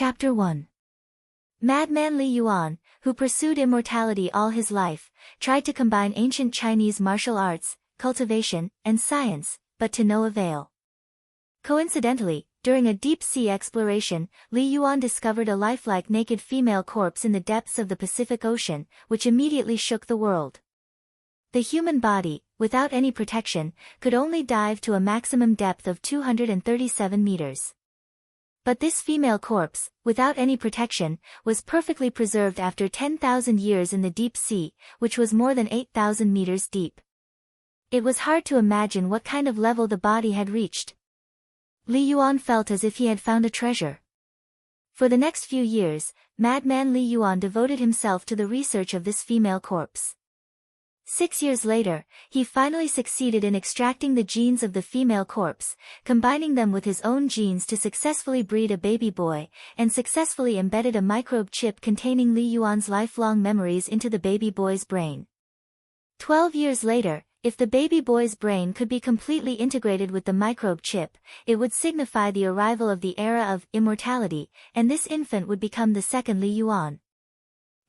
Chapter 1. Madman Li Yuan, who pursued immortality all his life, tried to combine ancient Chinese martial arts, cultivation, and science, but to no avail. Coincidentally, during a deep-sea exploration, Li Yuan discovered a lifelike naked female corpse in the depths of the Pacific Ocean, which immediately shook the world. The human body, without any protection, could only dive to a maximum depth of 237 meters. But this female corpse, without any protection, was perfectly preserved after 10,000 years in the deep sea, which was more than 8,000 meters deep. It was hard to imagine what kind of level the body had reached. Li Yuan felt as if he had found a treasure. For the next few years, Madman Li Yuan devoted himself to the research of this female corpse. 6 years later, he finally succeeded in extracting the genes of the female corpse, combining them with his own genes to successfully breed a baby boy, and successfully embedded a microbe chip containing Li Yuan's lifelong memories into the baby boy's brain. 12 years later, if the baby boy's brain could be completely integrated with the microbe chip, it would signify the arrival of the era of immortality, and this infant would become the second Li Yuan.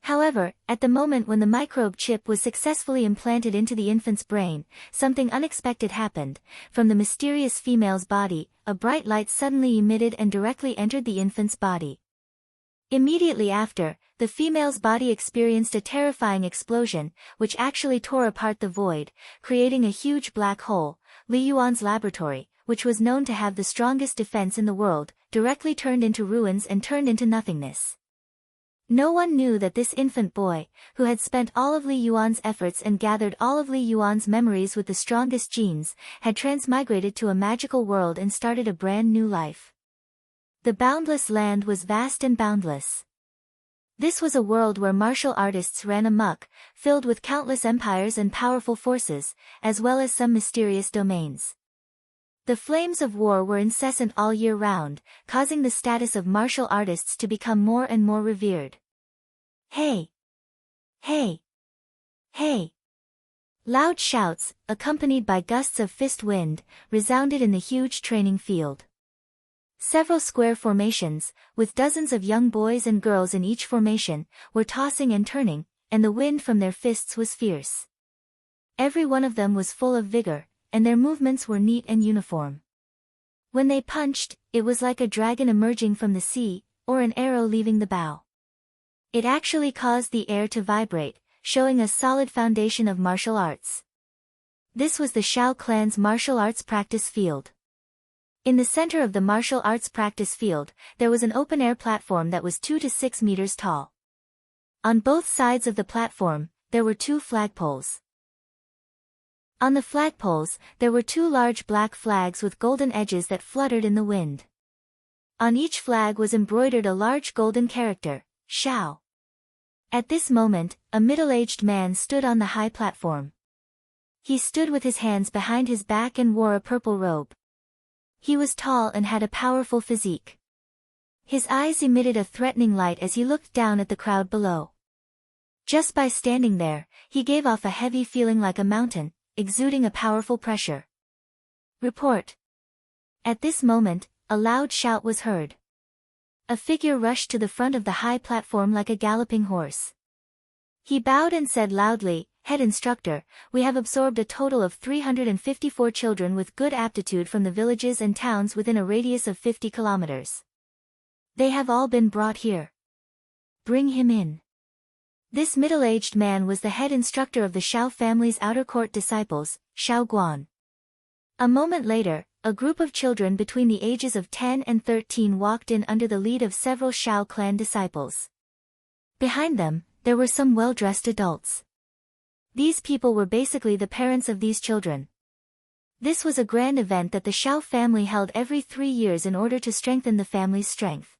However, at the moment when the microbe chip was successfully implanted into the infant's brain, something unexpected happened. From the mysterious female's body, a bright light suddenly emitted and directly entered the infant's body. Immediately after, the female's body experienced a terrifying explosion, which actually tore apart the void, creating a huge black hole. Li Yuan's laboratory, which was known to have the strongest defense in the world, directly turned into ruins and turned into nothingness. No one knew that this infant boy, who had spent all of Li Yuan's efforts and gathered all of Li Yuan's memories with the strongest genes, had transmigrated to a magical world and started a brand new life. The boundless land was vast and boundless. This was a world where martial artists ran amok, filled with countless empires and powerful forces, as well as some mysterious domains. The flames of war were incessant all year round, causing the status of martial artists to become more and more revered. Hey! Hey! Hey! Loud shouts, accompanied by gusts of fist wind, resounded in the huge training field. Several square formations, with dozens of young boys and girls in each formation, were tossing and turning, and the wind from their fists was fierce. Every one of them was full of vigor, and their movements were neat and uniform. When they punched, it was like a dragon emerging from the sea, or an arrow leaving the bow. It actually caused the air to vibrate, showing a solid foundation of martial arts. This was the Shao clan's martial arts practice field. In the center of the martial arts practice field, there was an open-air platform that was 2 to 6 meters tall. On both sides of the platform, there were 2 flagpoles. On the flagpoles, there were 2 large black flags with golden edges that fluttered in the wind. On each flag was embroidered a large golden character, Shao. At this moment, a middle-aged man stood on the high platform. He stood with his hands behind his back and wore a purple robe. He was tall and had a powerful physique. His eyes emitted a threatening light as he looked down at the crowd below. Just by standing there, he gave off a heavy feeling like a mountain, exuding a powerful pressure. Report. At this moment, a loud shout was heard. A figure rushed to the front of the high platform like a galloping horse. He bowed and said loudly, "Head instructor, we have absorbed a total of 354 children with good aptitude from the villages and towns within a radius of 50 kilometers. They have all been brought here. Bring him in." This middle-aged man was the head instructor of the Shao family's outer court disciples, Shao Guan. A moment later, a group of children between the ages of 10 and 13 walked in under the lead of several Shao clan disciples. Behind them, there were some well-dressed adults. These people were basically the parents of these children. This was a grand event that the Shao family held every 3 years in order to strengthen the family's strength.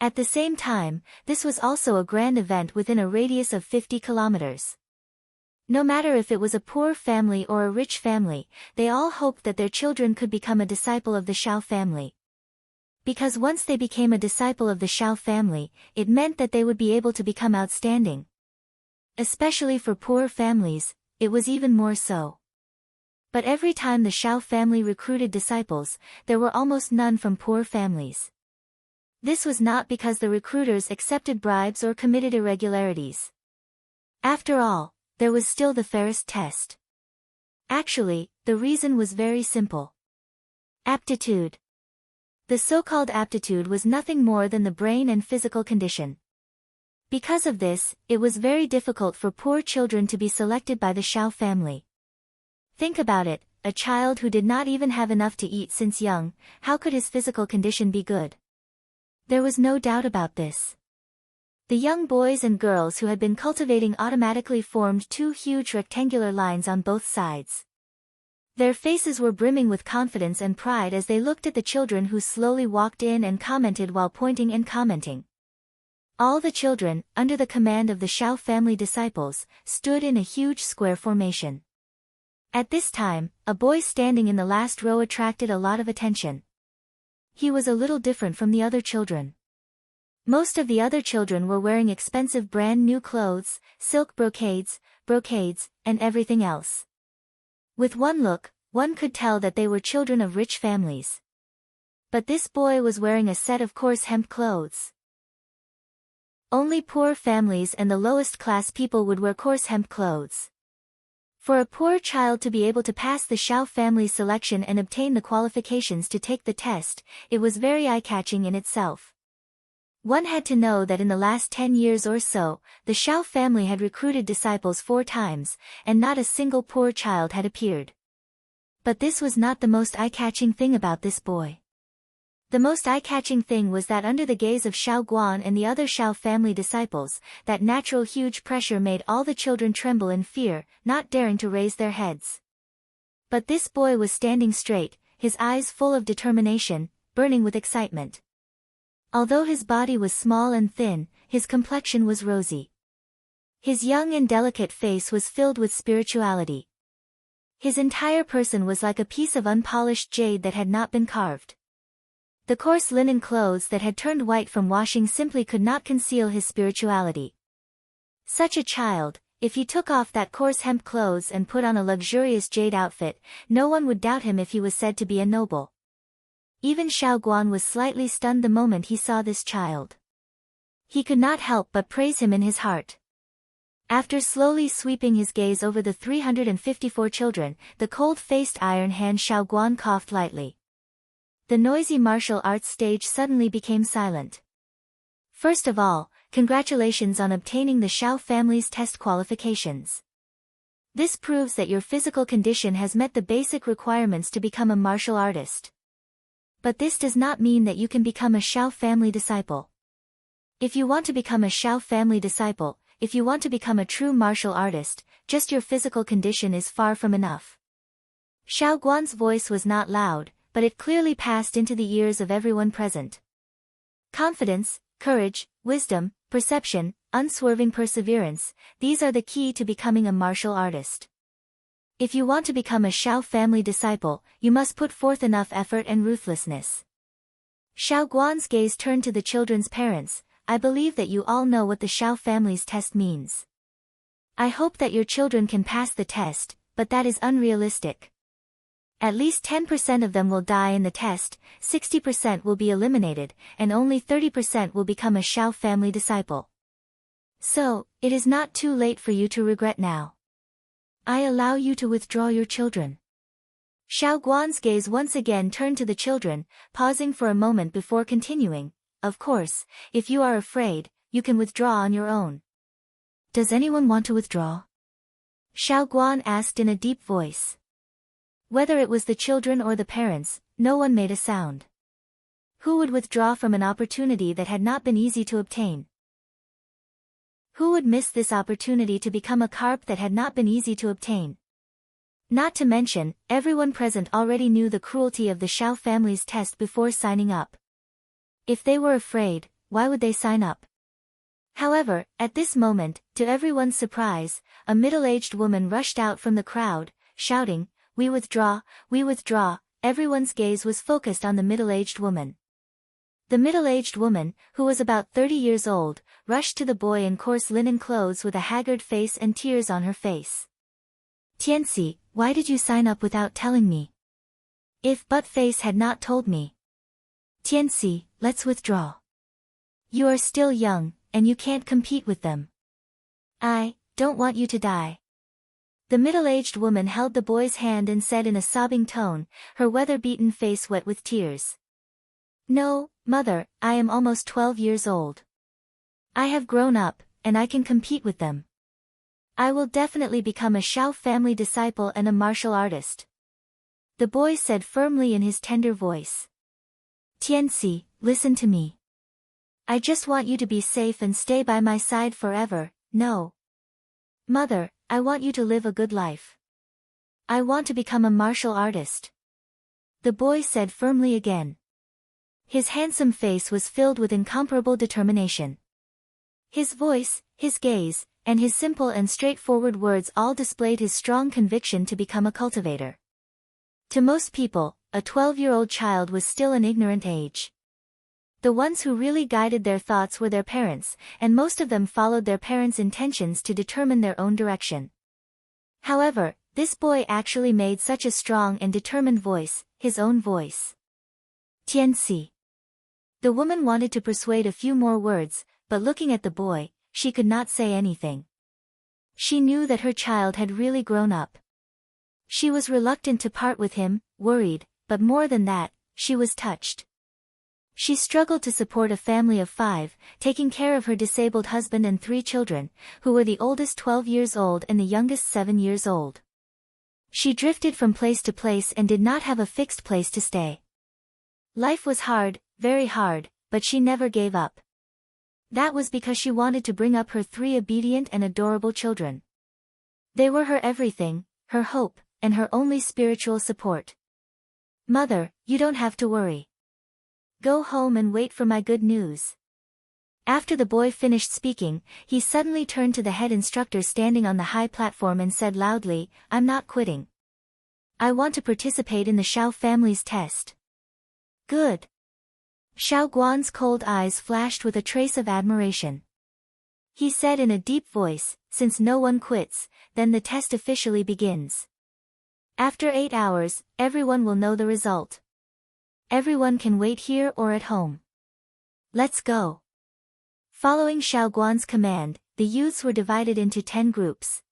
At the same time, this was also a grand event within a radius of 50 kilometers. No matter if it was a poor family or a rich family, they all hoped that their children could become a disciple of the Shao family. Because once they became a disciple of the Shao family, it meant that they would be able to become outstanding. Especially for poor families, it was even more so. But every time the Shao family recruited disciples, there were almost none from poor families. This was not because the recruiters accepted bribes or committed irregularities. After all, there was still the fairest test. Actually, the reason was very simple. Aptitude. The so-called aptitude was nothing more than the brain and physical condition. Because of this, it was very difficult for poor children to be selected by the Shao family. Think about it, a child who did not even have enough to eat since young, how could his physical condition be good? There was no doubt about this. The young boys and girls who had been cultivating automatically formed two huge rectangular lines on both sides. Their faces were brimming with confidence and pride as they looked at the children who slowly walked in and commented while pointing and commenting. All the children, under the command of the Shao family disciples, stood in a huge square formation. At this time, a boy standing in the last row attracted a lot of attention. He was a little different from the other children. Most of the other children were wearing expensive brand new clothes, silk brocades, and everything else. With one look, one could tell that they were children of rich families. But this boy was wearing a set of coarse hemp clothes. Only poor families and the lowest class people would wear coarse hemp clothes. For a poor child to be able to pass the Shao family selection and obtain the qualifications to take the test, it was very eye-catching in itself. One had to know that in the last 10 years or so, the Shao family had recruited disciples 4 times, and not a single poor child had appeared. But this was not the most eye-catching thing about this boy. The most eye-catching thing was that under the gaze of Shao Guan and the other Shao family disciples, that natural huge pressure made all the children tremble in fear, not daring to raise their heads. But this boy was standing straight, his eyes full of determination, burning with excitement. Although his body was small and thin, his complexion was rosy. His young and delicate face was filled with spirituality. His entire person was like a piece of unpolished jade that had not been carved. The coarse linen clothes that had turned white from washing simply could not conceal his spirituality. Such a child, if he took off that coarse hemp clothes and put on a luxurious jade outfit, no one would doubt him if he was said to be a noble. Even Shao Guan was slightly stunned the moment he saw this child. He could not help but praise him in his heart. After slowly sweeping his gaze over the 354 children, the cold-faced iron hand Shao Guan coughed lightly. The noisy martial arts stage suddenly became silent. First of all, congratulations on obtaining the Shao family's test qualifications. This proves that your physical condition has met the basic requirements to become a martial artist. But this does not mean that you can become a Shao family disciple. If you want to become a Shao family disciple, if you want to become a true martial artist, just your physical condition is far from enough. Shao Guan's voice was not loud, but it clearly passed into the ears of everyone present. Confidence, courage, wisdom, perception, unswerving perseverance, these are the key to becoming a martial artist. If you want to become a Shao family disciple, you must put forth enough effort and ruthlessness. Shao Guan's gaze turned to the children's parents. I believe that you all know what the Shao family's test means. I hope that your children can pass the test, but that is unrealistic. At least 10% of them will die in the test, 60% will be eliminated, and only 30% will become a Shao family disciple. So, it is not too late for you to regret now. I allow you to withdraw your children. Shao Guan's gaze once again turned to the children, pausing for a moment before continuing. Of course, if you are afraid, you can withdraw on your own. Does anyone want to withdraw? Shao Guan asked in a deep voice. Whether it was the children or the parents, no one made a sound. Who would withdraw from an opportunity that had not been easy to obtain? Who would miss this opportunity to become a carp that had not been easy to obtain? Not to mention, everyone present already knew the cruelty of the Shao family's test before signing up. If they were afraid, why would they sign up? However, at this moment, to everyone's surprise, a middle-aged woman rushed out from the crowd, shouting, "We withdraw, we withdraw." Everyone's gaze was focused on the middle-aged woman. The middle-aged woman, who was about 30 years old, rushed to the boy in coarse linen clothes with a haggard face and tears on her face. "Tianxi, why did you sign up without telling me? If Butt-Face had not told me." "Tianxi, let's withdraw." You are still young, and you can't compete with them. I don't want you to die. The middle-aged woman held the boy's hand and said in a sobbing tone, her weather-beaten face wet with tears. No, mother, I am almost 12 years old. I have grown up, and I can compete with them. I will definitely become a Shao family disciple and a martial artist. The boy said firmly in his tender voice. Tianxi, listen to me. I just want you to be safe and stay by my side forever. No. Mother, I want you to live a good life. I want to become a martial artist. The boy said firmly again. His handsome face was filled with incomparable determination. His voice, his gaze, and his simple and straightforward words all displayed his strong conviction to become a cultivator. To most people, a 12-year-old child was still an ignorant age. The ones who really guided their thoughts were their parents, and most of them followed their parents' intentions to determine their own direction. However, this boy actually made such a strong and determined voice, his own voice. Tianxi. The woman wanted to persuade a few more words, but looking at the boy, she could not say anything. She knew that her child had really grown up. She was reluctant to part with him, worried, but more than that, she was touched. She struggled to support a family of 5, taking care of her disabled husband and 3 children, who were the oldest 12 years old and the youngest 7 years old. She drifted from place to place and did not have a fixed place to stay. Life was hard, very hard, but she never gave up. That was because she wanted to bring up her 3 obedient and adorable children. They were her everything, her hope, and her only spiritual support. Mother, you don't have to worry. Go home and wait for my good news. After the boy finished speaking, he suddenly turned to the head instructor standing on the high platform and said loudly, I'm not quitting. I want to participate in the Shao family's test. Good. Xiao Guan's cold eyes flashed with a trace of admiration. He said in a deep voice, since no one quits, then the test officially begins. After 8 hours, everyone will know the result. Everyone can wait here or at home. Let's go. Following Xiao Guan's command, the youths were divided into 10 groups.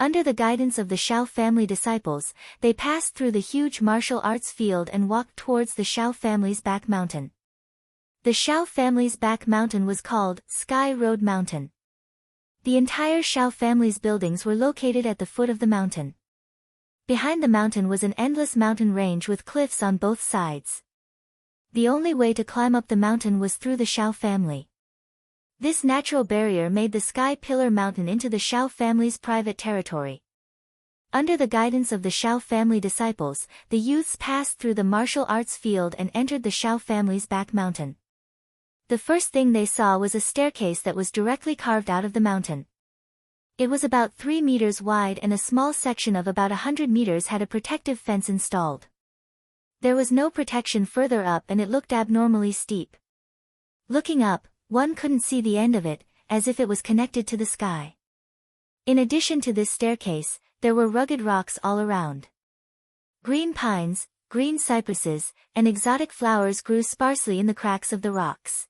Under the guidance of the Shao family disciples, they passed through the huge martial arts field and walked towards the Shao family's back mountain. The Shao family's back mountain was called Sky Road Mountain. The entire Shao family's buildings were located at the foot of the mountain. Behind the mountain was an endless mountain range with cliffs on both sides. The only way to climb up the mountain was through the Shao family. This natural barrier made the Sky Pillar Mountain into the Shao family's private territory. Under the guidance of the Shao family disciples, the youths passed through the martial arts field and entered the Shao family's back mountain. The first thing they saw was a staircase that was directly carved out of the mountain. It was about 3 meters wide and a small section of about 100 meters had a protective fence installed. There was no protection further up and it looked abnormally steep. Looking up, one couldn't see the end of it, as if it was connected to the sky. In addition to this staircase, there were rugged rocks all around. Green pines, green cypresses, and exotic flowers grew sparsely in the cracks of the rocks.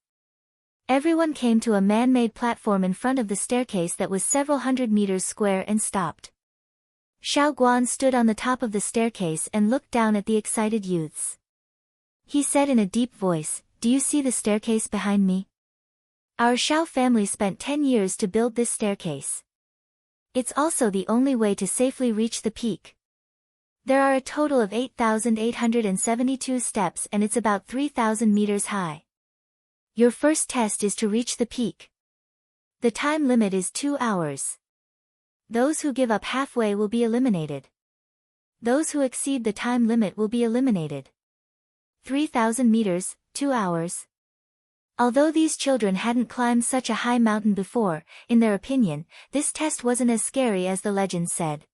Everyone came to a man-made platform in front of the staircase that was several hundred meters square and stopped. Xiao Guan stood on the top of the staircase and looked down at the excited youths. He said in a deep voice, "Do you see the staircase behind me? Our Shao family spent 10 years to build this staircase. It's also the only way to safely reach the peak. There are a total of 8,872 steps and it's about 3,000 meters high. Your first test is to reach the peak. The time limit is 2 hours. Those who give up halfway will be eliminated. Those who exceed the time limit will be eliminated. 3,000 meters, 2 hours. Although these children hadn't climbed such a high mountain before, in their opinion, this test wasn't as scary as the legend said.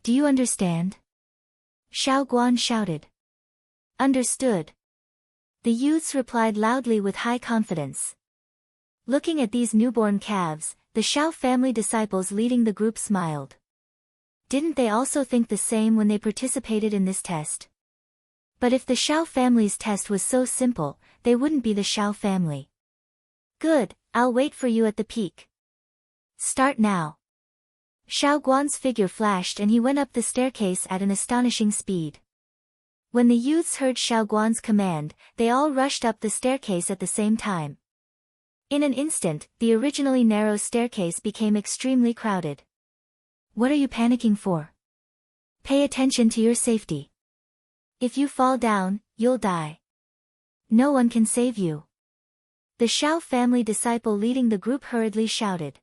Do you understand? Xiao Guan shouted. Understood. The youths replied loudly with high confidence. Looking at these newborn calves, the Shao family disciples leading the group smiled. Didn't they also think the same when they participated in this test? But if the Shao family's test was so simple, they wouldn't be the Shao family. Good, I'll wait for you at the peak. Start now. Shao Guan's figure flashed and he went up the staircase at an astonishing speed. When the youths heard Shao Guan's command, they all rushed up the staircase at the same time. In an instant, the originally narrow staircase became extremely crowded. What are you panicking for? Pay attention to your safety. If you fall down, you'll die. No one can save you. The Shao family disciple leading the group hurriedly shouted.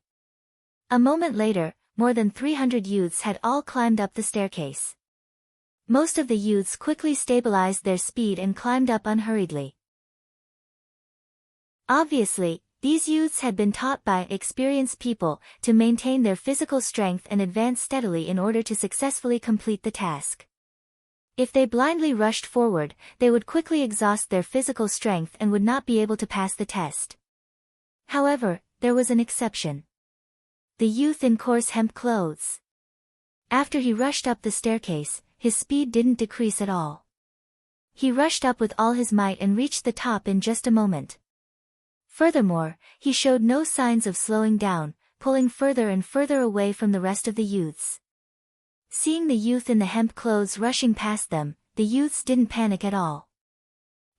A moment later, more than 300 youths had all climbed up the staircase. Most of the youths quickly stabilized their speed and climbed up unhurriedly. Obviously, these youths had been taught by experienced people to maintain their physical strength and advance steadily in order to successfully complete the task. If they blindly rushed forward, they would quickly exhaust their physical strength and would not be able to pass the test. However, there was an exception. The youth in coarse hemp clothes. After he rushed up the staircase, his speed didn't decrease at all. He rushed up with all his might and reached the top in just a moment. Furthermore, he showed no signs of slowing down, pulling further and further away from the rest of the youths. Seeing the youth in the hemp clothes rushing past them, the youths didn't panic at all.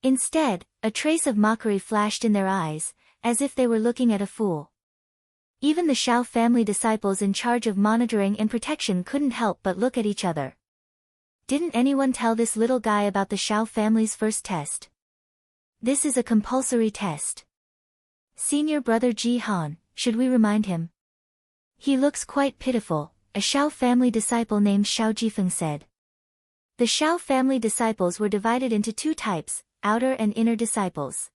Instead, a trace of mockery flashed in their eyes, as if they were looking at a fool. Even the Shao family disciples in charge of monitoring and protection couldn't help but look at each other. Didn't anyone tell this little guy about the Shao family's first test? This is a compulsory test. Senior brother Ji Han, should we remind him? He looks quite pitiful, a Shao family disciple named Shao Jifeng said. The Shao family disciples were divided into two types, outer and inner disciples.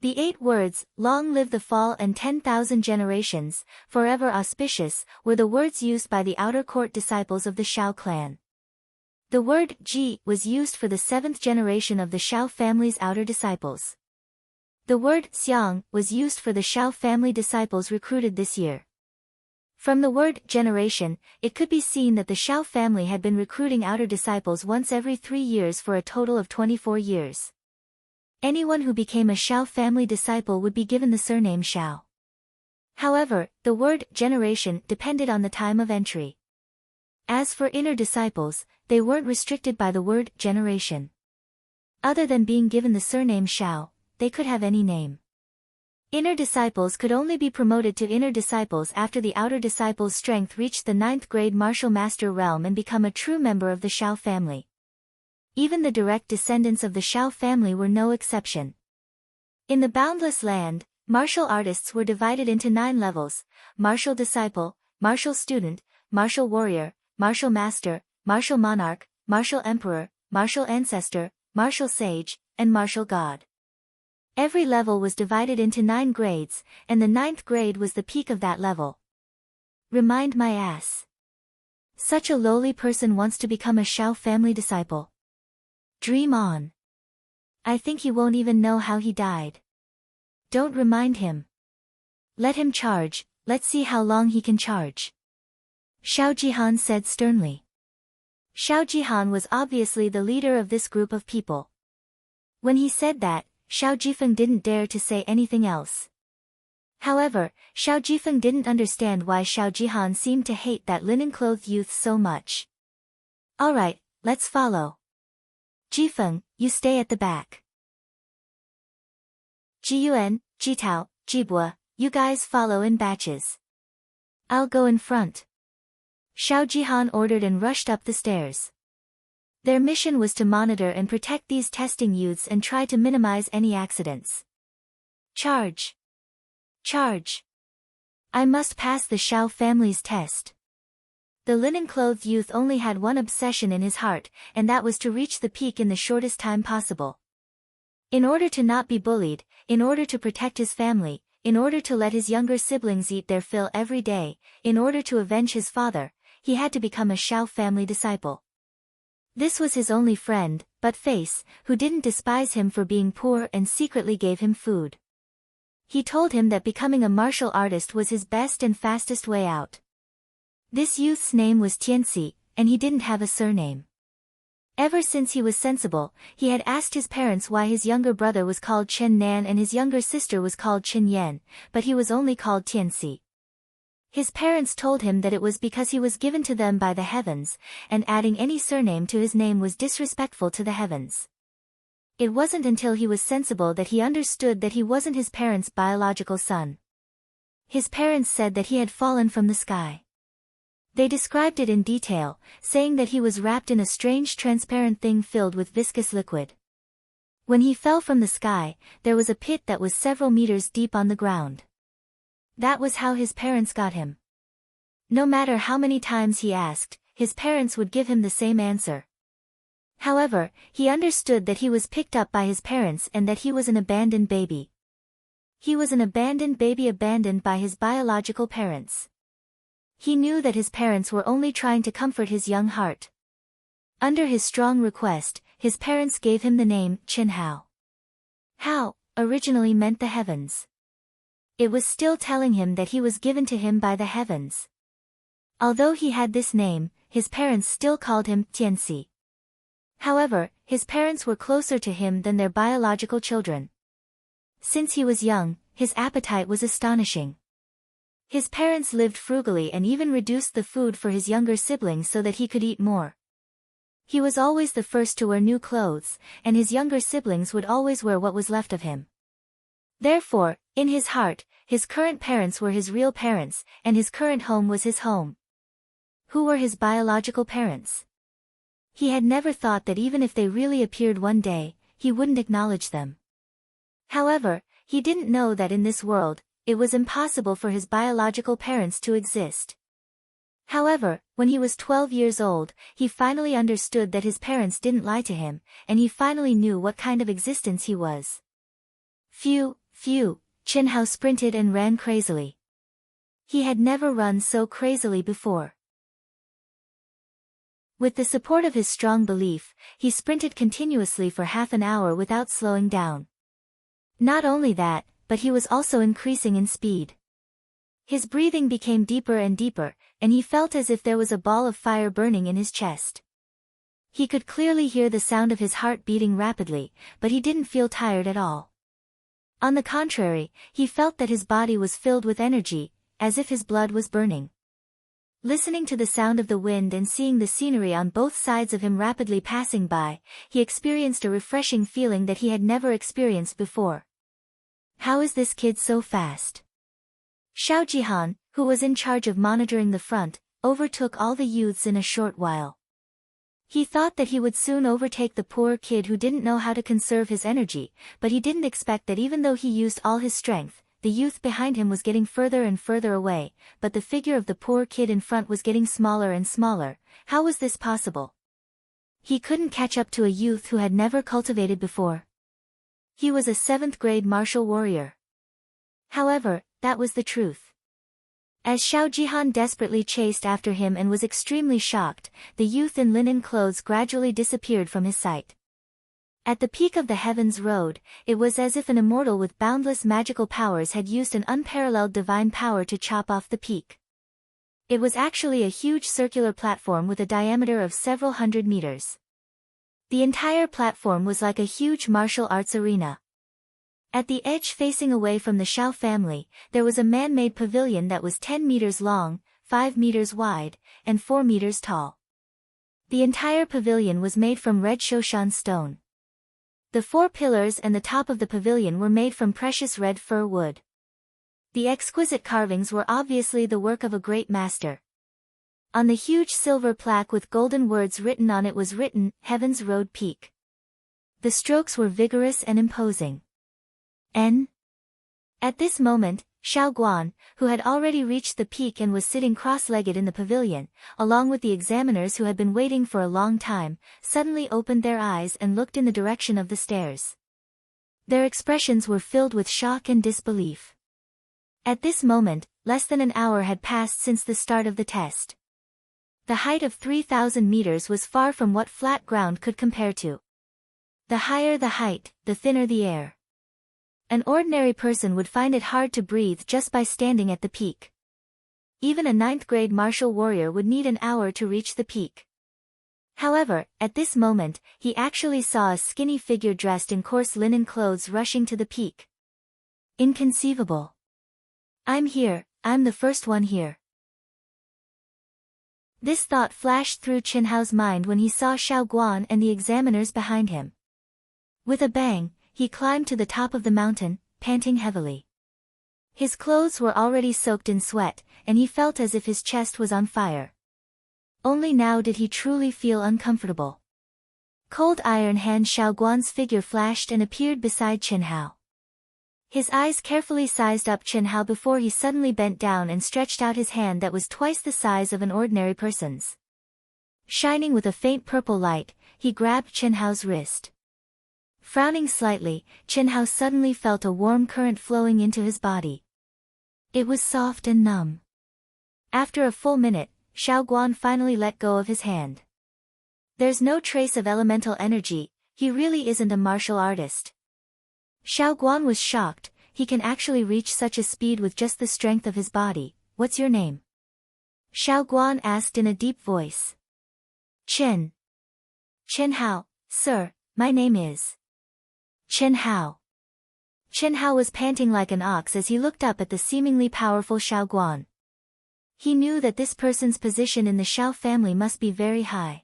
The 8 words, long live the fall and 10,000 generations, forever auspicious, were the words used by the outer court disciples of the Shao clan. The word Ji was used for the 7th generation of the Shao family's outer disciples. The word Xiang was used for the Shao family disciples recruited this year. From the word generation, it could be seen that the Shao family had been recruiting outer disciples once every 3 years for a total of 24 years. Anyone who became a Shao family disciple would be given the surname Shao. However, the word generation depended on the time of entry. As for inner disciples, they weren't restricted by the word generation. Other than being given the surname Shao, they could have any name. Inner disciples could only be promoted to inner disciples after the outer disciples' strength reached the 9th grade martial master realm and become a true member of the Shao family. Even the direct descendants of the Shao family were no exception. In the Boundless Land, martial artists were divided into 9 levels: martial disciple, martial student, martial warrior, martial master, martial monarch, martial emperor, martial ancestor, martial sage, and martial god. Every level was divided into 9 grades, and the 9th grade was the peak of that level. Remind my ass. Such a lowly person wants to become a Shao family disciple. Dream on. I think he won't even know how he died. Don't remind him. Let him charge, let's see how long he can charge. Shao Jihan said sternly. Shao Jihan was obviously the leader of this group of people. When he said that, Shao Jifeng didn't dare to say anything else. However, Shao Jifeng didn't understand why Shao Jihan seemed to hate that linen-clothed youth so much. Alright, let's follow. Jifeng, you stay at the back. Jiyuan, Jitao, Jibua, you guys follow in batches. I'll go in front. Shao Jihan ordered and rushed up the stairs. Their mission was to monitor and protect these testing youths and try to minimize any accidents. Charge! Charge! I must pass the Shao family's test. The linen-clothed youth only had one obsession in his heart, and that was to reach the peak in the shortest time possible. In order to not be bullied, in order to protect his family, in order to let his younger siblings eat their fill every day, in order to avenge his father, he had to become a Shao family disciple. This was his only friend, but Face, who didn't despise him for being poor and secretly gave him food. He told him that becoming a martial artist was his best and fastest way out. This youth's name was Tianxi, and he didn't have a surname. Ever since he was sensible, he had asked his parents why his younger brother was called Chen Nan and his younger sister was called Chen Yan, but he was only called Tianxi. His parents told him that it was because he was given to them by the heavens, and adding any surname to his name was disrespectful to the heavens. It wasn't until he was sensible that he understood that he wasn't his parents' biological son. His parents said that he had fallen from the sky. They described it in detail, saying that he was wrapped in a strange transparent thing filled with viscous liquid. When he fell from the sky, there was a pit that was several meters deep on the ground. That was how his parents got him. No matter how many times he asked, his parents would give him the same answer. However, he understood that he was picked up by his parents and that he was an abandoned baby. He was an abandoned baby abandoned by his biological parents. He knew that his parents were only trying to comfort his young heart. Under his strong request, his parents gave him the name Chen Hao. Hao originally meant the heavens. It was still telling him that he was given to him by the heavens. Although he had this name, his parents still called him Tianxi. However, his parents were closer to him than their biological children. Since he was young, his appetite was astonishing. His parents lived frugally and even reduced the food for his younger siblings so that he could eat more. He was always the first to wear new clothes, and his younger siblings would always wear what was left of him. Therefore, in his heart, his current parents were his real parents, and his current home was his home. Who were his biological parents? He had never thought that even if they really appeared one day, he wouldn't acknowledge them. However, he didn't know that in this world, it was impossible for his biological parents to exist. However, when he was 12 years old, he finally understood that his parents didn't lie to him, and he finally knew what kind of existence he was. Phew, Chen Hao sprinted and ran crazily. He had never run so crazily before. With the support of his strong belief, he sprinted continuously for half an hour without slowing down. Not only that, but he was also increasing in speed. His breathing became deeper and deeper, and he felt as if there was a ball of fire burning in his chest. He could clearly hear the sound of his heart beating rapidly, but he didn't feel tired at all. On the contrary, he felt that his body was filled with energy, as if his blood was burning. Listening to the sound of the wind and seeing the scenery on both sides of him rapidly passing by, he experienced a refreshing feeling that he had never experienced before. How is this kid so fast? Xiao Jihan, who was in charge of monitoring the front, overtook all the youths in a short while. He thought that he would soon overtake the poor kid who didn't know how to conserve his energy, but he didn't expect that even though he used all his strength, the youth behind him was getting further and further away, but the figure of the poor kid in front was getting smaller and smaller. How was this possible? He couldn't catch up to a youth who had never cultivated before. He was a 7th grade martial warrior. However, that was the truth. As Xiao Jihan desperately chased after him and was extremely shocked, the youth in linen clothes gradually disappeared from his sight. At the peak of the Heavens Road, it was as if an immortal with boundless magical powers had used an unparalleled divine power to chop off the peak. It was actually a huge circular platform with a diameter of several hundred meters. The entire platform was like a huge martial arts arena. At the edge facing away from the Shao family, there was a man-made pavilion that was 10 meters long, 5 meters wide, and 4 meters tall. The entire pavilion was made from red Shoshan stone. The 4 pillars and the top of the pavilion were made from precious red fir wood. The exquisite carvings were obviously the work of a great master. On the huge silver plaque with golden words written on it was written, Heaven's Road Peak. The strokes were vigorous and imposing. N. At this moment, Xiao Guan, who had already reached the peak and was sitting cross-legged in the pavilion, along with the examiners who had been waiting for a long time, suddenly opened their eyes and looked in the direction of the stairs. Their expressions were filled with shock and disbelief. At this moment, less than an hour had passed since the start of the test. The height of 3,000 meters was far from what flat ground could compare to. The higher the height, the thinner the air. An ordinary person would find it hard to breathe just by standing at the peak. Even a 9th grade martial warrior would need an hour to reach the peak. However, at this moment, he actually saw a skinny figure dressed in coarse linen clothes rushing to the peak. Inconceivable. I'm here, I'm the first one here. This thought flashed through Qin Hao's mind when he saw Xiao Guan and the examiners behind him. With a bang, he climbed to the top of the mountain, panting heavily. His clothes were already soaked in sweat, and he felt as if his chest was on fire. Only now did he truly feel uncomfortable. Cold Iron Hand Xiao Guan's figure flashed and appeared beside Qin Hao. His eyes carefully sized up Qin Hao before he suddenly bent down and stretched out his hand that was twice the size of an ordinary person's. Shining with a faint purple light, he grabbed Qin Hao's wrist. Frowning slightly, Qin Hao suddenly felt a warm current flowing into his body. It was soft and numb. After a full minute, Xiao Guan finally let go of his hand. There's no trace of elemental energy, he really isn't a martial artist. Xiao Guan was shocked, he can actually reach such a speed with just the strength of his body. What's your name? Xiao Guan asked in a deep voice. Qin Hao, sir, my name is Qin Hao. Qin Hao was panting like an ox as he looked up at the seemingly powerful Xiao Guan. He knew that this person's position in the Xiao family must be very high.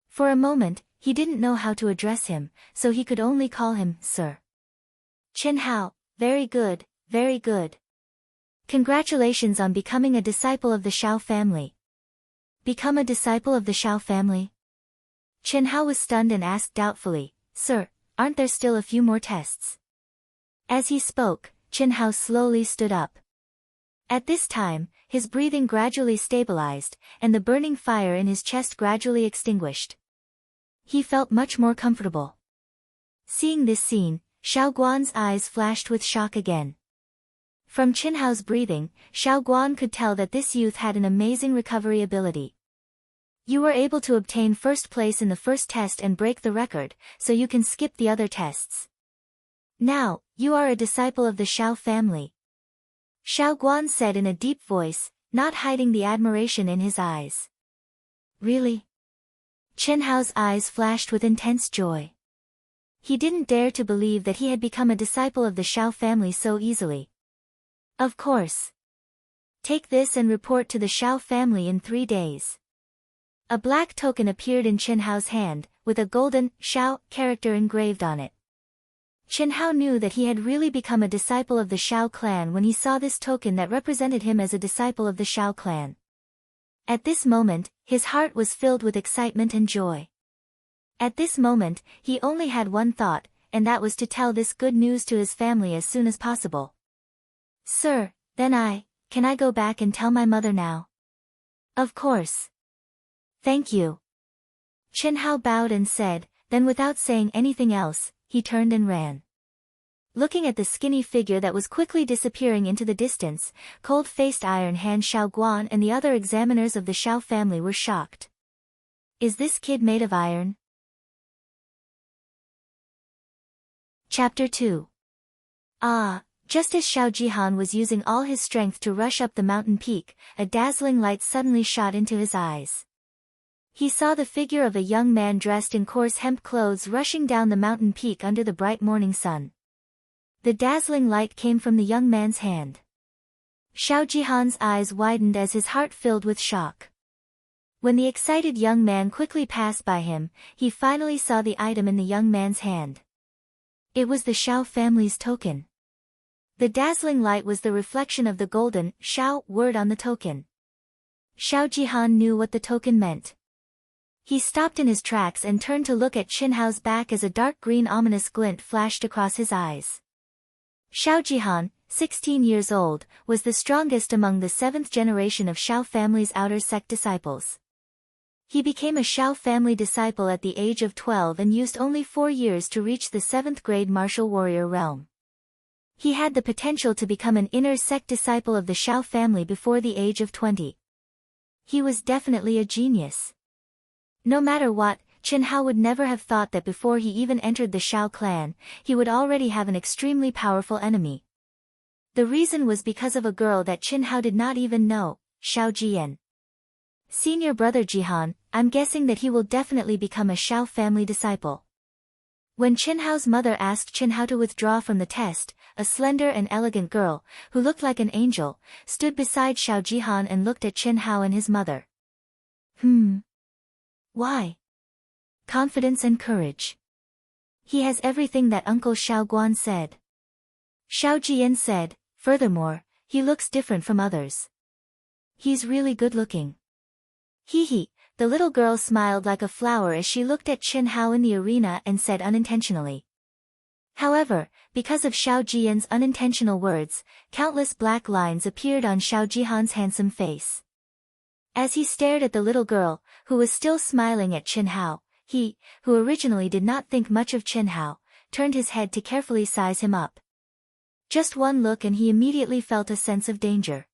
For a moment, he didn't know how to address him, so he could only call him sir. Qin Hao, very good, very good. Congratulations on becoming a disciple of the Xiao family. Become a disciple of the Xiao family? Qin Hao was stunned and asked doubtfully, Sir, aren't there still a few more tests? As he spoke, Qin Hao slowly stood up. At this time, his breathing gradually stabilized, and the burning fire in his chest gradually extinguished. He felt much more comfortable. Seeing this scene, Xiao Guan's eyes flashed with shock again. From Qin Hao's breathing, Xiao Guan could tell that this youth had an amazing recovery ability. You were able to obtain first place in the first test and break the record, so you can skip the other tests. Now, you are a disciple of the Xiao family. Xiao Guan said in a deep voice, not hiding the admiration in his eyes. Really? Qin Hao's eyes flashed with intense joy. He didn't dare to believe that he had become a disciple of the Xiao family so easily. Of course. Take this and report to the Xiao family in 3 days. A black token appeared in Qin Hao's hand, with a golden Xiao character engraved on it. Qin Hao knew that he had really become a disciple of the Xiao clan when he saw this token that represented him as a disciple of the Xiao clan. At this moment, his heart was filled with excitement and joy. At this moment, he only had one thought, and that was to tell this good news to his family as soon as possible. Sir, then can I go back and tell my mother now? Of course. Thank you. Qin Hao bowed and said, then without saying anything else, he turned and ran. Looking at the skinny figure that was quickly disappearing into the distance, cold-faced Iron Hand Xiao Guan and the other examiners of the Xiao family were shocked. Is this kid made of iron? Chapter 2. Just as Xiao Jihan was using all his strength to rush up the mountain peak, a dazzling light suddenly shot into his eyes. He saw the figure of a young man dressed in coarse hemp clothes rushing down the mountain peak under the bright morning sun. The dazzling light came from the young man's hand. Xiao Jihan's eyes widened as his heart filled with shock. When the excited young man quickly passed by him, he finally saw the item in the young man's hand. It was the Xiao family's token. The dazzling light was the reflection of the golden Xiao word on the token. Xiao Jihan knew what the token meant. He stopped in his tracks and turned to look at Qin Hao's back as a dark green ominous glint flashed across his eyes. Xiao Jihan, 16 years old, was the strongest among the 7th generation of Xiao family's outer sect disciples. He became a Xiao family disciple at the age of 12 and used only 4 years to reach the 7th grade martial warrior realm. He had the potential to become an inner sect disciple of the Xiao family before the age of 20. He was definitely a genius. No matter what, Qin Hao would never have thought that before he even entered the Xiao clan, he would already have an extremely powerful enemy. The reason was because of a girl that Qin Hao did not even know, Xiao Jian. Senior brother Jihan, I'm guessing that he will definitely become a Shao family disciple. When Qin Hao's mother asked Qin Hao to withdraw from the test, a slender and elegant girl, who looked like an angel, stood beside Xiao Jihan and looked at Qin Hao and his mother. Why? Confidence and courage. He has everything that Uncle Xiao Guan said. Xiao Jian said, furthermore, he looks different from others. He's really good looking. Hee. The little girl smiled like a flower as she looked at Qin Hao in the arena and said unintentionally. However, because of Xiao Jian's unintentional words, countless black lines appeared on Xiao Jihan's handsome face. As he stared at the little girl, who was still smiling at Qin Hao, he, who originally did not think much of Qin Hao, turned his head to carefully size him up. Just one look and he immediately felt a sense of danger.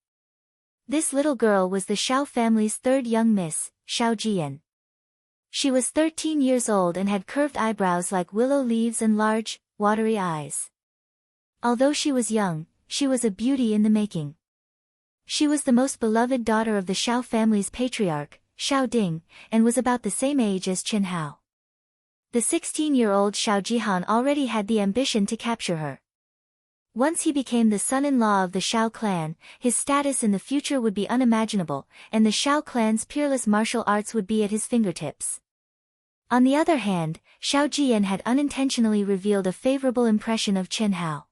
This little girl was the Xiao family's third young miss, Xiao Jian. She was 13 years old and had curved eyebrows like willow leaves and large, watery eyes. Although she was young, she was a beauty in the making. She was the most beloved daughter of the Xiao family's patriarch, Xiao Ding, and was about the same age as Qin Hao. The 16-year-old Xiao Jihan already had the ambition to capture her. Once he became the son-in-law of the Xiao clan, his status in the future would be unimaginable, and the Xiao clan's peerless martial arts would be at his fingertips. On the other hand, Xiao Jian had unintentionally revealed a favorable impression of Qin Hao.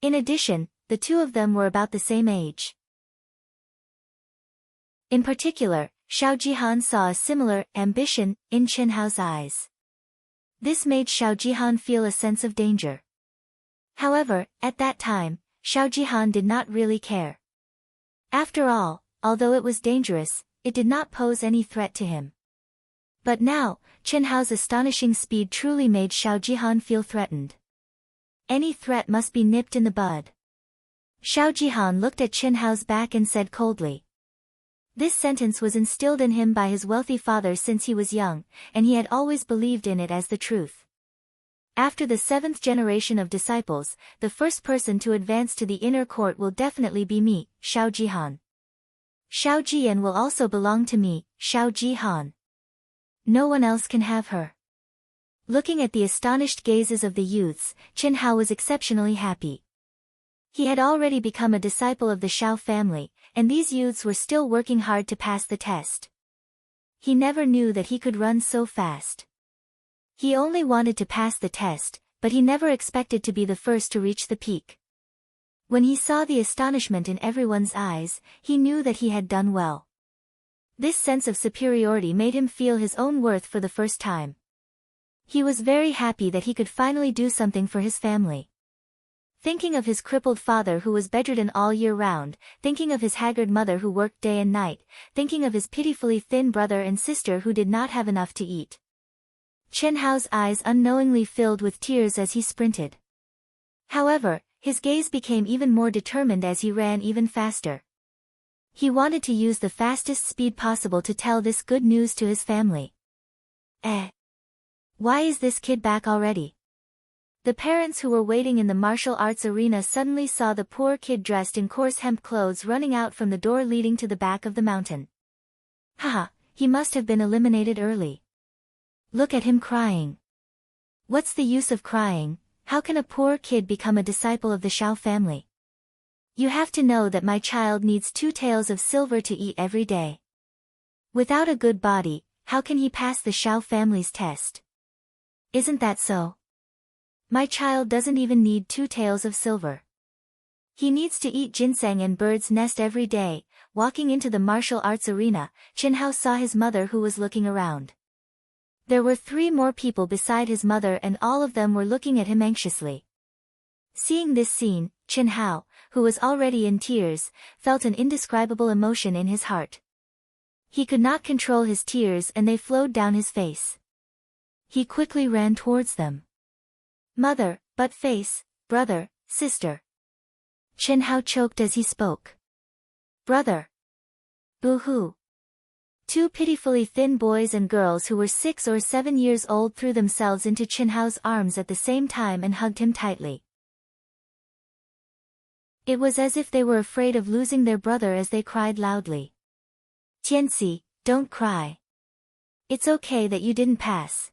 In addition, the two of them were about the same age. In particular, Xiao Jihan saw a similar ambition in Qin Hao's eyes. This made Xiao Jihan feel a sense of danger. However, at that time, Xiao Jihan did not really care. After all, although it was dangerous, it did not pose any threat to him. But now, Qin Hao's astonishing speed truly made Xiao Jihan feel threatened. Any threat must be nipped in the bud. Xiao Jihan looked at Qin Hao's back and said coldly. This sentence was instilled in him by his wealthy father since he was young, and he had always believed in it as the truth. After the 7th generation of disciples, the first person to advance to the inner court will definitely be me, Xiao Jihan. Xiao Jian will also belong to me, Xiao Jihan. No one else can have her. Looking at the astonished gazes of the youths, Qin Hao was exceptionally happy. He had already become a disciple of the Xiao family, and these youths were still working hard to pass the test. He never knew that he could run so fast. He only wanted to pass the test, but he never expected to be the first to reach the peak. When he saw the astonishment in everyone's eyes, he knew that he had done well. This sense of superiority made him feel his own worth for the first time. He was very happy that he could finally do something for his family. Thinking of his crippled father who was bedridden all year round, thinking of his haggard mother who worked day and night, thinking of his pitifully thin brother and sister who did not have enough to eat. Qin Hao's eyes unknowingly filled with tears as he sprinted. However, his gaze became even more determined as he ran even faster. He wanted to use the fastest speed possible to tell this good news to his family. Why is this kid back already? The parents who were waiting in the martial arts arena suddenly saw the poor kid dressed in coarse hemp clothes running out from the door leading to the back of the mountain. Haha, he must have been eliminated early. Look at him crying. What's the use of crying? How can a poor kid become a disciple of the Xiao family? You have to know that my child needs 2 taels of silver to eat every day. Without a good body, how can he pass the Xiao family's test? Isn't that so? My child doesn't even need 2 taels of silver. He needs to eat ginseng and bird's nest every day. Walking into the martial arts arena, Qin Hao saw his mother who was looking around. There were 3 more people beside his mother and all of them were looking at him anxiously. Seeing this scene, Qin Hao, who was already in tears, felt an indescribable emotion in his heart. He could not control his tears and they flowed down his face. He quickly ran towards them. Mother, butt face, brother, sister. Qin Hao choked as he spoke. Brother. Boo-hoo. 2 pitifully thin boys and girls who were 6 or 7 years old threw themselves into Qin Hao's arms at the same time and hugged him tightly. It was as if they were afraid of losing their brother as they cried loudly. Tianxi, don't cry. It's okay that you didn't pass.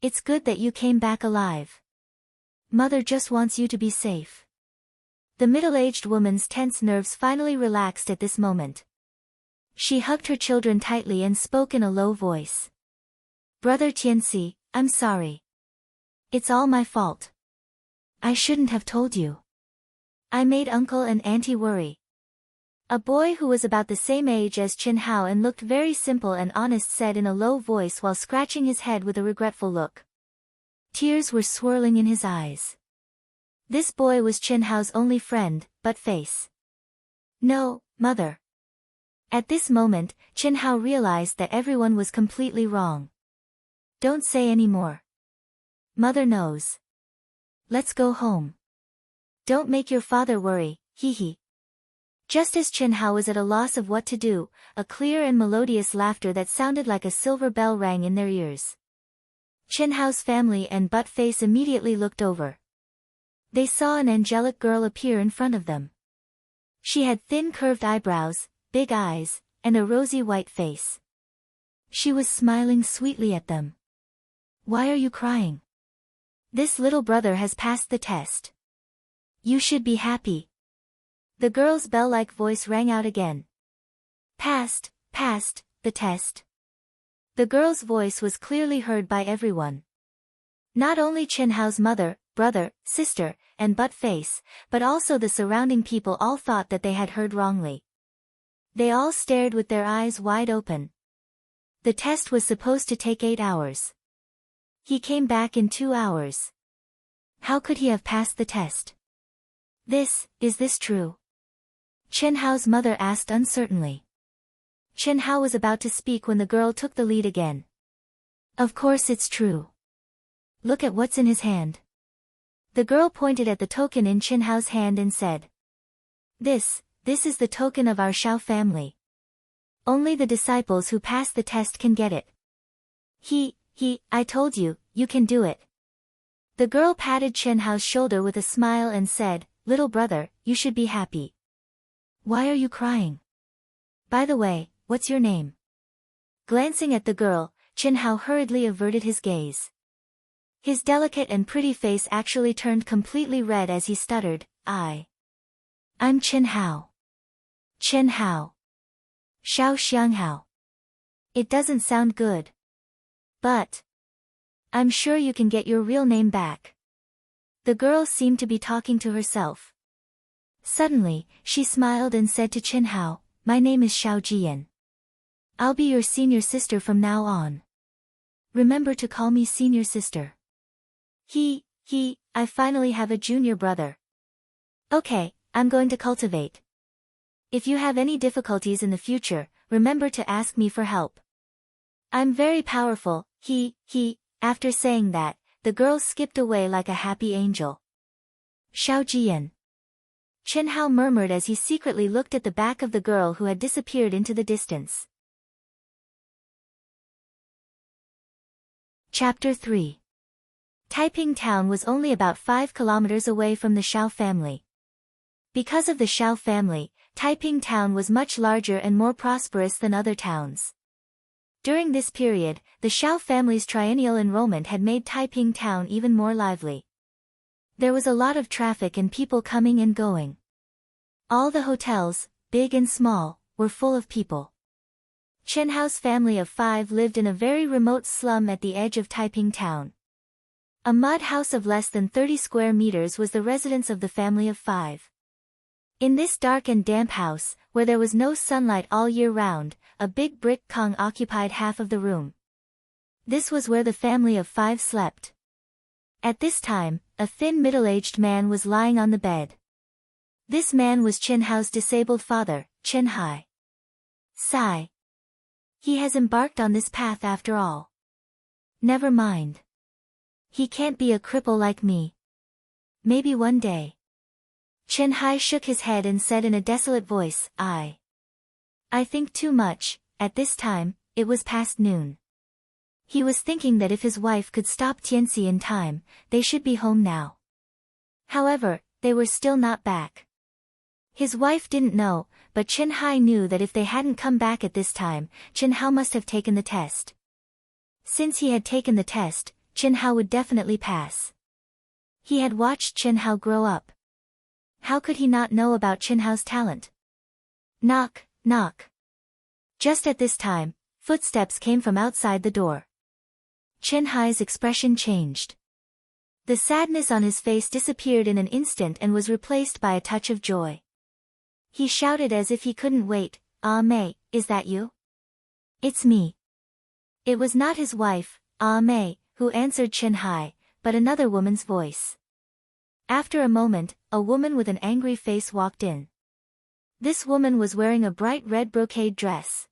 It's good that you came back alive. Mother just wants you to be safe. The middle-aged woman's tense nerves finally relaxed at this moment. She hugged her children tightly and spoke in a low voice. Brother Tianxi, I'm sorry. It's all my fault. I shouldn't have told you. I made uncle and auntie worry. A boy who was about the same age as Qin Hao and looked very simple and honest said in a low voice while scratching his head with a regretful look. Tears were swirling in his eyes. This boy was Qin Hao's only friend, but face. No, mother. At this moment, Qin Hao realized that everyone was completely wrong. Don't say any more. Mother knows. Let's go home. Don't make your father worry, hee hee. Just as Qin Hao was at a loss of what to do, a clear and melodious laughter that sounded like a silver bell rang in their ears. Qin Hao's family and butt face immediately looked over. They saw an angelic girl appear in front of them. She had thin curved eyebrows, big eyes, and a rosy white face. She was smiling sweetly at them. Why are you crying? This little brother has passed the test. You should be happy. The girl's bell-like voice rang out again. Passed, the test. The girl's voice was clearly heard by everyone. Not only Qin Hao's mother, brother, sister, and butt face, but also the surrounding people all thought that they had heard wrongly. They all stared with their eyes wide open. The test was supposed to take 8 hours. He came back in 2 hours. How could he have passed the test? Is this true? Qin Hao's mother asked uncertainly. Qin Hao was about to speak when the girl took the lead again. Of course it's true. Look at what's in his hand. The girl pointed at the token in Qin Hao's hand and said. This is the token of our Shao family. Only the disciples who pass the test can get it. I told you, you can do it. The girl patted Qin Hao's shoulder with a smile and said, Little brother, you should be happy. Why are you crying? By the way, what's your name? Glancing at the girl, Qin Hao hurriedly averted his gaze. His delicate and pretty face actually turned completely red as he stuttered, I'm Qin Hao. Qin Hao. Shao Xianghao. It doesn't sound good. But I'm sure you can get your real name back. The girl seemed to be talking to herself. Suddenly, she smiled and said to Qin Hao, My name is Shao Jian. I'll be your senior sister from now on. Remember to call me senior sister. I finally have a junior brother. Okay, I'm going to cultivate. If you have any difficulties in the future, remember to ask me for help. I'm very powerful, After saying that, the girl skipped away like a happy angel. Shao Jian. Qin Hao murmured as he secretly looked at the back of the girl who had disappeared into the distance. Chapter 3. Taiping Town was only about 5 kilometers away from the Shao family. Because of the Shao family, Taiping Town was much larger and more prosperous than other towns. During this period, the Shao family's triennial enrollment had made Taiping Town even more lively. There was a lot of traffic and people coming and going. All the hotels, big and small, were full of people. Qin Hao's family of 5 lived in a very remote slum at the edge of Taiping Town. A mud house of less than 30 square meters was the residence of the family of 5. In this dark and damp house, where there was no sunlight all year round, a big brick Kong occupied half of the room. This was where the family of 5 slept. At this time, a thin middle-aged man was lying on the bed. This man was Qin Hao's disabled father, Qin Hai. Sigh. He has embarked on this path after all. Never mind. He can't be a cripple like me. Maybe one day. Qin Hai shook his head and said in a desolate voice, I think too much. At this time, it was past noon. He was thinking that if his wife could stop Tianxi in time, they should be home now. However, they were still not back. His wife didn't know, but Qin Hai knew that if they hadn't come back at this time, Qin Hao must have taken the test. Since he had taken the test, Chen Hao would definitely pass. He had watched Chen Hao grow up. How could he not know about Chen Hao's talent? Knock, knock. Just at this time, footsteps came from outside the door. Chen Hai's expression changed. The sadness on his face disappeared in an instant and was replaced by a touch of joy. He shouted as if he couldn't wait, "Ah Mei, is that you?" "It's me." It was not his wife, Ah Mei, who answered Chen Hai, but another woman's voice. After a moment, a woman with an angry face walked in. This woman was wearing a bright red brocade dress.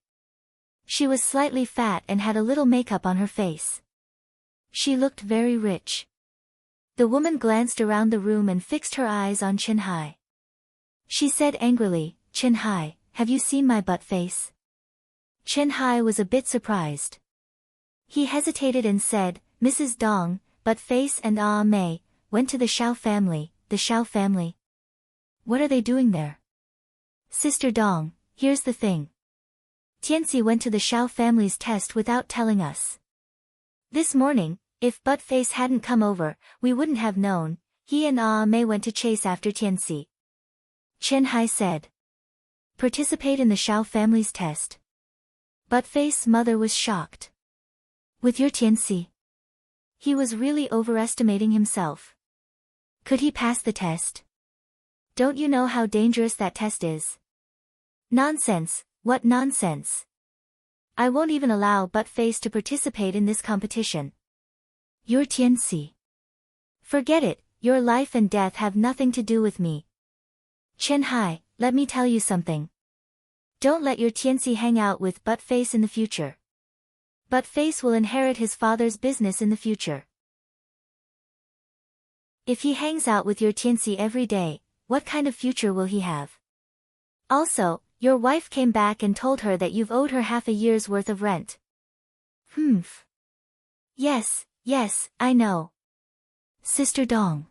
She was slightly fat and had a little makeup on her face. She looked very rich. The woman glanced around the room and fixed her eyes on Chen Hai. She said angrily, "Chen Hai, have you seen my butt face?" Chen Hai was a bit surprised. He hesitated and said, "Mrs. Dong, butt face and Ah Mei, went to the Xiao family." "The Xiao family? What are they doing there?" "Sister Dong, here's the thing. Tianxi went to the Xiao family's test without telling us. This morning, if Buttface hadn't come over, we wouldn't have known. He and Ah Mei went to chase after Tianxi." Chen Hai said. "Participate in the Xiao family's test?" Buttface's mother was shocked. "With your Tianxi?" He was really overestimating himself. Could he pass the test? Don't you know how dangerous that test is? Nonsense, what nonsense. I won't even allow Buttface to participate in this competition. Your Tianxi. Forget it, your life and death have nothing to do with me. Chen Hai, let me tell you something. Don't let your Tianxi hang out with Buttface in the future. Buttface will inherit his father's business in the future. If he hangs out with your Tianxi every day, what kind of future will he have? Also, your wife came back and told her that you've owed her half a year's worth of rent. Humph. Yes, I know. Sister Dong.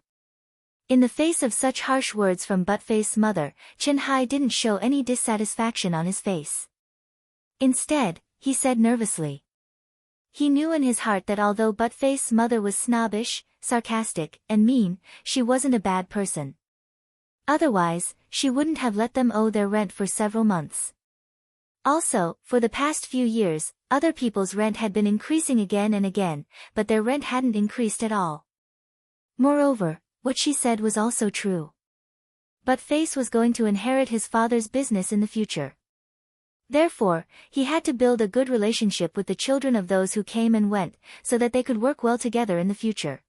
In the face of such harsh words from Buttface's mother, Chen Hai didn't show any dissatisfaction on his face. Instead, he said nervously. He knew in his heart that although Buttface's mother was snobbish, sarcastic, and mean, she wasn't a bad person. Otherwise, she wouldn't have let them owe their rent for several months. Also, for the past few years, other people's rent had been increasing again and again, but their rent hadn't increased at all. Moreover, what she said was also true. Buttface was going to inherit his father's business in the future. Therefore, he had to build a good relationship with the children of those who came and went, so that they could work well together in the future.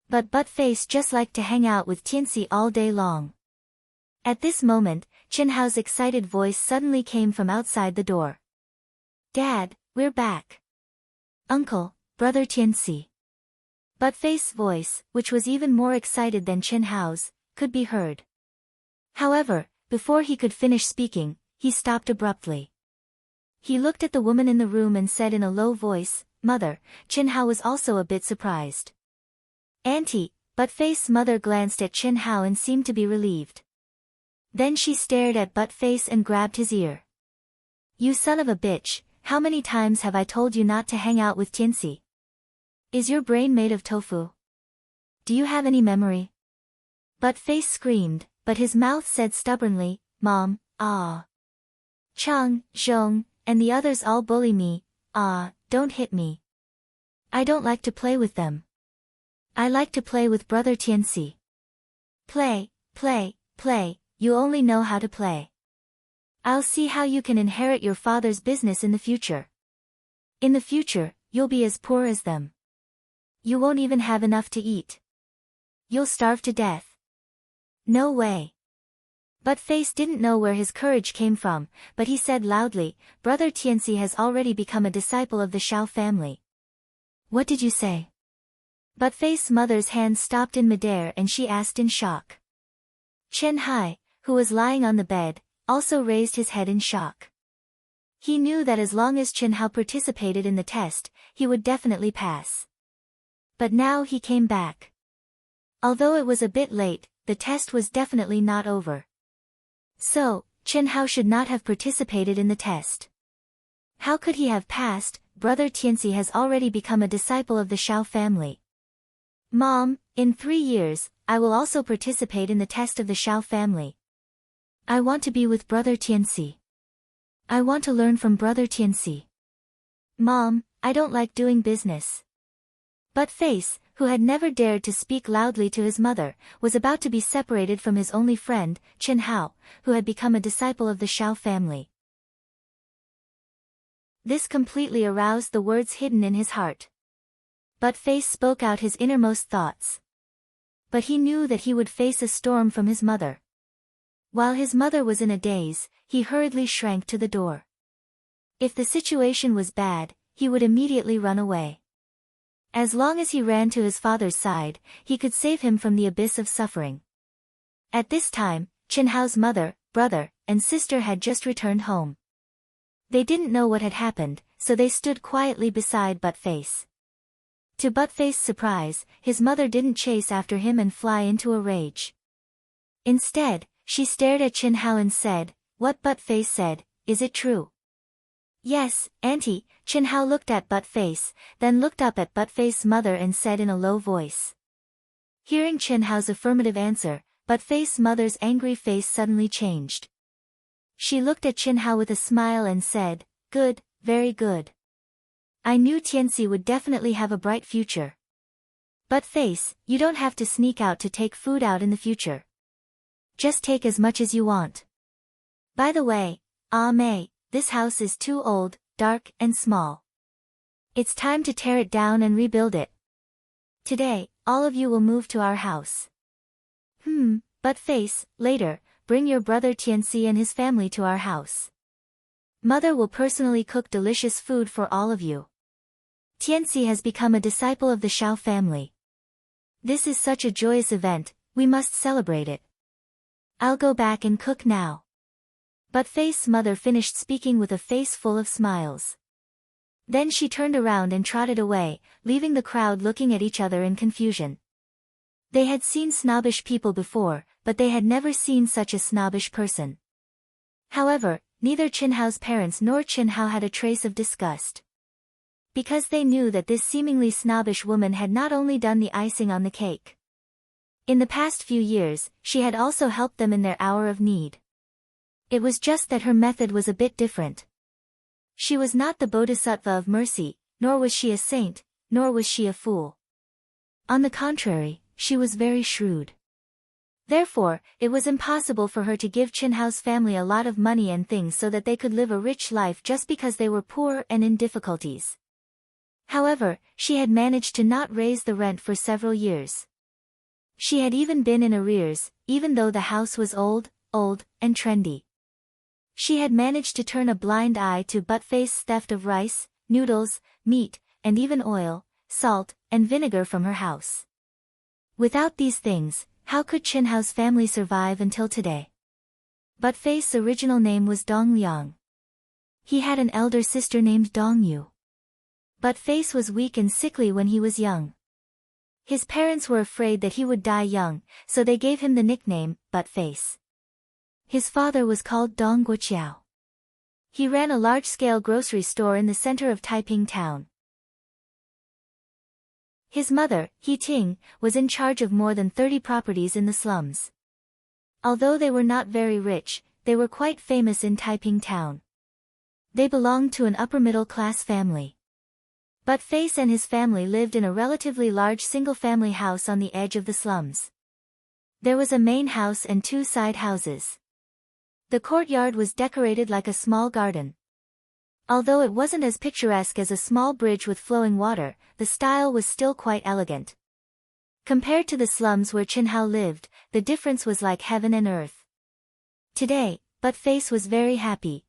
But Buttface just liked to hang out with Tianxi all day long. At this moment, Chen Hao's excited voice suddenly came from outside the door. "Dad, we're back. Uncle, brother Tianxi." Buttface's voice, which was even more excited than Chen Hao's, could be heard. However, before he could finish speaking, he stopped abruptly. He looked at the woman in the room and said in a low voice, "Mother." Chen Hao was also a bit surprised. "Auntie," Buttface's mother glanced at Chen Hao and seemed to be relieved. Then she stared at Buttface and grabbed his ear. "You son of a bitch, how many times have I told you not to hang out with Tianxi? Is your brain made of tofu? Do you have any memory?" Buttface screamed, but his mouth said stubbornly, "Mom, ah. Chang, Zhong, and the others all bully me, don't hit me. I don't like to play with them. I like to play with brother Tianxi." Play, you only know how to play. I'll see how you can inherit your father's business in the future. In the future, you'll be as poor as them. You won't even have enough to eat. You'll starve to death. No way. Buttface didn't know where his courage came from, but he said loudly, "Brother Tianxi has already become a disciple of the Xiao family." "What did you say?" Buttface's mother's hand stopped in midair and she asked in shock. Chen Hai, who was lying on the bed, also raised his head in shock. He knew that as long as Chen Hao participated in the test, he would definitely pass. But now he came back. Although it was a bit late, the test was definitely not over. So, Chen Hao should not have participated in the test. How could he have passed? brother Tianxi has already become a disciple of the Shao family. Mom, in 3 years, I will also participate in the test of the Shao family. I want to be with brother Tianxi. I want to learn from brother Tianxi. Mom, I don't like doing business. But Face, who had never dared to speak loudly to his mother, was about to be separated from his only friend, Chen Hao, who had become a disciple of the Shao family. This completely aroused the words hidden in his heart. But Face spoke out his innermost thoughts. But he knew that he would face a storm from his mother. While his mother was in a daze, he hurriedly shrank to the door. If the situation was bad, he would immediately run away. As long as he ran to his father's side, he could save him from the abyss of suffering. At this time, Chen Hao's mother, brother, and sister had just returned home. They didn't know what had happened, so they stood quietly beside Buttface. To Buttface's surprise, his mother didn't chase after him and fly into a rage. Instead, she stared at Chen Hao and said, "What Buttface said, is it true?" "Yes, Auntie," Chen Hao looked at Buttface, then looked up at Buttface's mother and said in a low voice. Hearing Chen Hao's affirmative answer, Buttface's mother's angry face suddenly changed. She looked at Chen Hao with a smile and said, "Good, very good. I knew Tianxi would definitely have a bright future. Buttface, you don't have to sneak out to take food out in the future. Just take as much as you want. By the way, Mei, this house is too old, dark, and small. It's time to tear it down and rebuild it. Today, all of you will move to our house." Buttface, later, bring your brother Tianxi and his family to our house. Mother will personally cook delicious food for all of you. Tianxi has become a disciple of the Shao family. This is such a joyous event, we must celebrate it. I'll go back and cook now. Buttface's mother finished speaking with a face full of smiles. Then she turned around and trotted away, leaving the crowd looking at each other in confusion. They had seen snobbish people before, but they had never seen such a snobbish person. However, neither Chen Hao's parents nor Chen Hao had a trace of disgust. Because they knew that this seemingly snobbish woman had not only done the icing on the cake. In the past few years, she had also helped them in their hour of need. It was just that her method was a bit different. She was not the bodhisattva of mercy, nor was she a saint, nor was she a fool. On the contrary, she was very shrewd. Therefore, it was impossible for her to give Chen Hao's family a lot of money and things so that they could live a rich life just because they were poor and in difficulties. However, she had managed to not raise the rent for several years. She had even been in arrears, even though the house was old, and trendy. She had managed to turn a blind eye to Buttface's theft of rice, noodles, meat, and even oil, salt, and vinegar from her house. Without these things, how could Chen Hao's family survive until today? Buttface's original name was Dong Liang. He had an elder sister named Dong Yu. Buttface was weak and sickly when he was young. His parents were afraid that he would die young, so they gave him the nickname, Buttface. His father was called Dong Guoqiao. He ran a large-scale grocery store in the center of Taiping town. His mother, He Ting, was in charge of more than 30 properties in the slums. Although they were not very rich, they were quite famous in Taiping town. They belonged to an upper-middle-class family. Buttface and his family lived in a relatively large single-family house on the edge of the slums. There was a main house and 2 side houses. The courtyard was decorated like a small garden. Although it wasn't as picturesque as a small bridge with flowing water, the style was still quite elegant. Compared to the slums where Chen Hao lived, the difference was like heaven and earth. Today, Buttface was very happy.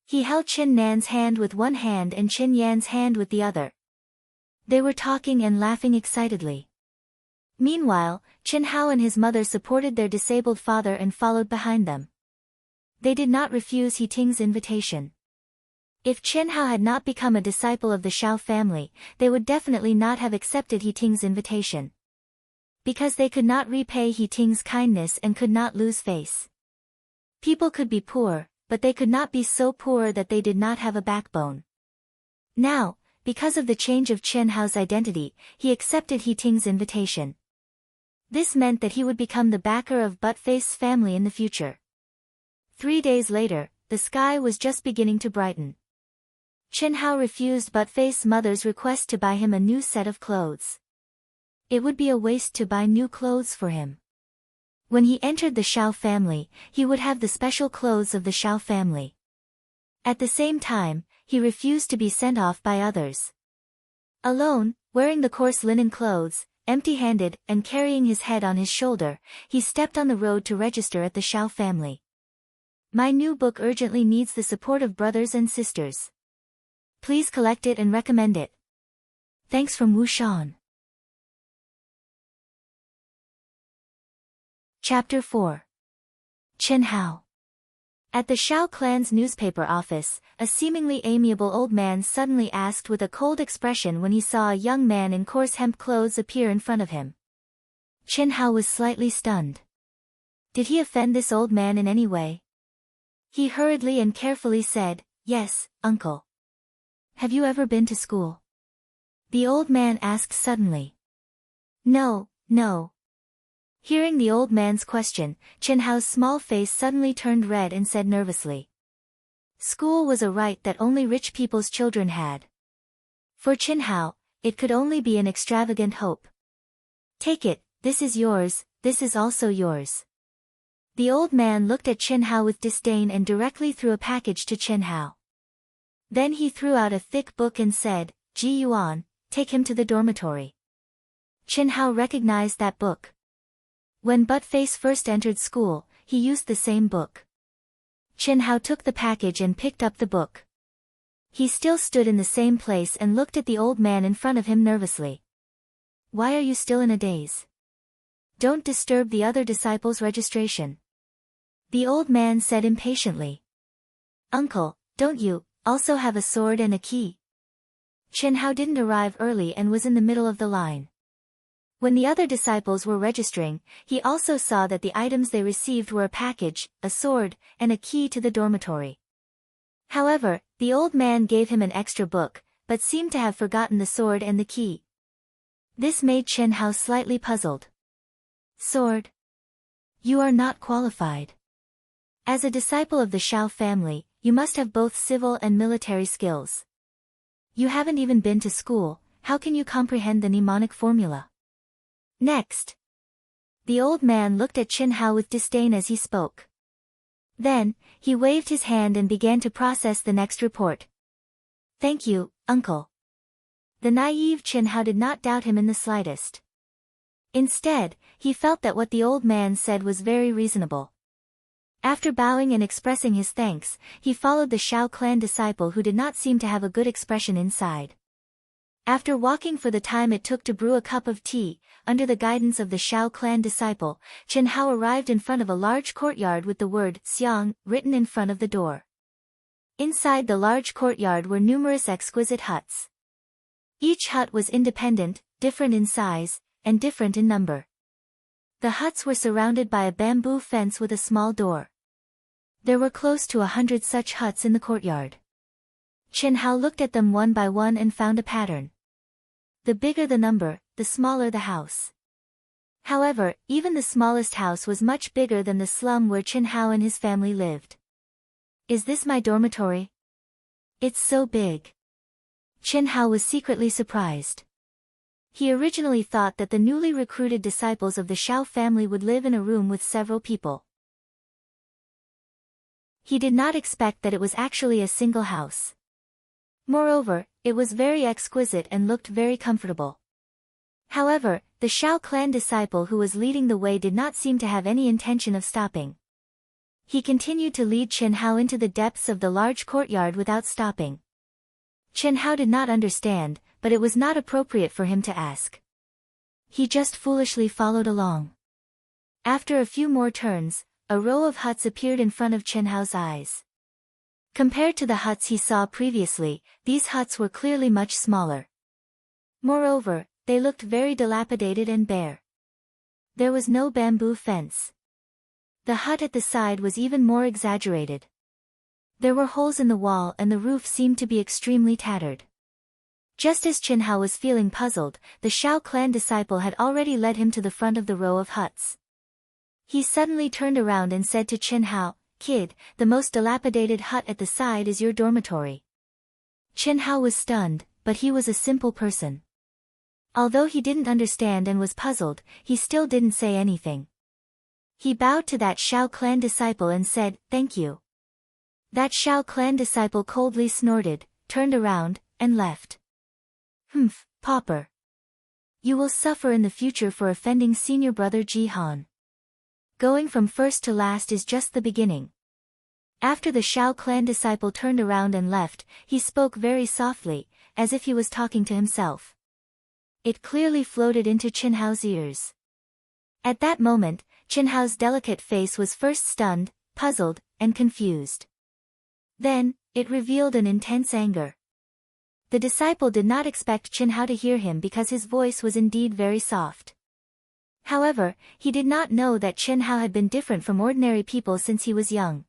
He held Chen Nan's hand with one hand and Chen Yan's hand with the other. They were talking and laughing excitedly. Meanwhile, Chen Hao and his mother supported their disabled father and followed behind them. They did not refuse He Ting's invitation. If Chen Hao had not become a disciple of the Shao family, they would definitely not have accepted He Ting's invitation. Because they could not repay He Ting's kindness and could not lose face. People could be poor, but they could not be so poor that they did not have a backbone. Now, because of the change of Chen Hao's identity, he accepted He Ting's invitation. This meant that he would become the backer of Buttface's family in the future. 3 days later, the sky was just beginning to brighten. Chen Hao refused Buttface's mother's request to buy him a new set of clothes. It would be a waste to buy new clothes for him. When he entered the Xiao family, he would have the special clothes of the Xiao family. At the same time, he refused to be sent off by others. Alone, wearing the coarse linen clothes, empty-handed, and carrying his head on his shoulder, he stepped on the road to register at the Xiao family. My new book urgently needs the support of brothers and sisters. Please collect it and recommend it. Thanks from Wu Shan. Chapter 4. Chen Hao. At the Xiao clan's newspaper office, a seemingly amiable old man suddenly asked with a cold expression when he saw a young man in coarse hemp clothes appear in front of him. Chen Hao was slightly stunned. Did he offend this old man in any way? He hurriedly and carefully said, "Yes, uncle." "Have you ever been to school?" the old man asked suddenly. No. Hearing the old man's question, Chen Hao's small face suddenly turned red and said nervously. School was a right that only rich people's children had. For Chen Hao, it could only be an extravagant hope. "Take it, this is yours, this is also yours." The old man looked at Chen Hao with disdain and directly threw a package to Chen Hao. Then he threw out a thick book and said, "Ji Yuan, take him to the dormitory." Chen Hao recognized that book. When Buttface first entered school, he used the same book. Chen Hao took the package and picked up the book. He still stood in the same place and looked at the old man in front of him nervously. "Why are you still in a daze? Don't disturb the other disciples' registration," the old man said impatiently. "Uncle, don't you also have a sword and a key?" Chen Hao didn't arrive early and was in the middle of the line. When the other disciples were registering, he also saw that the items they received were a package, a sword, and a key to the dormitory. However, the old man gave him an extra book, but seemed to have forgotten the sword and the key. This made Chen Hao slightly puzzled. "Sword? You are not qualified. As a disciple of the Xiao family, you must have both civil and military skills. You haven't even been to school, how can you comprehend the mnemonic formula?" Next. The old man looked at Chen Hao with disdain as he spoke. Then, he waved his hand and began to process the next report. "Thank you, uncle." The naive Chen Hao did not doubt him in the slightest. Instead, he felt that what the old man said was very reasonable. After bowing and expressing his thanks, he followed the Xiao clan disciple who did not seem to have a good expression inside. After walking for the time it took to brew a cup of tea, under the guidance of the Xiao clan disciple, Chen Hao arrived in front of a large courtyard with the word Xiang written in front of the door. Inside the large courtyard were numerous exquisite huts. Each hut was independent, different in size, and different in number. The huts were surrounded by a bamboo fence with a small door. There were close to 100 such huts in the courtyard. Chen Hao looked at them one by one and found a pattern. The bigger the number, the smaller the house. However, even the smallest house was much bigger than the slum where Chen Hao and his family lived. "Is this my dormitory? It's so big." Chen Hao was secretly surprised. He originally thought that the newly recruited disciples of the Xiao family would live in a room with several people. He did not expect that it was actually a single house. Moreover, it was very exquisite and looked very comfortable. However, the Xiao clan disciple who was leading the way did not seem to have any intention of stopping. He continued to lead Chen Hao into the depths of the large courtyard without stopping. Chen Hao did not understand, but it was not appropriate for him to ask. He just foolishly followed along. After a few more turns, a row of huts appeared in front of Chen Hao's eyes. Compared to the huts he saw previously, these huts were clearly much smaller. Moreover, they looked very dilapidated and bare. There was no bamboo fence. The hut at the side was even more exaggerated. There were holes in the wall and the roof seemed to be extremely tattered. Just as Qin Hao was feeling puzzled, the Shao clan disciple had already led him to the front of the row of huts. He suddenly turned around and said to Qin Hao, "Kid, the most dilapidated hut at the side is your dormitory." Qin Hao was stunned, but he was a simple person. Although he didn't understand and was puzzled, he still didn't say anything. He bowed to that Shao clan disciple and said, "Thank you." That Shao clan disciple coldly snorted, turned around, and left. "Humph, pauper. You will suffer in the future for offending senior brother Jihan. Going from first to last is just the beginning." After the Shao clan disciple turned around and left, he spoke very softly, as if he was talking to himself. It clearly floated into Qin Hao's ears. At that moment, Qin Hao's delicate face was first stunned, puzzled, and confused. Then, it revealed an intense anger. The disciple did not expect Qin Hao to hear him because his voice was indeed very soft. However, he did not know that Qin Hao had been different from ordinary people since he was young.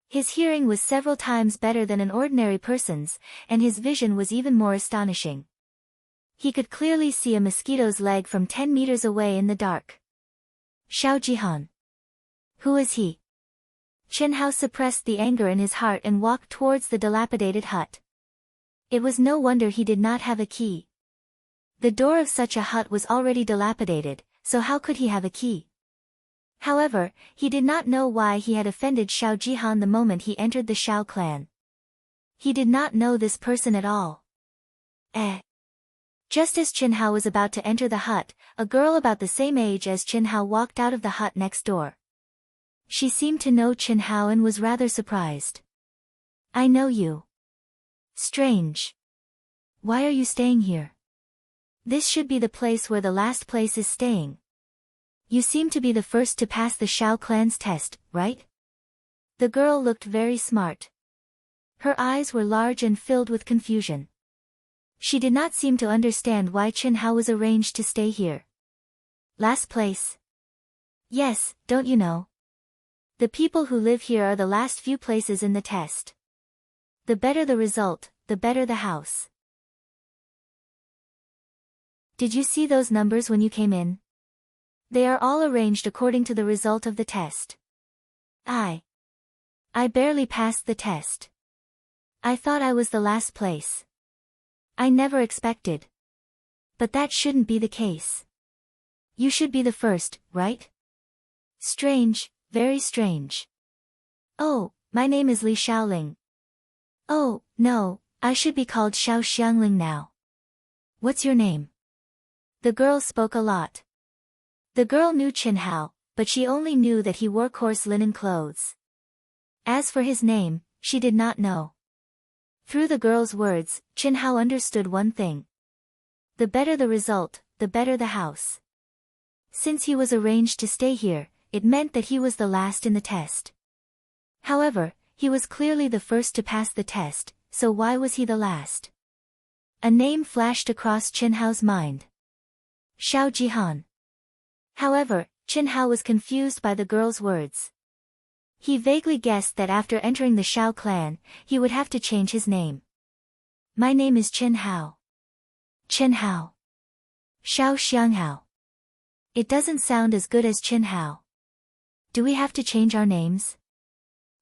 His hearing was several times better than an ordinary person's, and his vision was even more astonishing. He could clearly see a mosquito's leg from 10 meters away in the dark. Shao Jihan. Who is he? Qin Hao suppressed the anger in his heart and walked towards the dilapidated hut. It was no wonder he did not have a key. The door of such a hut was already dilapidated, so how could he have a key? However, he did not know why he had offended Shao Jihan the moment he entered the Shao clan. He did not know this person at all. Just as Qin Hao was about to enter the hut, a girl about the same age as Qin Hao walked out of the hut next door. She seemed to know Qin Hao and was rather surprised. "I know you." "Strange. Why are you staying here? This should be the place where the last place is staying. You seem to be the first to pass the Shao clan's test, right?" The girl looked very smart. Her eyes were large and filled with confusion. She did not seem to understand why Qin Hao was arranged to stay here. "Last place?" "Yes, don't you know? The people who live here are the last few places in the test. The better the result, the better the house." "Did you see those numbers when you came in? They are all arranged according to the result of the test. I barely passed the test. I thought I was the last place. I never expected. But that shouldn't be the case. You should be the first, right? Strange, very strange. Oh, my name is Li Shaoling. Oh, no, I should be called Xiao Xiangling now. What's your name?" The girl spoke a lot. The girl knew Qin Hao, but she only knew that he wore coarse linen clothes. As for his name, she did not know. Through the girl's words, Qin Hao understood one thing. The better the result, the better the house. Since he was arranged to stay here, it meant that he was the last in the test. However, he was clearly the first to pass the test, so why was he the last? A name flashed across Qin Hao's mind. Shao Jihan. However, Qin Hao was confused by the girl's words. He vaguely guessed that after entering the Shao clan, he would have to change his name. "My name is Qin Hao." Qin Hao. Shao Xianghao. It doesn't sound as good as Qin Hao. Do we have to change our names?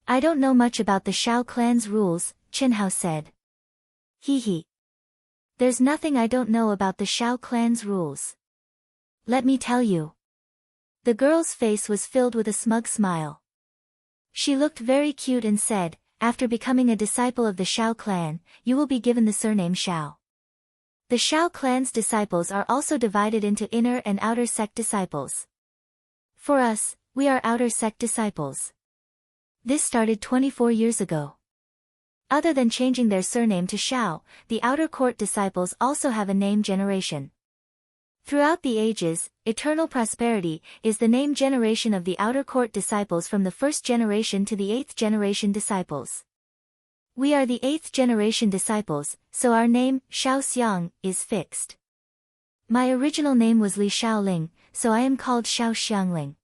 "I don't know much about the Shao clan's rules," Qin Hao said. Hee. There's nothing I don't know about the Shao clan's rules. Let me tell you." The girl's face was filled with a smug smile. She looked very cute and said, "After becoming a disciple of the Shao clan, you will be given the surname Shao." The Shao clan's disciples are also divided into inner and outer sect disciples. For us, we are outer sect disciples. This started 24 years ago. Other than changing their surname to Shao, the outer court disciples also have a name generation. Throughout the ages, eternal prosperity is the name generation of the outer court disciples from the first generation to the 8th generation disciples. We are the 8th generation disciples, so our name, Shao Xiang, is fixed. My original name was Li Shaoling, so I am called Shao Xiangling.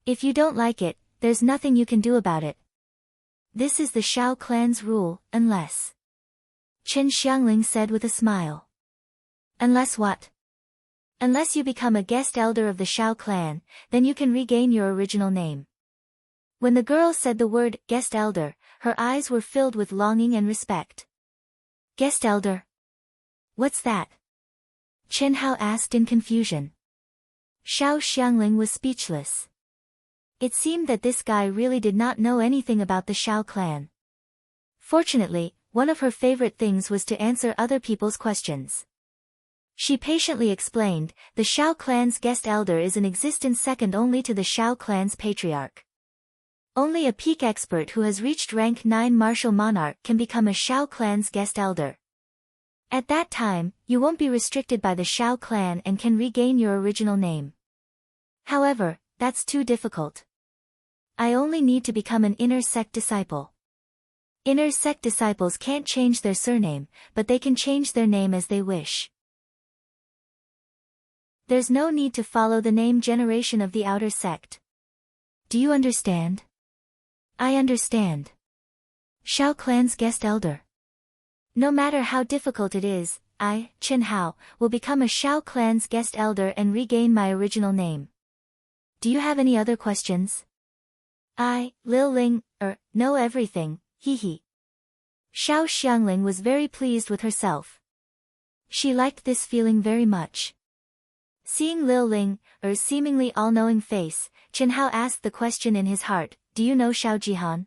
If you don't like it, there's nothing you can do about it. This is the Shao clan's rule, unless Chen Xiangling said with a smile. Unless what? Unless you become a guest elder of the Shao clan, then you can regain your original name. When the girl said the word, guest elder, her eyes were filled with longing and respect. Guest elder? What's that? Chen Hao asked in confusion. Shao Xiangling was speechless. It seemed that this guy really did not know anything about the Shao clan. Fortunately, one of her favorite things was to answer other people's questions. She patiently explained, the Shao clan's guest elder is in existence second only to the Shao clan's patriarch. Only a peak expert who has reached rank 9 martial monarch can become a Shao clan's guest elder. At that time, you won't be restricted by the Shao clan and can regain your original name. However, that's too difficult. I only need to become an inner sect disciple. Inner sect disciples can't change their surname, but they can change their name as they wish. There's no need to follow the name generation of the outer sect. Do you understand? I understand. Shao clan's guest elder. No matter how difficult it is, I, Chen Hao, will become a Shao clan's guest elder and regain my original name. Do you have any other questions? I, Lil Ling, know everything, hee hee. Shao Xiangling was very pleased with herself. She liked this feeling very much. Seeing Lil Ling, seemingly all-knowing face, Chen Hao asked the question in his heart, do you know Shao Jihan?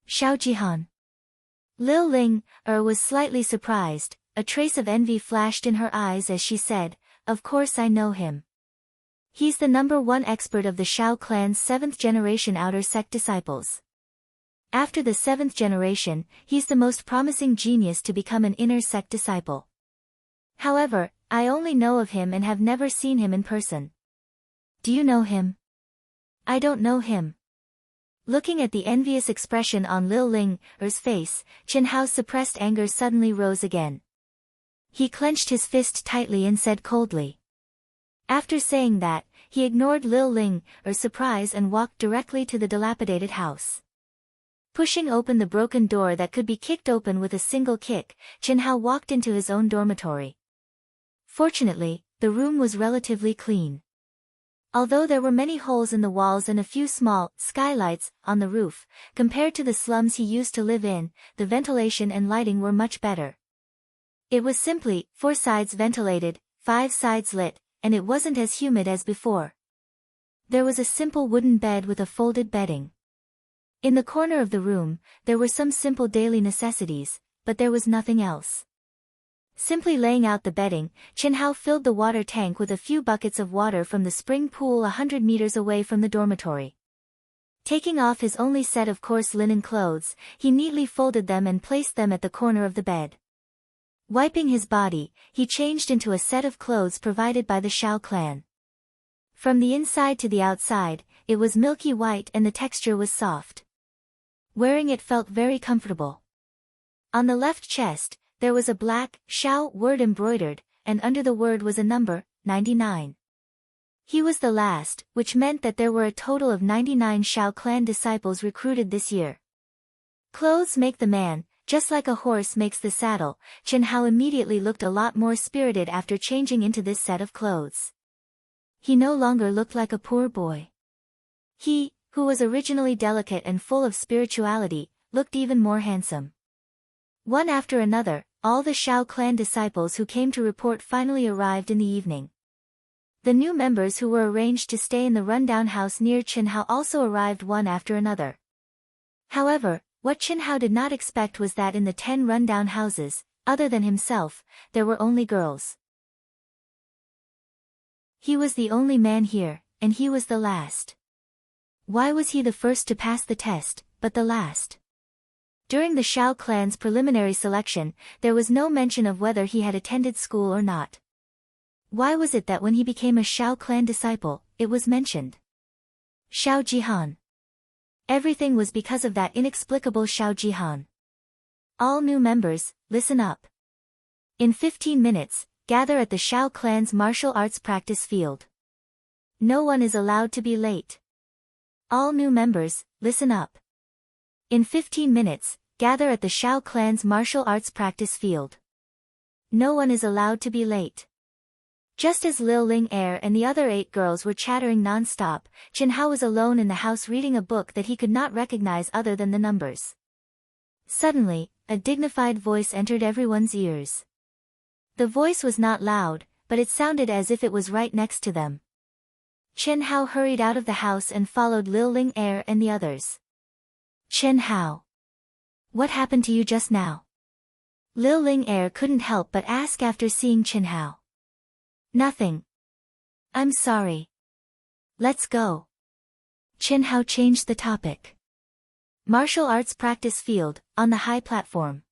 Shao Jihan. Lil Ling, was slightly surprised, a trace of envy flashed in her eyes as she said, of course I know him. He's the #1 expert of the Shao clan's 7th generation outer sect disciples. After the 7th generation, he's the most promising genius to become an inner sect disciple. However, I only know of him and have never seen him in person. Do you know him? I don't know him. Looking at the envious expression on Lil Ling's face, Chen Hao's suppressed anger suddenly rose again. He clenched his fist tightly and said coldly. After saying that, he ignored Lil Ling's surprise and walked directly to the dilapidated house. Pushing open the broken door that could be kicked open with a single kick, Chen Hao walked into his own dormitory. Fortunately, the room was relatively clean. Although there were many holes in the walls and a few small skylights on the roof, compared to the slums he used to live in, the ventilation and lighting were much better. It was simply 4 sides ventilated, 5 sides lit, and it wasn't as humid as before. There was a simple wooden bed with a folded bedding. In the corner of the room, there were some simple daily necessities, but there was nothing else. Simply laying out the bedding, Chen Hao filled the water tank with a few buckets of water from the spring pool 100 meters away from the dormitory. Taking off his only set of coarse linen clothes, he neatly folded them and placed them at the corner of the bed. Wiping his body, he changed into a set of clothes provided by the Shao clan. From the inside to the outside, it was milky white and the texture was soft. Wearing it felt very comfortable. On the left chest, there was a black Shao word embroidered, and under the word was a number, 99. He was the last, which meant that there were a total of 99 Shao clan disciples recruited this year. Clothes make the man, just like a horse makes the saddle. Chen Hao immediately looked a lot more spirited after changing into this set of clothes. He no longer looked like a poor boy. He, who was originally delicate and full of spirituality, looked even more handsome. One after another, all the Shao clan disciples who came to report finally arrived in the evening. The new members who were arranged to stay in the rundown house near Chen Hao also arrived one after another. However, what Chen Hao did not expect was that in the 10 rundown houses, other than himself, there were only girls. He was the only man here, and he was the last. Why was he the first to pass the test, but the last? During the Shao clan's preliminary selection, there was no mention of whether he had attended school or not. Why was it that when he became a Shao clan disciple, it was mentioned? Shao Jihan. Everything was because of that inexplicable Shao Jihan. All new members, listen up. In 15 minutes, gather at the Shao clan's martial arts practice field. No one is allowed to be late. All new members, listen up. In 15 minutes, gather at the Shao clan's martial arts practice field. No one is allowed to be late. Just as Lil Ling Er and the other 8 girls were chattering non-stop, Chen Hao was alone in the house reading a book that he could not recognize other than the numbers. Suddenly, a dignified voice entered everyone's ears. The voice was not loud, but it sounded as if it was right next to them. Chen Hao hurried out of the house and followed Lil Ling Er and the others. Chen Hao. What happened to you just now? Lil Ling Er couldn't help but ask after seeing Chen Hao. Nothing. I'm sorry. Let's go. Chen Hao changed the topic. Martial arts practice field, on the high platform.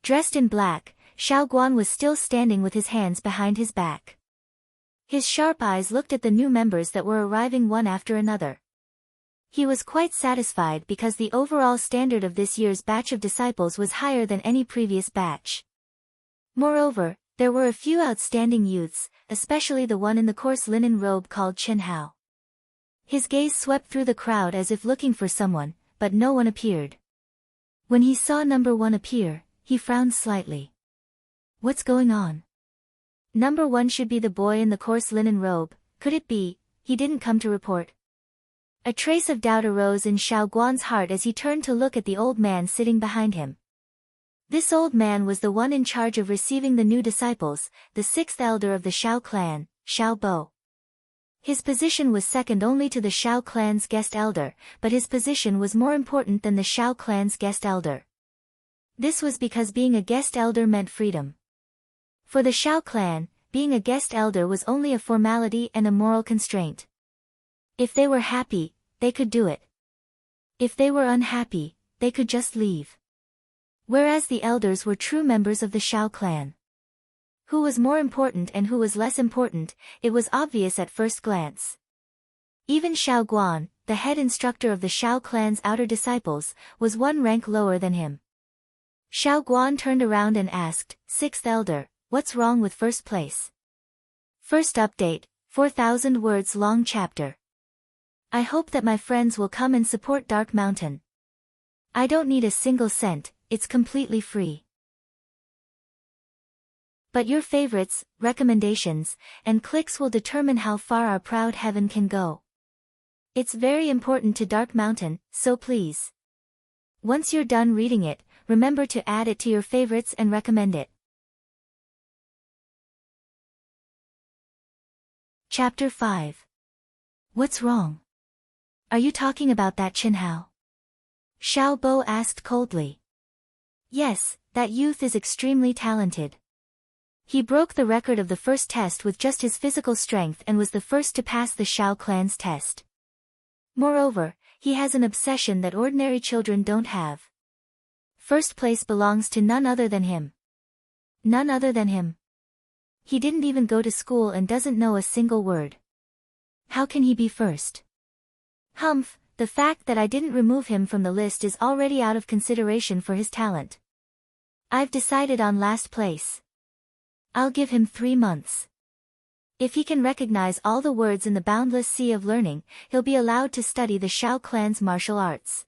Dressed in black, Xiao Guan was still standing with his hands behind his back. His sharp eyes looked at the new members that were arriving one after another. He was quite satisfied because the overall standard of this year's batch of disciples was higher than any previous batch. Moreover, there were a few outstanding youths, especially the one in the coarse linen robe called Chen Hao. His gaze swept through the crowd as if looking for someone, but no one appeared. When he saw number 1 appear, he frowned slightly. What's going on? Number 1 should be the boy in the coarse linen robe, could it be, he didn't come to report? A trace of doubt arose in Xiao Guan's heart as he turned to look at the old man sitting behind him. This old man was the one in charge of receiving the new disciples, the 6th elder of the Shao clan, Xiao Bo. His position was second only to the Shao clan's guest elder, but his position was more important than the Shao clan's guest elder. This was because being a guest elder meant freedom. For the Shao clan, being a guest elder was only a formality and a moral constraint. If they were happy, they could do it. If they were unhappy, they could just leave. Whereas the elders were true members of the Shao clan. Who was more important and who was less important, it was obvious at first glance. Even Xiao Guan, the head instructor of the Shao clan's outer disciples, was one rank lower than him. Xiao Guan turned around and asked, 6th elder, what's wrong with first place? First update, 4,000 words long chapter. I hope that my friends will come and support Dark Mountain. I don't need a single cent, it's completely free. But your favorites, recommendations, and clicks will determine how far our proud heaven can go. It's very important to Dark Mountain, so please. Once you're done reading it, remember to add it to your favorites and recommend it. Chapter 5. What's wrong? Are you talking about that Chen Hao? Xiao Bo asked coldly. Yes, that youth is extremely talented. He broke the record of the first test with just his physical strength and was the first to pass the Shao clan's test. Moreover, he has an obsession that ordinary children don't have. First place belongs to none other than him. None other than him. He didn't even go to school and doesn't know a single word. How can he be first? Humph, the fact that I didn't remove him from the list is already out of consideration for his talent. I've decided on last place. I'll give him 3 months. If he can recognize all the words in the boundless sea of learning, he'll be allowed to study the Shao clan's martial arts.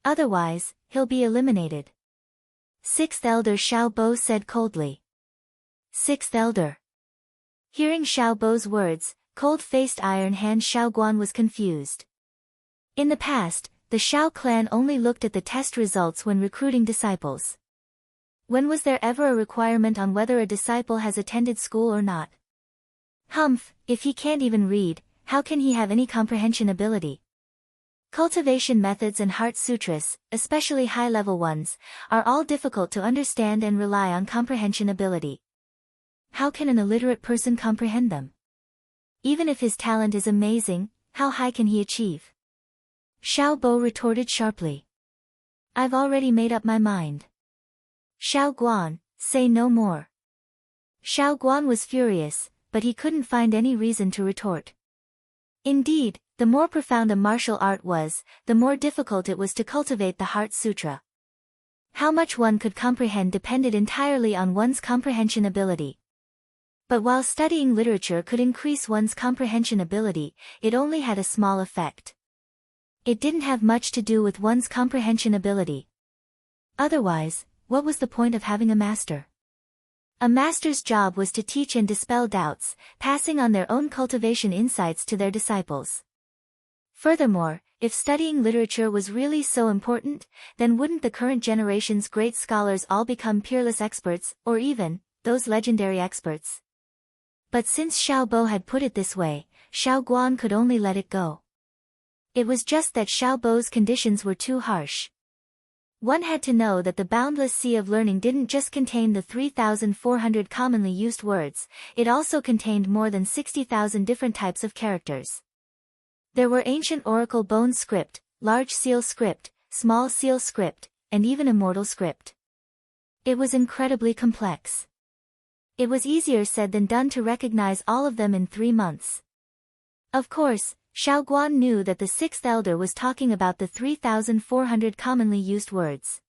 Otherwise, he'll be eliminated. 6th elder Xiao Bo said coldly. 6th elder. Hearing Xiao Bo's words, cold-faced Iron Hand Xiao Guan was confused. In the past, the Shao clan only looked at the test results when recruiting disciples. When was there ever a requirement on whether a disciple has attended school or not? Humph, if he can't even read, how can he have any comprehension ability? Cultivation methods and heart sutras, especially high-level ones, are all difficult to understand and rely on comprehension ability. How can an illiterate person comprehend them? Even if his talent is amazing, how high can he achieve? Xiao Bo retorted sharply. I've already made up my mind. Xiao Guan, say no more. Xiao Guan was furious, but he couldn't find any reason to retort. Indeed, the more profound a martial art was, the more difficult it was to cultivate the Heart Sutra. How much one could comprehend depended entirely on one's comprehension ability. But while studying literature could increase one's comprehension ability, it only had a small effect. It didn't have much to do with one's comprehension ability. Otherwise, what was the point of having a master? A master's job was to teach and dispel doubts, passing on their own cultivation insights to their disciples. Furthermore, if studying literature was really so important, then wouldn't the current generation's great scholars all become peerless experts, or even, those legendary experts? But since Xiao Bo had put it this way, Xiao Guan could only let it go. It was just that Xiao Bo's conditions were too harsh. One had to know that the boundless sea of learning didn't just contain the 3,400 commonly used words, it also contained more than 60,000 different types of characters. There were ancient oracle bone script, large seal script, small seal script, and even immortal script. It was incredibly complex. It was easier said than done to recognize all of them in 3 months. Of course, Xiao Guan knew that the sixth elder was talking about the 3,400 commonly used words.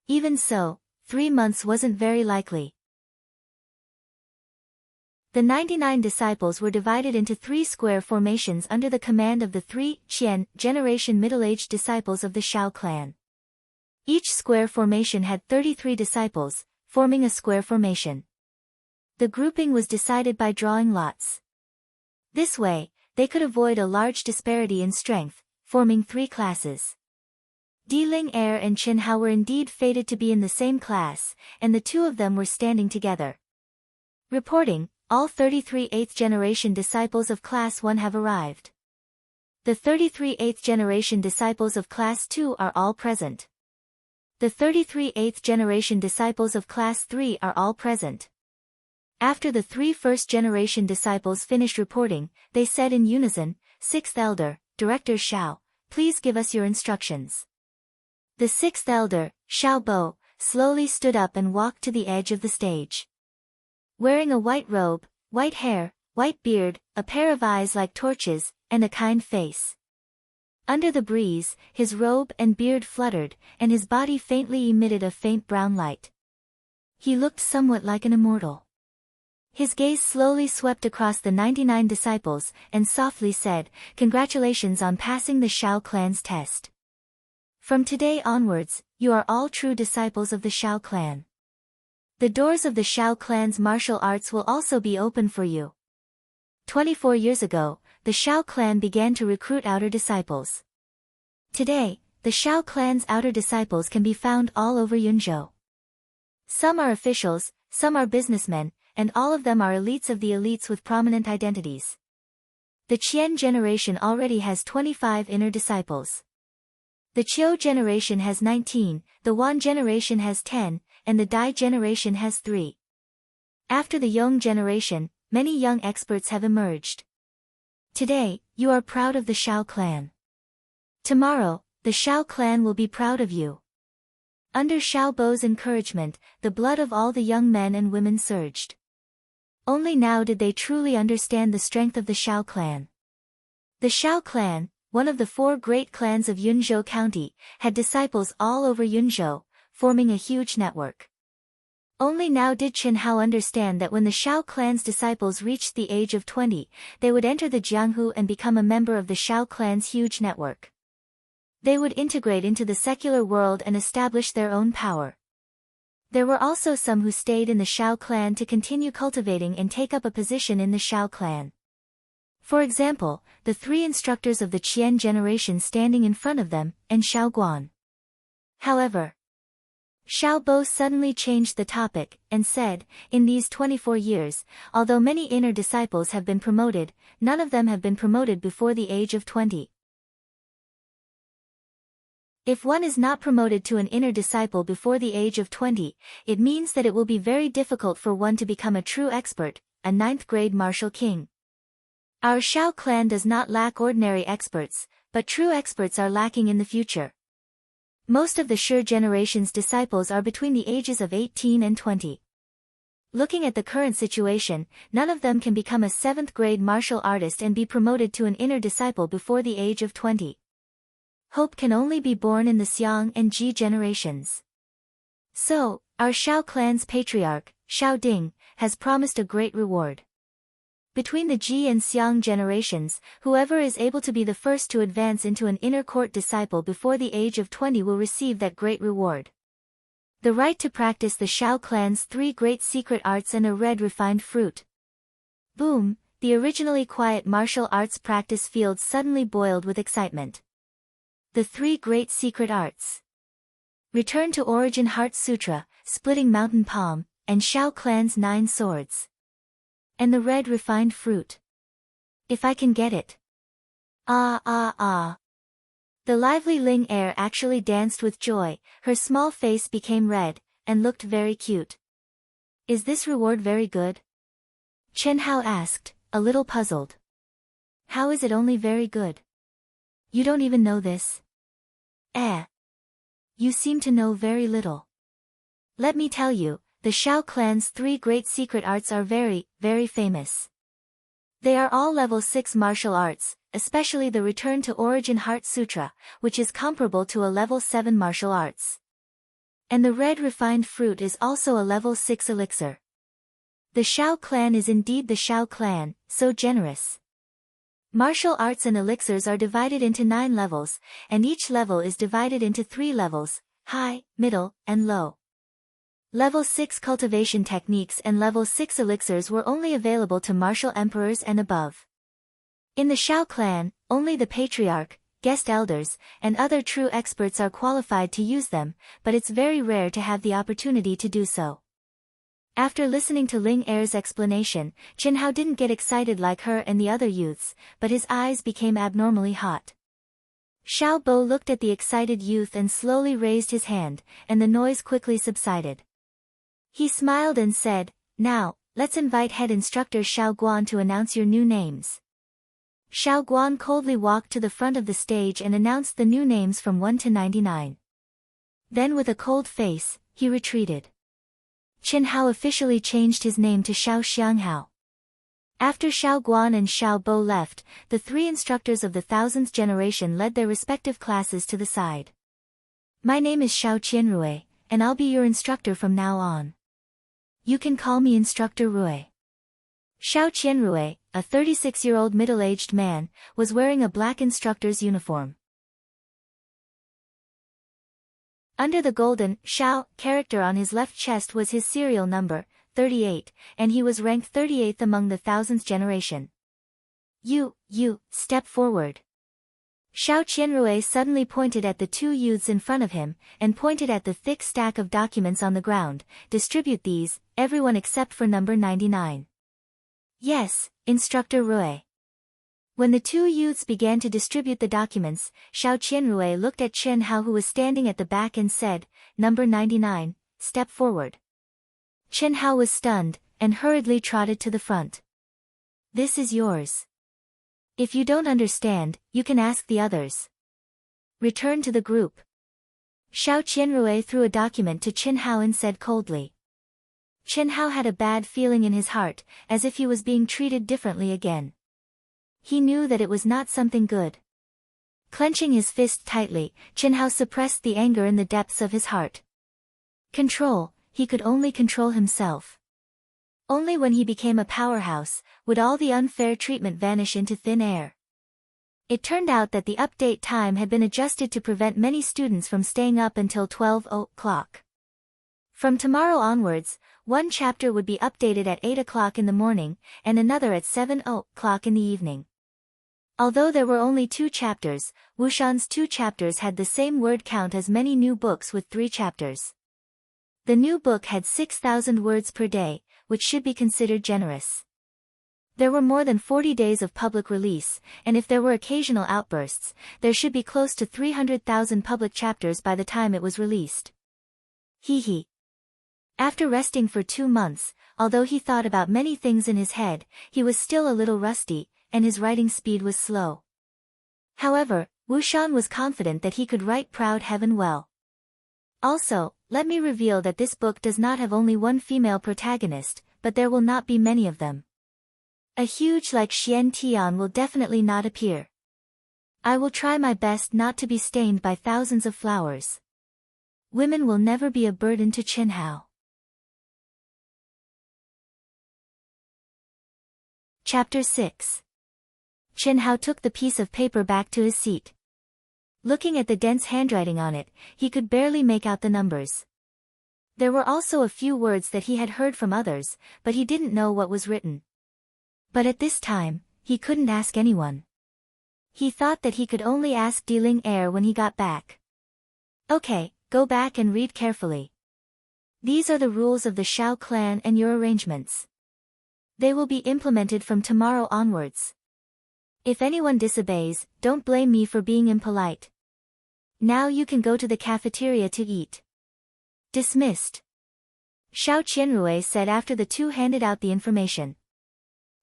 Even so, 3 months wasn't very likely. The 99 disciples were divided into 3 square formations under the command of the 3 Qian generation middle-aged disciples of the Shao clan. Each square formation had 33 disciples, forming a square formation. The grouping was decided by drawing lots. This way, they could avoid a large disparity in strength, forming 3 classes. Di Ling Er and Chen Hao were indeed fated to be in the same class, and the 2 of them were standing together. Reporting, all 33 8th-generation disciples of Class 1 have arrived. The 33 8th-generation disciples of Class 2 are all present. The 33 8th-generation disciples of Class 3 are all present. After the 3 first-generation disciples finished reporting, they said in unison, "Sixth Elder, Director Xiao, please give us your instructions." The 6th Elder, Xiao Bo, slowly stood up and walked to the edge of the stage. Wearing a white robe, white hair, white beard, a pair of eyes like torches, and a kind face. Under the breeze, his robe and beard fluttered, and his body faintly emitted a faint brown light. He looked somewhat like an immortal. His gaze slowly swept across the 99 disciples, and softly said, "Congratulations on passing the Shao clan's test. From today onwards, you are all true disciples of the Shao clan. The doors of the Shao clan's martial arts will also be open for you." 24 years ago, the Shao clan began to recruit outer disciples. Today, the Shao clan's outer disciples can be found all over Yunzhou. Some are officials, some are businessmen, and all of them are elites of the elites with prominent identities. The Qian generation already has 25 inner disciples. The Qiu generation has 19, the Wan generation has 10, and the Dai generation has 3. After the Yong generation, many young experts have emerged. Today, you are proud of the Shao clan. Tomorrow, the Shao clan will be proud of you. Under Xiao Bo's encouragement, the blood of all the young men and women surged. Only now did they truly understand the strength of the Shao clan. The Shao clan, one of the 4 great clans of Yunzhou County, had disciples all over Yunzhou, forming a huge network. Only now did Chen Hao understand that when the Shao clan's disciples reached the age of 20, they would enter the Jianghu and become a member of the Shao clan's huge network. They would integrate into the secular world and establish their own power. There were also some who stayed in the Shao clan to continue cultivating and take up a position in the Shao clan. For example, the 3 instructors of the Qian generation standing in front of them, and Xiao Guan. However, Xiao Bo suddenly changed the topic, and said, "In these 24 years, although many inner disciples have been promoted, none of them have been promoted before the age of 20. If one is not promoted to an inner disciple before the age of 20, it means that it will be very difficult for one to become a true expert, a 9th-grade martial king. Our Shao clan does not lack ordinary experts, but true experts are lacking in the future. Most of the Shi generation's disciples are between the ages of 18 and 20. Looking at the current situation, none of them can become a 7th-grade martial artist and be promoted to an inner disciple before the age of 20. Hope can only be born in the Xiang and Ji generations. So, our Shao clan's patriarch, Shao Ding, has promised a great reward. Between the Ji and Xiang generations, whoever is able to be the first to advance into an inner court disciple before the age of 20 will receive that great reward. The right to practice the Shao clan's 3 great secret arts and a red refined fruit. Boom, the originally quiet martial arts practice field suddenly boiled with excitement. The 3 great secret arts. Return to Origin Heart Sutra, Splitting Mountain Palm, and Shao clan's 9 swords. And the red refined fruit. If I can get it. Ah ah ah. The lively Ling Er actually danced with joy, her small face became red, and looked very cute. Is this reward very good? Chen Hao asked, a little puzzled. How is it only very good? You don't even know this? You seem to know very little. Let me tell you, the Shao clan's 3 great secret arts are very, very famous. They are all level 6 martial arts, especially the Return to Origin Heart Sutra, which is comparable to a level 7 martial arts. And the red refined fruit is also a level 6 elixir. The Shao clan is indeed the Shao clan, so generous. Martial arts and elixirs are divided into 9 levels, and each level is divided into 3 levels, high, middle, and low. Level 6 cultivation techniques and level 6 elixirs were only available to martial emperors and above. In the Shao clan, only the patriarch, guest elders, and other true experts are qualified to use them, but it's very rare to have the opportunity to do so. After listening to Ling Er's explanation, Chen Hao didn't get excited like her and the other youths, but his eyes became abnormally hot. Xiao Bo looked at the excited youth and slowly raised his hand, and the noise quickly subsided. He smiled and said, "Now, let's invite head instructor Xiao Guan to announce your new names." Xiao Guan coldly walked to the front of the stage and announced the new names from 1 to 99. Then with a cold face, he retreated. Chen Hao officially changed his name to Xiao Xianghao. After Xiao Guan and Xiao Bo left, the 3 instructors of the 1000th generation led their respective classes to the side. My name is Xiao Qianrui, and I'll be your instructor from now on. You can call me Instructor Rui. Xiao Qianrui, a 36-year-old middle-aged man, was wearing a black instructor's uniform. Under the golden Xiao character on his left chest was his serial number, 38, and he was ranked 38th among the 1000th generation. You, step forward. Xiao Qianrui suddenly pointed at the 2 youths in front of him, and pointed at the thick stack of documents on the ground. Distribute these, everyone except for number 99. Yes, Instructor Rui. When the 2 youths began to distribute the documents, Xiao Qianrui looked at Chen Hao who was standing at the back and said, Number 99, step forward. Chen Hao was stunned, and hurriedly trotted to the front. This is yours. If you don't understand, you can ask the others. Return to the group. Xiao Qianrui threw a document to Chen Hao and said coldly. Chen Hao had a bad feeling in his heart, as if he was being treated differently again. He knew that it was not something good. Clenching his fist tightly, Chen Hao suppressed the anger in the depths of his heart. Control, he could only control himself. Only when he became a powerhouse, would all the unfair treatment vanish into thin air. It turned out that the update time had been adjusted to prevent many students from staying up until 12 o'clock. From tomorrow onwards, 1 chapter would be updated at 8 o'clock in the morning, and another at 7 o'clock in the evening. Although there were only 2 chapters, Wushan's 2 chapters had the same word count as many new books with 3 chapters. The new book had 6,000 words per day, which should be considered generous. There were more than 40 days of public release, and if there were occasional outbursts, there should be close to 300,000 public chapters by the time it was released. Hee. After resting for 2 months, although he thought about many things in his head, he was still a little rusty, and his writing speed was slow. However, Wushan was confident that he could write Proud Heaven well. Also, let me reveal that this book does not have only 1 female protagonist, but there will not be many of them. A huge like Xian Tian will definitely not appear. I will try my best not to be stained by thousands of flowers. Women will never be a burden to Chen Hao. Chapter 6. Chen Hao took the piece of paper back to his seat. Looking at the dense handwriting on it, he could barely make out the numbers. There were also a few words that he had heard from others, but he didn't know what was written. But at this time, he couldn't ask anyone. He thought that he could only ask Dealing Air when he got back. Okay, go back and read carefully. These are the rules of the Shao clan and your arrangements. They will be implemented from tomorrow onwards. If anyone disobeys, don't blame me for being impolite. Now you can go to the cafeteria to eat. Dismissed. Xiao Qianrui said after the two handed out the information.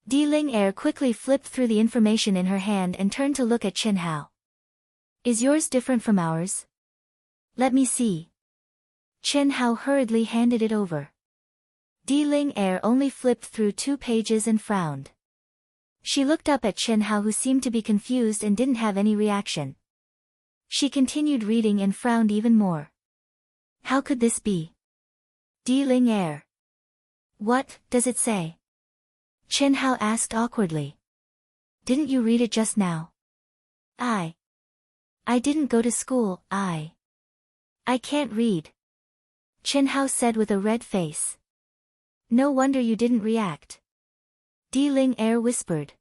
Dealing Air quickly flipped through the information in her hand and turned to look at Qin Hao. Is yours different from ours? Let me see. Qin Hao hurriedly handed it over. Dealing Air only flipped through 2 pages and frowned. She looked up at Qin Hao, who seemed to be confused and didn't have any reaction. She continued reading and frowned even more. How could this be? Dealing Air. What does it say? Qin Hao asked awkwardly. Didn't you read it just now? I didn't go to school, I can't read. Qin Hao said with a red face. No wonder you didn't react. Dealing Air whispered.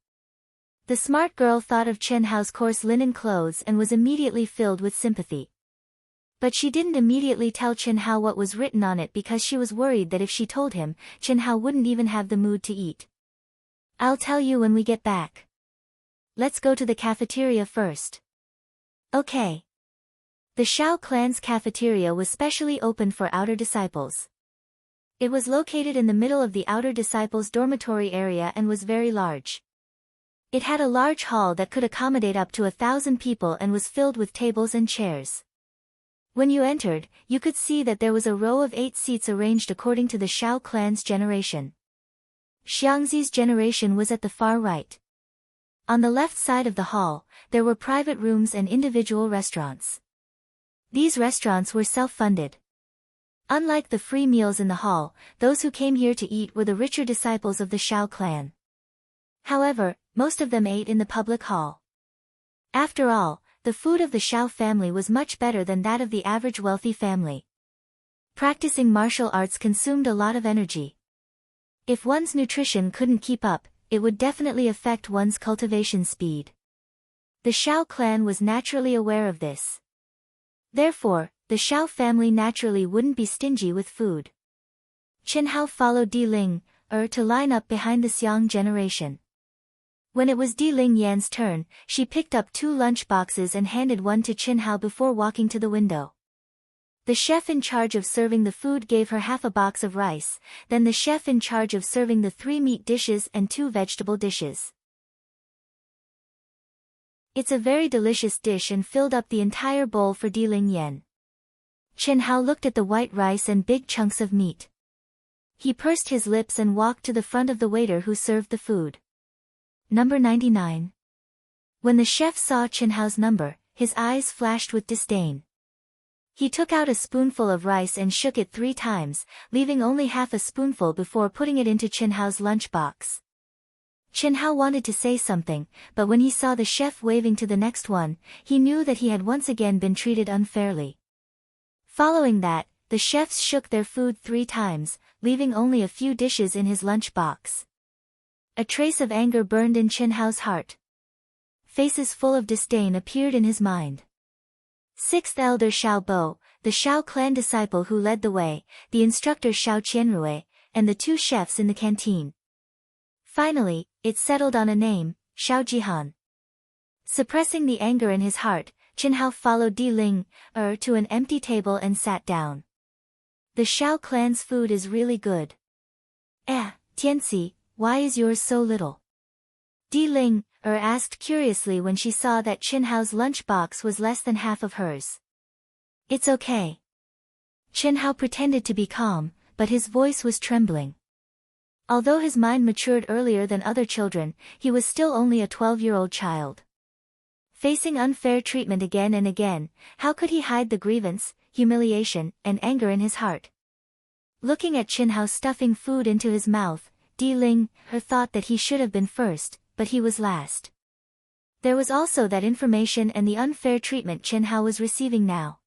The smart girl thought of Qin Hao's coarse linen clothes and was immediately filled with sympathy. But she didn't immediately tell Qin Hao what was written on it because she was worried that if she told him, Qin Hao wouldn't even have the mood to eat. I'll tell you when we get back. Let's go to the cafeteria first. Okay. The Shao clan's cafeteria was specially opened for outer disciples. It was located in the middle of the outer disciples' dormitory area and was very large. It had a large hall that could accommodate up to 1,000 people and was filled with tables and chairs. When you entered, you could see that there was a row of 8 seats arranged according to the Shao clan's generation. Xiangzi's generation was at the far right. On the left side of the hall, there were private rooms and individual restaurants. These restaurants were self-funded. Unlike the free meals in the hall, those who came here to eat were the richer disciples of the Shao clan. However, most of them ate in the public hall. After all, the food of the Shao family was much better than that of the average wealthy family. Practicing martial arts consumed a lot of energy. If one's nutrition couldn't keep up, it would definitely affect one's cultivation speed. The Shao clan was naturally aware of this. Therefore, the Shao family naturally wouldn't be stingy with food. Qin Hao followed Dealing Air to line up behind the Xiang generation. When it was Dealing Yan's turn, she picked up 2 lunch boxes and handed one to Qin Hao before walking to the window. The chef in charge of serving the food gave her half a box of rice, then the chef in charge of serving the 3 meat dishes and 2 vegetable dishes. It's a very delicious dish and filled up the entire bowl for Dealing Yan. Qin Hao looked at the white rice and big chunks of meat. He pursed his lips and walked to the front of the waiter who served the food. Number 99. When the chef saw Qin Hao's number, his eyes flashed with disdain. He took out a spoonful of rice and shook it 3 times, leaving only half a spoonful before putting it into Qin Hao's lunchbox. Qin Hao wanted to say something, but when he saw the chef waving to the next one, he knew that he had once again been treated unfairly. Following that, the chefs shook their food 3 times, leaving only a few dishes in his lunchbox. A trace of anger burned in Qin Hao's heart. Faces full of disdain appeared in his mind. 6th Elder Xiao Bo, the Shao clan disciple who led the way, the instructor Xiao Qianrui, and the 2 chefs in the canteen. Finally, it settled on a name, Xiao Jihan. Suppressing the anger in his heart, Qin Hao followed Dealing Air to an empty table and sat down. The Shao clan's food is really good. Tianxi, why is yours so little? Dealing Air asked curiously when she saw that Qin Hao's lunchbox was less than half of hers. It's okay. Qin Hao pretended to be calm, but his voice was trembling. Although his mind matured earlier than other children, he was still only a 12-year-old child. Facing unfair treatment again and again, how could he hide the grievance, humiliation, and anger in his heart? Looking at Qin Hao stuffing food into his mouth, Dealing Air thought that he should have been first, but he was last. There was also that information and the unfair treatment Qin Hao was receiving now.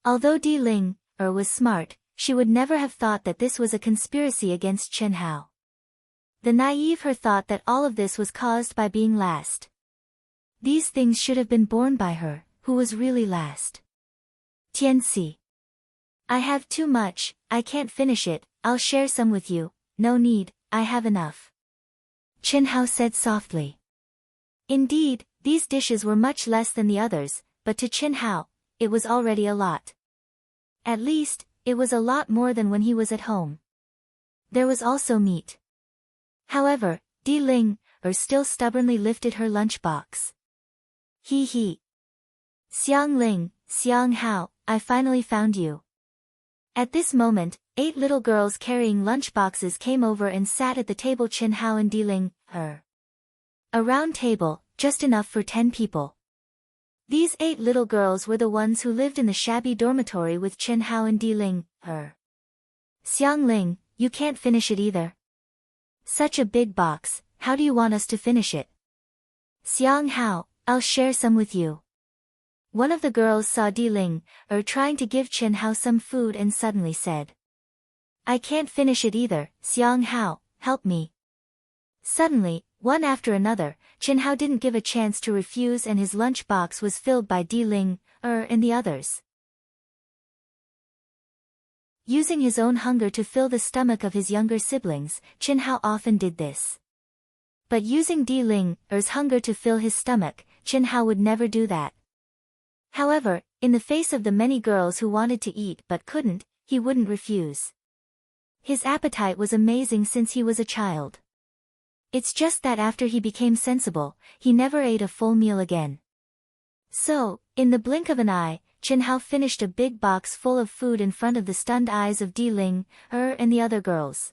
Although Dealing Air was smart, she would never have thought that this was a conspiracy against Chen Hao. The naive her thought that all of this was caused by being last. These things should have been borne by her, who was really last. Tianxi. I have too much, I can't finish it, I'll share some with you. No need, I have enough. Chen Hao said softly. Indeed, these dishes were much less than the others, but to Chen Hao, it was already a lot. At least, it was a lot more than when he was at home. There was also meat. However, Di Ling, still stubbornly lifted her lunchbox. He. Xiang Ling, Xiang Hao, I finally found you. At this moment, 8 little girls carrying lunchboxes came over and sat at the table Chen Hao and Di Ling, her. A round table, just enough for 10 people. These 8 little girls were the ones who lived in the shabby dormitory with Chen Hao and Di Ling, her. Xiang Ling, you can't finish it either. Such a big box, how do you want us to finish it? Xiang Hao, I'll share some with you. One of the girls saw Di Ling, trying to give Chen Hao some food and suddenly said. I can't finish it either, Xiang Hao, help me. Suddenly, one after another, Chen Hao didn't give a chance to refuse and his lunchbox was filled by Di Ling, and the others. Using his own hunger to fill the stomach of his younger siblings, Chen Hao often did this. But using Di Ling's hunger to fill his stomach, Chen Hao would never do that. However, in the face of the many girls who wanted to eat but couldn't, he wouldn't refuse. His appetite was amazing since he was a child. It's just that after he became sensible, he never ate a full meal again. So, in the blink of an eye, Chen Hao finished a big box full of food in front of the stunned eyes of Di Ling, and the other girls.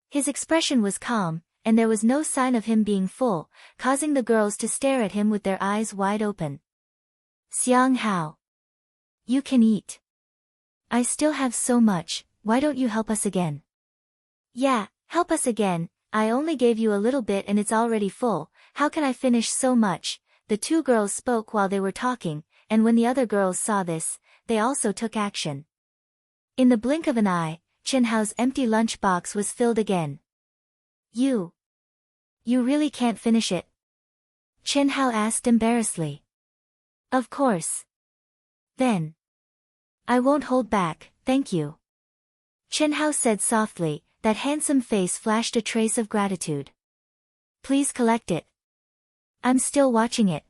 His expression was calm, and there was no sign of him being full, causing the girls to stare at him with their eyes wide open. Xiang Hao. You can eat. I still have so much, why don't you help us again? Yeah, help us again, I only gave you a little bit and it's already full, how can I finish so much? The 2 girls spoke while they were talking, and when the other girls saw this, they also took action. In the blink of an eye, Chen Hao's empty lunchbox was filled again. You really can't finish it? Chen Hao asked embarrassedly. Of course. Then. I won't hold back, thank you. Chen Hao said softly, that handsome face flashed a trace of gratitude. Please collect it. I'm still watching it.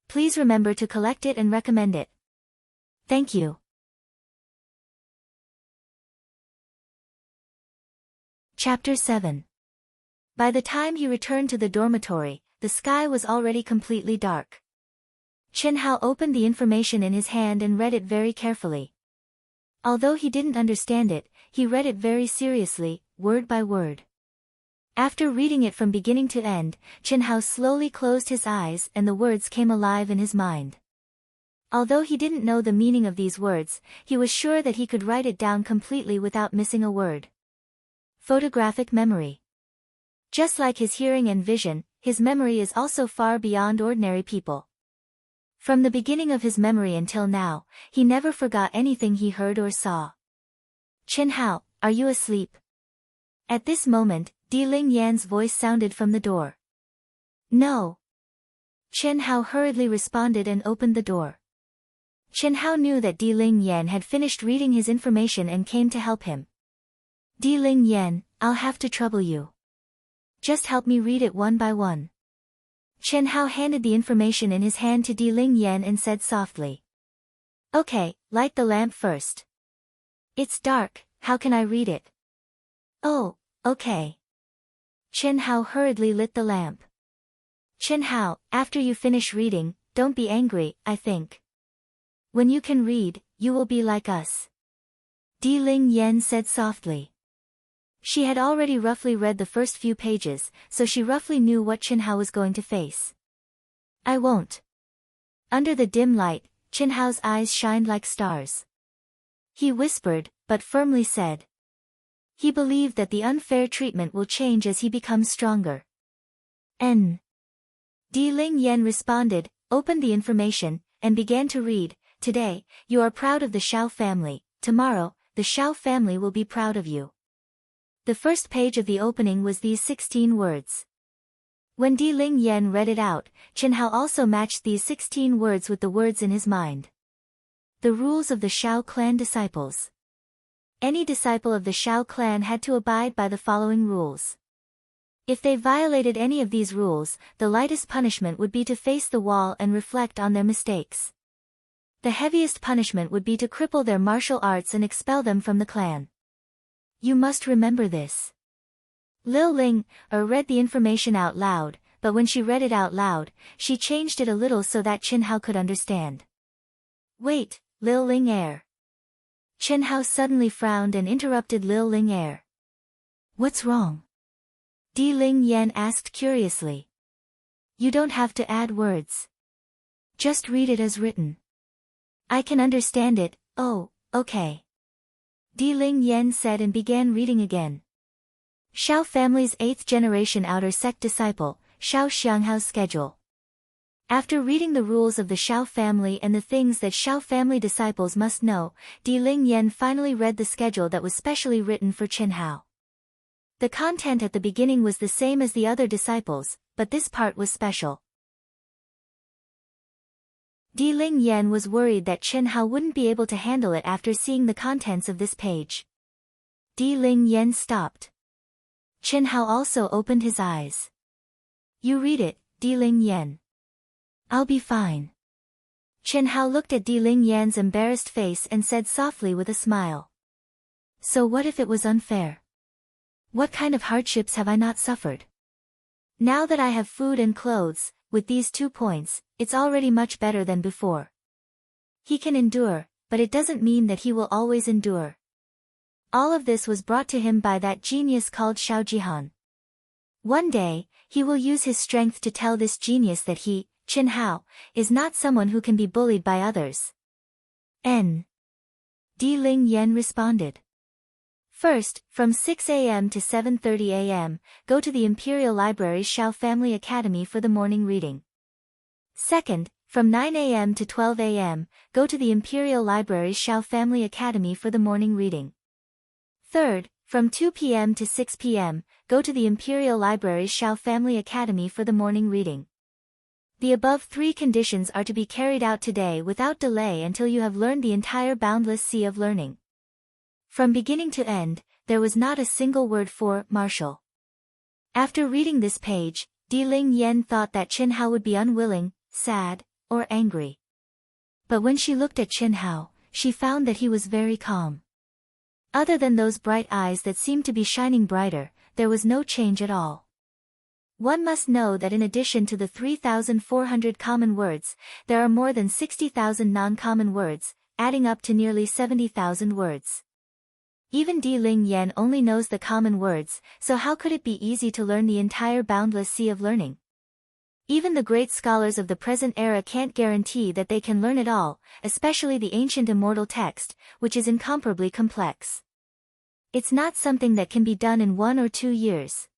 Please remember to collect it and recommend it. Thank you. Chapter 7. By the time he returned to the dormitory, the sky was already completely dark. Chen Hao opened the information in his hand and read it very carefully. Although he didn't understand it, he read it very seriously, word by word. After reading it from beginning to end, Chen Hao slowly closed his eyes and the words came alive in his mind. Although he didn't know the meaning of these words, he was sure that he could write it down completely without missing a word. Photographic memory. Just like his hearing and vision, his memory is also far beyond ordinary people. From the beginning of his memory until now, he never forgot anything he heard or saw. Chen Hao, are you asleep? At this moment, Di Ling Yan's voice sounded from the door. No. Chen Hao hurriedly responded and opened the door. Chen Hao knew that Di Ling Yan had finished reading his information and came to help him. Di Ling Yan, I'll have to trouble you. Just help me read it one by one. Chen Hao handed the information in his hand to Di Ling Yan and said softly. Okay, light the lamp first. It's dark, how can I read it? Oh, okay. Chen Hao hurriedly lit the lamp. Chen Hao, after you finish reading, don't be angry, I think. When you can read, you will be like us. Di Ling Yan said softly. She had already roughly read the first few pages, so she roughly knew what Chen Hao was going to face. I won't. Under the dim light, Chen Hao's eyes shined like stars. He whispered, but firmly said. He believed that the unfair treatment will change as he becomes stronger. N. Di Ling Yan responded, opened the information, and began to read. Today, you are proud of the Shao family, tomorrow, the Xiao family will be proud of you. The first page of the opening was these 16 words. When Di Ling Yan read it out, Chen Hao also matched these 16 words with the words in his mind. The rules of the Xiao clan disciples. Any disciple of the Xiao clan had to abide by the following rules. If they violated any of these rules, the lightest punishment would be to face the wall and reflect on their mistakes. The heaviest punishment would be to cripple their martial arts and expel them from the clan. You must remember this. Liu Ling read the information out loud, but when she read it out loud, she changed it a little so that Chen Hao could understand. Wait, Liu Ling. Chen Hao suddenly frowned and interrupted Liu Ling. What's wrong? Di Ling Yan asked curiously. You don't have to add words. Just read it as written. I can understand it. Oh, okay. Di Ling Yan said and began reading again. Xiao family's 8th generation outer sect disciple, Xiao Xianghao's schedule. After reading the rules of the Xiao family and the things that Xiao family disciples must know, Di Ling Yan finally read the schedule that was specially written for Chen Hao. The content at the beginning was the same as the other disciples, but this part was special. Di Ling Yan was worried that Chen Hao wouldn't be able to handle it after seeing the contents of this page. Di Ling Yan stopped. Chen Hao also opened his eyes. You read it, Di Ling Yan. I'll be fine. Chen Hao looked at Di Ling Yan's embarrassed face and said softly with a smile. So what if it was unfair? What kind of hardships have I not suffered? Now that I have food and clothes, with these 2 points, it's already much better than before. He can endure, but it doesn't mean that he will always endure. All of this was brought to him by that genius called Xiao Jihan. One day, he will use his strength to tell this genius that he, Chen Hao, is not someone who can be bullied by others. Di Ling Yan responded. First, from 6 a.m. to 7:30 a.m., go to the Imperial Library's Xiao Family Academy for the morning reading. Second, from 9 a.m. to 12 a.m., go to the Imperial Library's Xiao Family Academy for the morning reading. Third, from 2 p.m. to 6 p.m., go to the Imperial Library's Xiao Family Academy for the morning reading. The above 3 conditions are to be carried out today without delay until you have learned the entire boundless sea of learning. From beginning to end, there was not a single word for martial. After reading this page, Di Ling Yan thought that Chen Hao would be unwilling, sad, or angry. But when she looked at Chen Hao, she found that he was very calm. Other than those bright eyes that seemed to be shining brighter, there was no change at all. One must know that in addition to the 3,400 common words, there are more than 60,000 non-common words, adding up to nearly 70,000 words. Even Di Ling Yan only knows the common words, so how could it be easy to learn the entire boundless sea of learning? Even the great scholars of the present era can't guarantee that they can learn it all, especially the ancient immortal text, which is incomparably complex. It's not something that can be done in 1 or 2 years.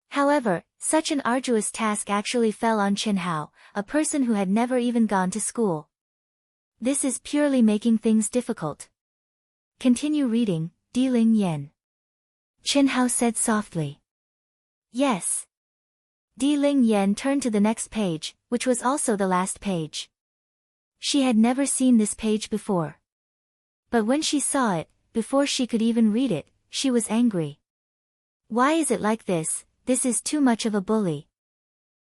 However, such an arduous task actually fell on Chen Hao, a person who had never even gone to school. This is purely making things difficult. Continue reading, Di Ling Yan. Chen Hao said softly. Yes. Di Ling Yan turned to the next page, which was also the last page. She had never seen this page before. But when she saw it, before she could even read it, she was angry. Why is it like this? This is too much of a bully.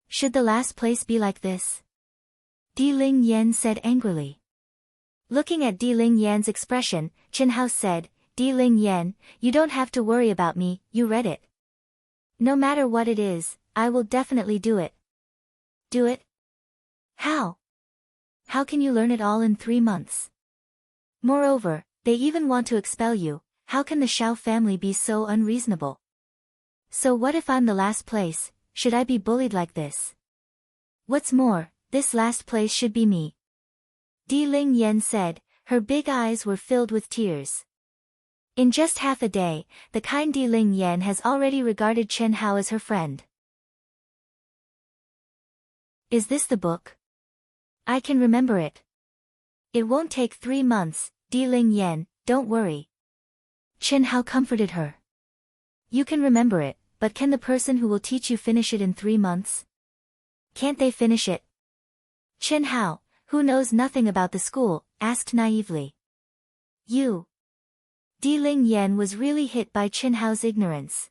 Should the last place be like this? Di Ling Yan said angrily. Looking at Di Ling Yan's expression, Chen Hao said, Di Ling Yan, you don't have to worry about me, you read it. No matter what it is, I will definitely do it. Do it? How? How can you learn it all in 3 months? Moreover, they even want to expel you. How can the Xiao family be so unreasonable? So what if I'm the last place? Should I be bullied like this? What's more, this last place should be me. Di Ling Yan said, her big eyes were filled with tears. In just half a day, the kind Di Ling Yan has already regarded Chen Hao as her friend. Is this the book? I can remember it. It won't take 3 months, Di Ling Yan, don't worry. Chen Hao comforted her. You can remember it, but can the person who will teach you finish it in 3 months? Can't they finish it? Chen Hao, who knows nothing about the school, asked naively. You. Di Ling Yan was really hit by Chen Hao's ignorance.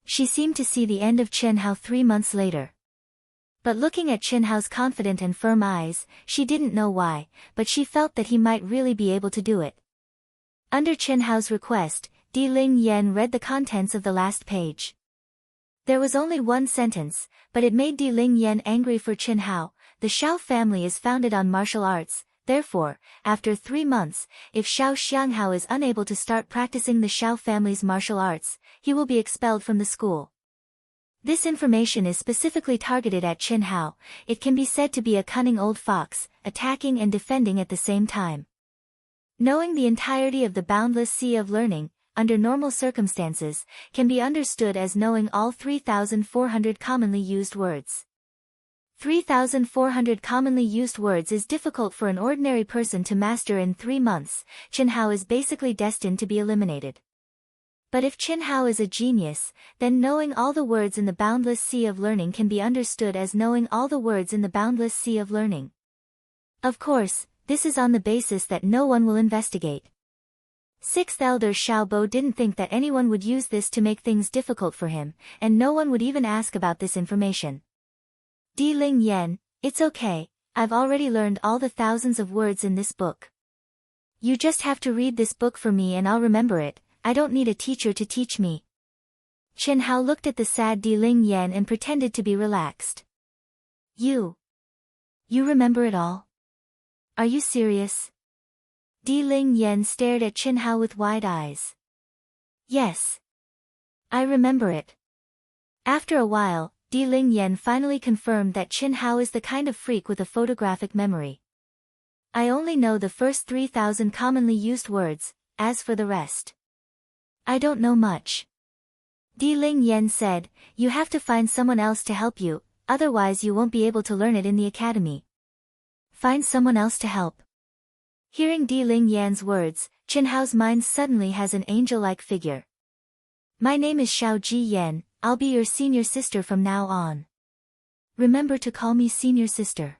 She seemed to see the end of Chen Hao 3 months later. But looking at Chen Hao's confident and firm eyes, she didn't know why, but she felt that he might really be able to do it. Under Chen Hao's request, Di Ling Yan read the contents of the last page. There was only one sentence, but it made Di Ling Yan angry for Chen Hao. The Xiao family is founded on martial arts, therefore, after 3 months, if Xiao Xianghao is unable to start practicing the Xiao family's martial arts, he will be expelled from the school. This information is specifically targeted at Chen Hao. It can be said to be a cunning old fox, attacking and defending at the same time. Knowing the entirety of the boundless sea of learning, under normal circumstances, can be understood as knowing all 3,400 commonly used words. 3,400 commonly used words is difficult for an ordinary person to master in 3 months. Chen Hao is basically destined to be eliminated. But if Chen Hao is a genius, then knowing all the words in the boundless sea of learning can be understood as knowing all the words in the boundless sea of learning. Of course, this is on the basis that no one will investigate. 6th Elder Xiaobo didn't think that anyone would use this to make things difficult for him, and no one would even ask about this information. Di Ling Yan, it's okay, I've already learned all the thousands of words in this book. You just have to read this book for me and I'll remember it. I don't need a teacher to teach me. Chen Hao looked at the sad Di Ling Yan and pretended to be relaxed. You remember it all? Are you serious? Di Ling Yan stared at Chen Hao with wide eyes. Yes. I remember it. After a while, Di Ling Yan finally confirmed that Chen Hao is the kind of freak with a photographic memory. I only know the first 3,000 commonly used words, as for the rest, I don't know much. Di Ling Yan said, you have to find someone else to help you, otherwise you won't be able to learn it in the academy. Find someone else to help. Hearing Di Ling Yan's words, Chen Hao's mind suddenly has an angel-like figure. My name is Xiao Ji Yan, I'll be your senior sister from now on. Remember to call me senior sister.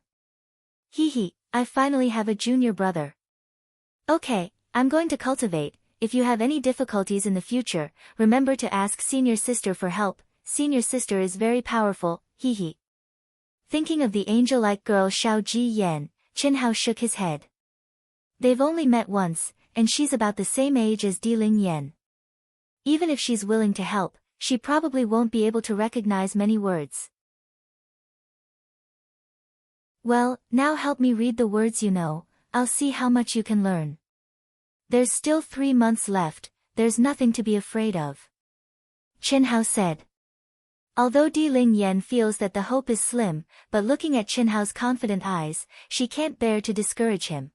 Hee, I finally have a junior brother. Okay, I'm going to cultivate. If you have any difficulties in the future, remember to ask senior sister for help. Senior sister is very powerful, hee. Thinking of the angel-like girl Xiao Ji Yan, Chen Hao shook his head. They've only met once, and she's about the same age as Di Ling Yan. Even if she's willing to help, she probably won't be able to recognize many words. Well, now help me read the words you know, I'll see how much you can learn. There's still 3 months left, there's nothing to be afraid of. Chen Hao said. Although Di Ling Yan feels that the hope is slim, but looking at Chen Hao's confident eyes, she can't bear to discourage him.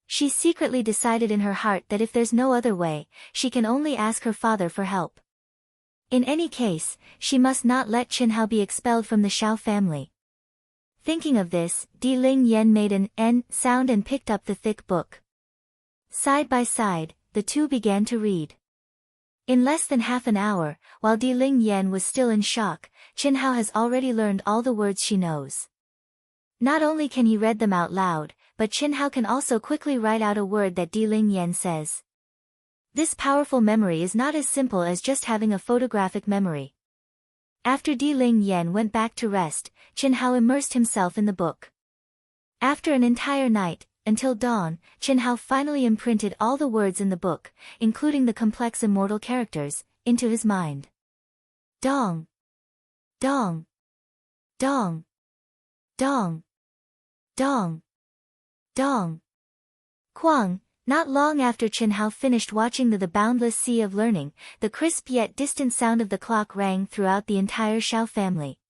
She secretly decided in her heart that if there's no other way, she can only ask her father for help. In any case, she must not let Chen Hao be expelled from the Xiao family. Thinking of this, Di Ling Yan made an N sound and picked up the thick book. Side by side, the two began to read. In less than half an hour, while Di Ling Yan was still in shock, Chen Hao has already learned all the words she knows. Not only can he read them out loud, but Chen Hao can also quickly write out a word that Di Ling Yan says. This powerful memory is not as simple as just having a photographic memory. After Di Ling Yan went back to rest, Chen Hao immersed himself in the book. After an entire night, until dawn, Chen Hao finally imprinted all the words in the book, including the complex immortal characters, into his mind. Dong. Dong. Dong. Dong. Dong. Dong. Quang. Not long after Chen Hao finished watching the boundless sea of learning, the crisp yet distant sound of the clock rang throughout the entire Xiao family.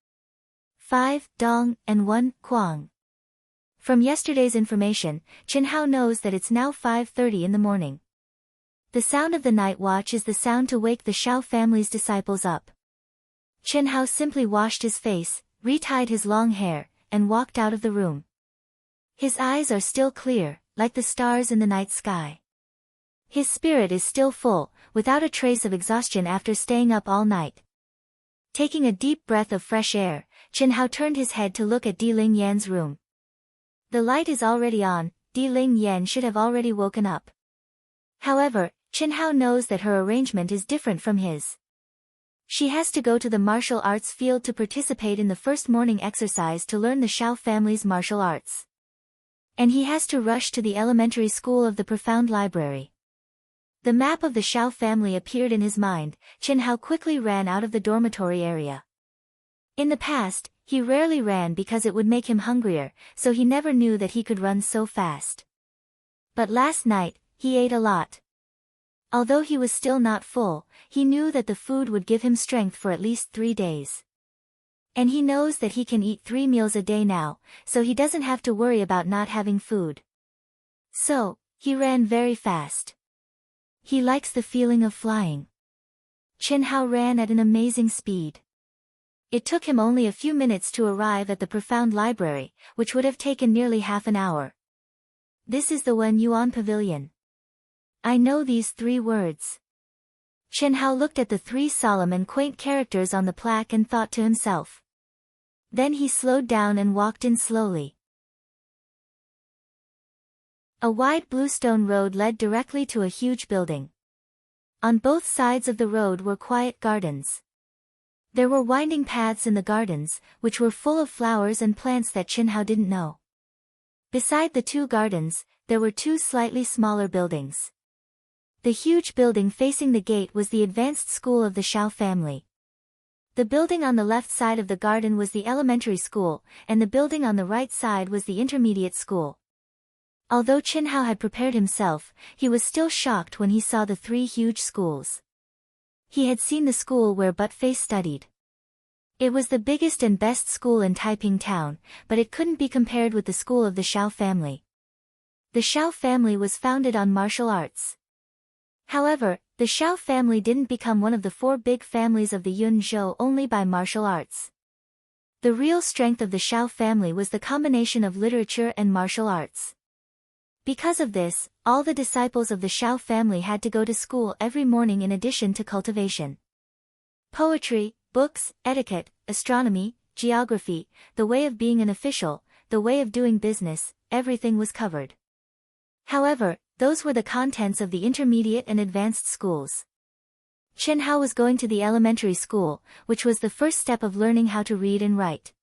5 Dong and 1 Quang. From yesterday's information, Chen Hao knows that it's now 5:30 in the morning. The sound of the night watch is the sound to wake the Xiao family's disciples up. Chen Hao simply washed his face, retied his long hair, and walked out of the room. His eyes are still clear, like the stars in the night sky. His spirit is still full, without a trace of exhaustion after staying up all night. Taking a deep breath of fresh air, Chen Hao turned his head to look at Di Ling Yan's room. The light is already on. Di Ling Yan should have already woken up. However, Chen Hao knows that her arrangement is different from his. She has to go to the martial arts field to participate in the first morning exercise to learn the Shao family's martial arts. And he has to rush to the elementary school of the Profound Library. The map of the Shao family appeared in his mind. Chen Hao quickly ran out of the dormitory area. In the past, he rarely ran because it would make him hungrier, so he never knew that he could run so fast. But last night, he ate a lot. Although he was still not full, he knew that the food would give him strength for at least 3 days. And he knows that he can eat 3 meals a day now, so he doesn't have to worry about not having food. So, he ran very fast. He likes the feeling of flying. Chen Hao ran at an amazing speed. It took him only a few minutes to arrive at the Profound Library, which would have taken nearly half an hour. This is the Wen Yuan Pavilion. I know these 3 words. Chen Hao looked at the 3 solemn and quaint characters on the plaque and thought to himself. Then he slowed down and walked in slowly. A wide bluestone road led directly to a huge building. On both sides of the road were quiet gardens. There were winding paths in the gardens, which were full of flowers and plants that Chen Hao didn't know. Beside the 2 gardens, there were 2 slightly smaller buildings. The huge building facing the gate was the advanced school of the Shao family. The building on the left side of the garden was the elementary school, and the building on the right side was the intermediate school. Although Chen Hao had prepared himself, he was still shocked when he saw the 3 huge schools. He had seen the school where Buttface studied. It was the biggest and best school in Taiping town, but it couldn't be compared with the school of the Shao family. The Shao family was founded on martial arts. However, the Shao family didn't become one of the 4 big families of the Yun Zhou only by martial arts. The real strength of the Shao family was the combination of literature and martial arts. Because of this, all the disciples of the Shao family had to go to school every morning in addition to cultivation. Poetry, books, etiquette, astronomy, geography, the way of being an official, the way of doing business, everything was covered. However, those were the contents of the intermediate and advanced schools. Chen Hao was going to the elementary school, which was the first step of learning how to read and write.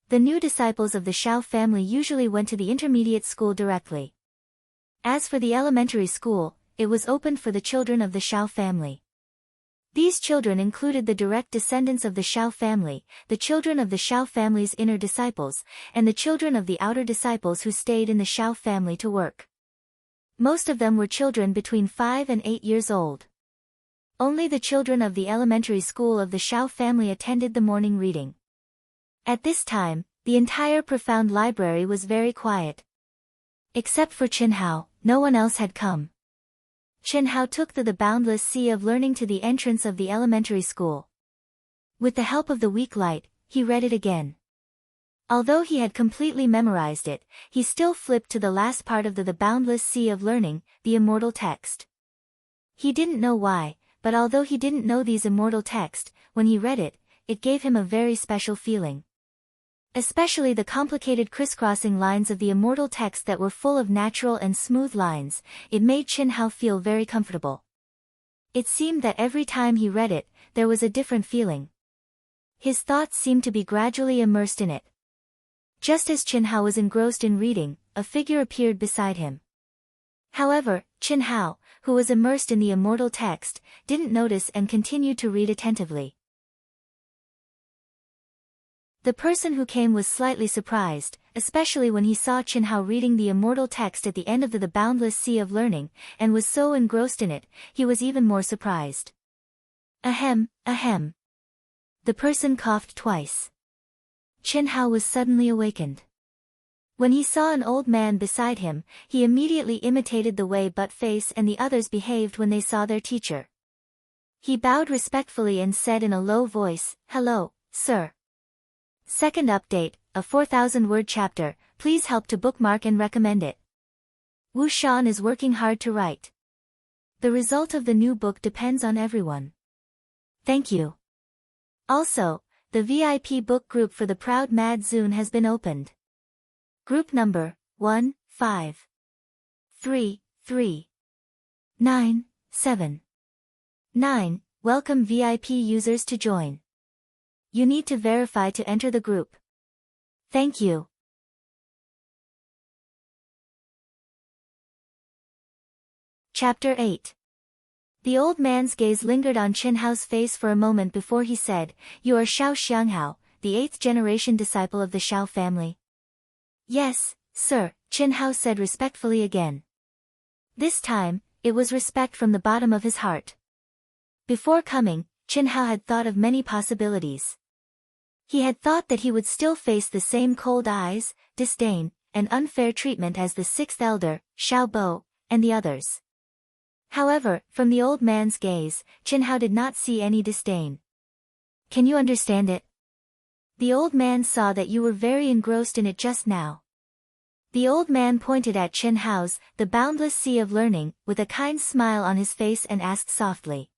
The new disciples of the Shao family usually went to the intermediate school directly. As for the elementary school, it was opened for the children of the Shao family. These children included the direct descendants of the Shao family, the children of the Shao family's inner disciples, and the children of the outer disciples who stayed in the Shao family to work. Most of them were children between 5 and 8 years old. Only the children of the elementary school of the Shao family attended the morning reading. At this time, the entire Profound Library was very quiet. Except for Chen Hao, no one else had come. Chen Hao took the boundless sea of learning to the entrance of the elementary school. With the help of the weak light, he read it again. Although he had completely memorized it, he still flipped to the last part of the boundless sea of learning, the immortal text. He didn't know why, but although he didn't know these immortal text, when he read it, it gave him a very special feeling. Especially the complicated crisscrossing lines of the immortal text that were full of natural and smooth lines, it made Chen Hao feel very comfortable. It seemed that every time he read it, there was a different feeling. His thoughts seemed to be gradually immersed in it. Just as Chen Hao was engrossed in reading, a figure appeared beside him. However, Chen Hao, who was immersed in the immortal text, didn't notice and continued to read attentively. The person who came was slightly surprised, especially when he saw Chen Hao reading the immortal text at the end of the boundless sea of learning, and was so engrossed in it, he was even more surprised. Ahem, ahem. The person coughed twice. Chen Hao was suddenly awakened. When he saw an old man beside him, he immediately imitated the way Buttface and the others behaved when they saw their teacher. He bowed respectfully and said in a low voice, "Hello, sir. Second update, a 4,000-word chapter, please help to bookmark and recommend it. Wu Shan is working hard to write." The result of the new book depends on everyone. Thank you. Also, the VIP book group for the Proud Mad Zune has been opened. Group number 1, 5, 3, 3, 9, 7, 9. Welcome VIP users to join. You need to verify to enter the group. Thank you. Chapter 8. The old man's gaze lingered on Qin Hao's face for a moment before he said, "You are Xiao Xianghao, the 8th-generation disciple of the Xiao family?" "Yes, sir," Qin Hao said respectfully again. This time, it was respect from the bottom of his heart. Before coming, Qin Hao had thought of many possibilities. He had thought that he would still face the same cold eyes, disdain, and unfair treatment as the 6th elder, Xiao Bo, and the others. However, from the old man's gaze, Qin Hao did not see any disdain. "Can you understand it? The old man saw that you were very engrossed in it just now." The old man pointed at Qin Hao's, the boundless sea of learning, with a kind smile on his face and asked softly.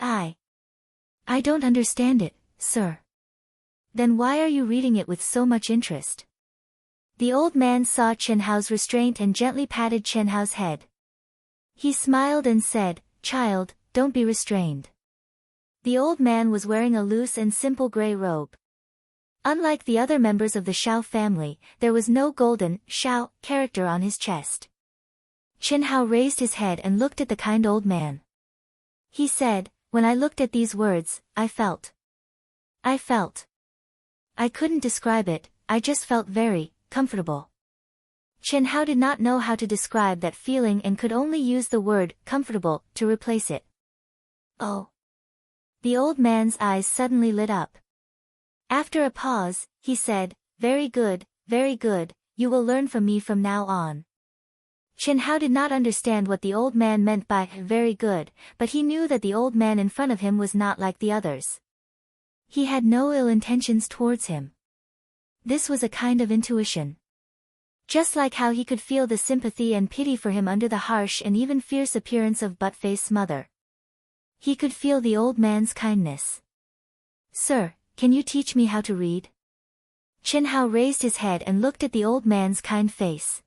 I don't understand it, sir." "Then why are you reading it with so much interest?" The old man saw Qin Hao's restraint and gently patted Qin Hao's head. He smiled and said, "Child, don't be restrained." The old man was wearing a loose and simple gray robe. Unlike the other members of the Xiao family, there was no golden, Xiao, character on his chest. Qin Hao raised his head and looked at the kind old man. He said, "When I looked at these words, I felt. I couldn't describe it, I just felt very comfortable." Qin Hao did not know how to describe that feeling and could only use the word comfortable to replace it. "Oh." The old man's eyes suddenly lit up. After a pause, he said, very good, you will learn from me from now on." Qin Hao did not understand what the old man meant by very good, but he knew that the old man in front of him was not like the others. He had no ill intentions towards him. This was a kind of intuition. Just like how he could feel the sympathy and pity for him under the harsh and even fierce appearance of butt-faced mother. He could feel the old man's kindness. "Sir, can you teach me how to read?" Qin Hao raised his head and looked at the old man's kind face.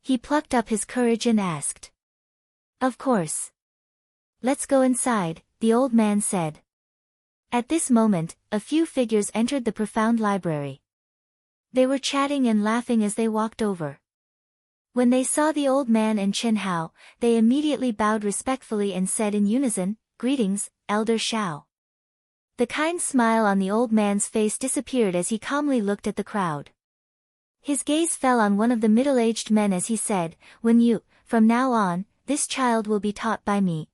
He plucked up his courage and asked. "Of course. Let's go inside," the old man said. At this moment, a few figures entered the profound library. They were chatting and laughing as they walked over. When they saw the old man and Qin Hao, they immediately bowed respectfully and said in unison, "Greetings, Elder Xiao." The kind smile on the old man's face disappeared as he calmly looked at the crowd. His gaze fell on one of the middle-aged men as he said, "From now on, this child will be taught by me.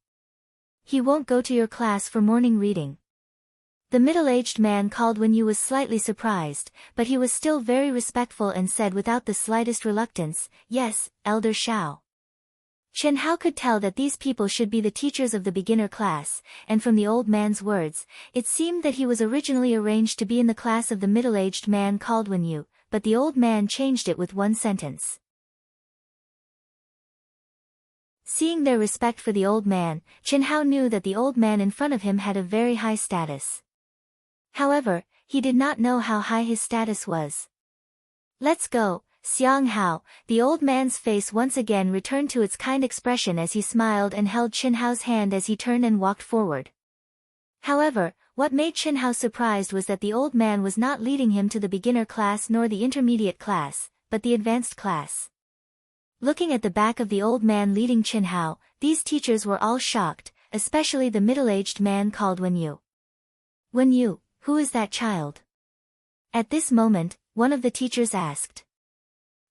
He won't go to your class for morning reading." The middle-aged man called Wen Yu was slightly surprised, but he was still very respectful and said without the slightest reluctance, "Yes, Elder Xiao." Qin Hao could tell that these people should be the teachers of the beginner class, and from the old man's words, it seemed that he was originally arranged to be in the class of the middle-aged man called Wen Yu, but the old man changed it with one sentence. Seeing their respect for the old man, Qin Hao knew that the old man in front of him had a very high status. However, he did not know how high his status was. "Let's go, Xiang Hao." The old man's face once again returned to its kind expression as he smiled and held Qin Hao's hand as he turned and walked forward. However, what made Qin Hao surprised was that the old man was not leading him to the beginner class nor the intermediate class, but the advanced class. Looking at the back of the old man leading Qin Hao, these teachers were all shocked, especially the middle-aged man called Wen Yu. "Wen Yu, who is that child?" At this moment, one of the teachers asked.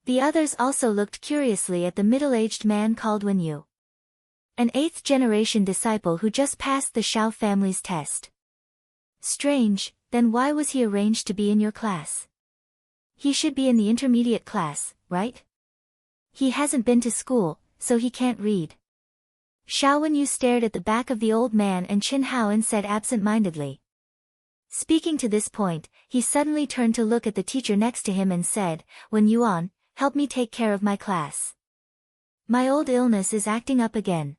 The others also looked curiously at the middle-aged man called Wen Yu. "An 8th-generation disciple who just passed the Xiao family's test." "Strange, then why was he arranged to be in your class? He should be in the intermediate class, right? He hasn't been to school, so he can't read." Xiao Wen Yu stared at the back of the old man and Qin Hao and said absent-mindedly. Speaking to this point, he suddenly turned to look at the teacher next to him and said, "Wen Yuan, help me take care of my class. My old illness is acting up again."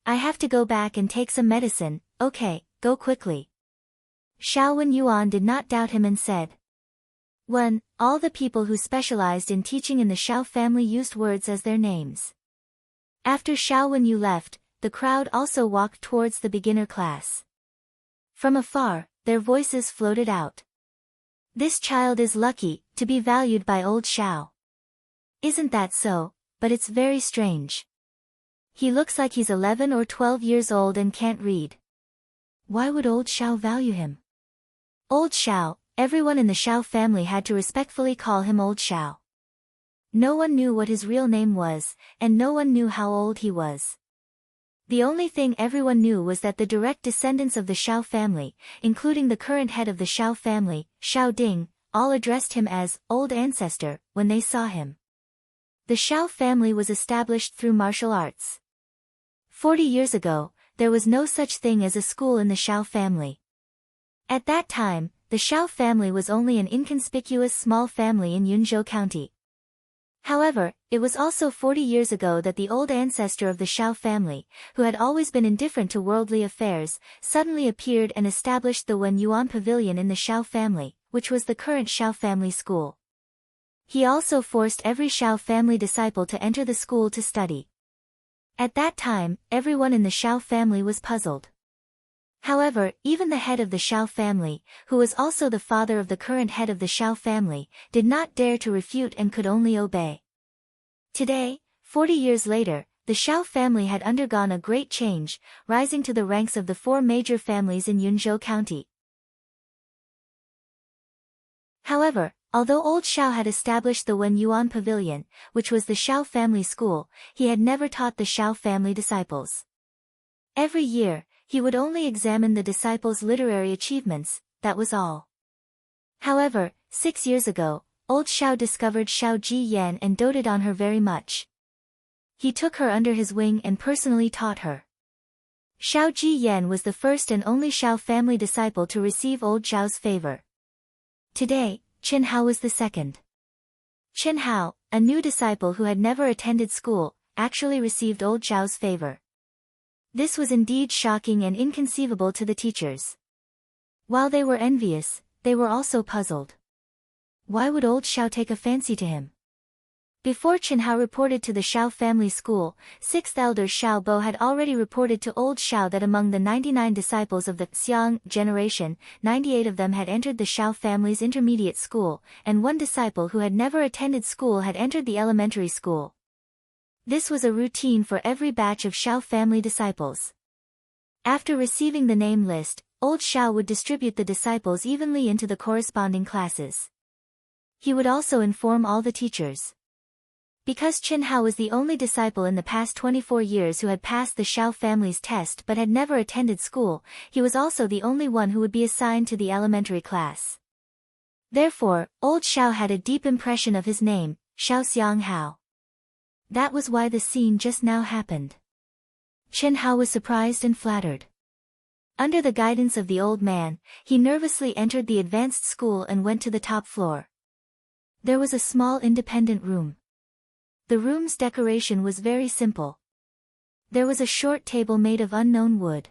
I have to go back and take some medicine. Okay, go quickly. Xiao Wenyuan did not doubt him and said. 1. All the people who specialized in teaching in the Xiao family used words as their names. After Xiao Wenyu left, the crowd also walked towards the beginner class. From afar, their voices floated out. This child is lucky, to be valued by old Xiao. Isn't that so? But it's very strange. He looks like he's 11 or 12 years old and can't read. Why would old Xiao value him? Old Xiao, everyone in the Xiao family had to respectfully call him Old Xiao. No one knew what his real name was, and no one knew how old he was. The only thing everyone knew was that the direct descendants of the Xiao family, including the current head of the Xiao family, Xiao Ding, all addressed him as Old Ancestor when they saw him. The Xiao family was established through martial arts. 40 years ago, there was no such thing as a school in the Xiao family. At that time, the Xiao family was only an inconspicuous small family in Yunzhou County. However, it was also 40 years ago that the old ancestor of the Xiao family, who had always been indifferent to worldly affairs, suddenly appeared and established the Wenyuan Pavilion in the Xiao family, which was the current Xiao family school. He also forced every Xiao family disciple to enter the school to study. At that time, everyone in the Xiao family was puzzled. However, even the head of the Xiao family, who was also the father of the current head of the Xiao family, did not dare to refute and could only obey. Today, 40 years later, the Xiao family had undergone a great change, rising to the ranks of the 4 major families in Yunzhou County. However, although old Xiao had established the Wenyuan Pavilion, which was the Xiao family school, he had never taught the Xiao family disciples. Every year, he would only examine the disciples' literary achievements, that was all. However, 6 years ago, old Xiao discovered Xiao Ji Yan and doted on her very much. He took her under his wing and personally taught her. Xiao Ji Yan was the first and only Xiao family disciple to receive old Xiao's favor. Today, Qin Hao was the second. Qin Hao, a new disciple who had never attended school, actually received old Xiao's favor. This was indeed shocking and inconceivable to the teachers. While they were envious, they were also puzzled. Why would old Xiao take a fancy to him? Before Qin Hao reported to the Xiao family school, 6th elder Xiao Bo had already reported to old Xiao that among the 99 disciples of the Xiang generation, 98 of them had entered the Xiao family's intermediate school, and 1 disciple who had never attended school had entered the elementary school. This was a routine for every batch of Xiao family disciples. After receiving the name list, old Xiao would distribute the disciples evenly into the corresponding classes. He would also inform all the teachers. Because Qin Hao was the only disciple in the past 24 years who had passed the Xiao family's test but had never attended school, he was also the only one who would be assigned to the elementary class. Therefore, old Xiao had a deep impression of his name, Xiao Xiang Hao. That was why the scene just now happened. Qin Hao was surprised and flattered. Under the guidance of the old man, he nervously entered the advanced school and went to the top floor. There was a small independent room. The room's decoration was very simple. There was a short table made of unknown wood.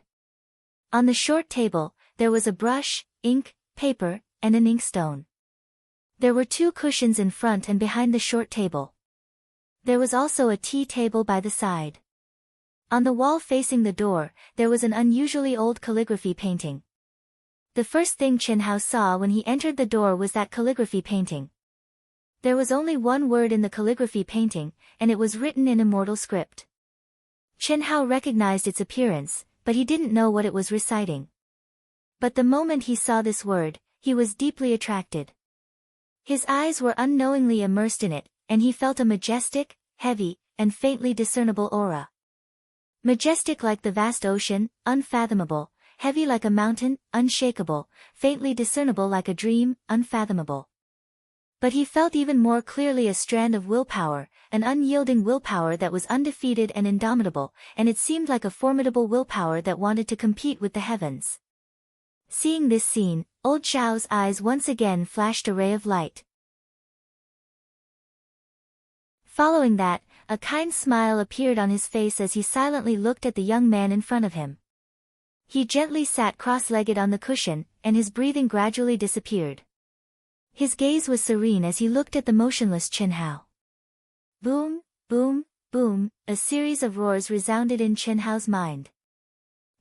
On the short table, there was a brush, ink, paper, and an inkstone. There were 2 cushions in front and behind the short table. There was also a tea table by the side. On the wall facing the door, there was an unusually old calligraphy painting. The first thing Qin Hao saw when he entered the door was that calligraphy painting. There was only 1 word in the calligraphy painting, and it was written in immortal script. Qin Hao recognized its appearance, but he didn't know what it was reciting. But the moment he saw this word, he was deeply attracted. His eyes were unknowingly immersed in it, and he felt a majestic, heavy, and faintly discernible aura. Majestic like the vast ocean, unfathomable, heavy like a mountain, unshakable, faintly discernible like a dream, unfathomable. But he felt even more clearly a strand of willpower, an unyielding willpower that was undefeated and indomitable, and it seemed like a formidable willpower that wanted to compete with the heavens. Seeing this scene, old Xiao's eyes once again flashed a ray of light. Following that, A kind smile appeared on his face as he silently looked at the young man in front of him. He gently sat cross-legged on the cushion, and his breathing gradually disappeared. His gaze was serene as he looked at the motionless Chen Hao. Boom, boom, boom, a series of roars resounded in Chen Hao's mind.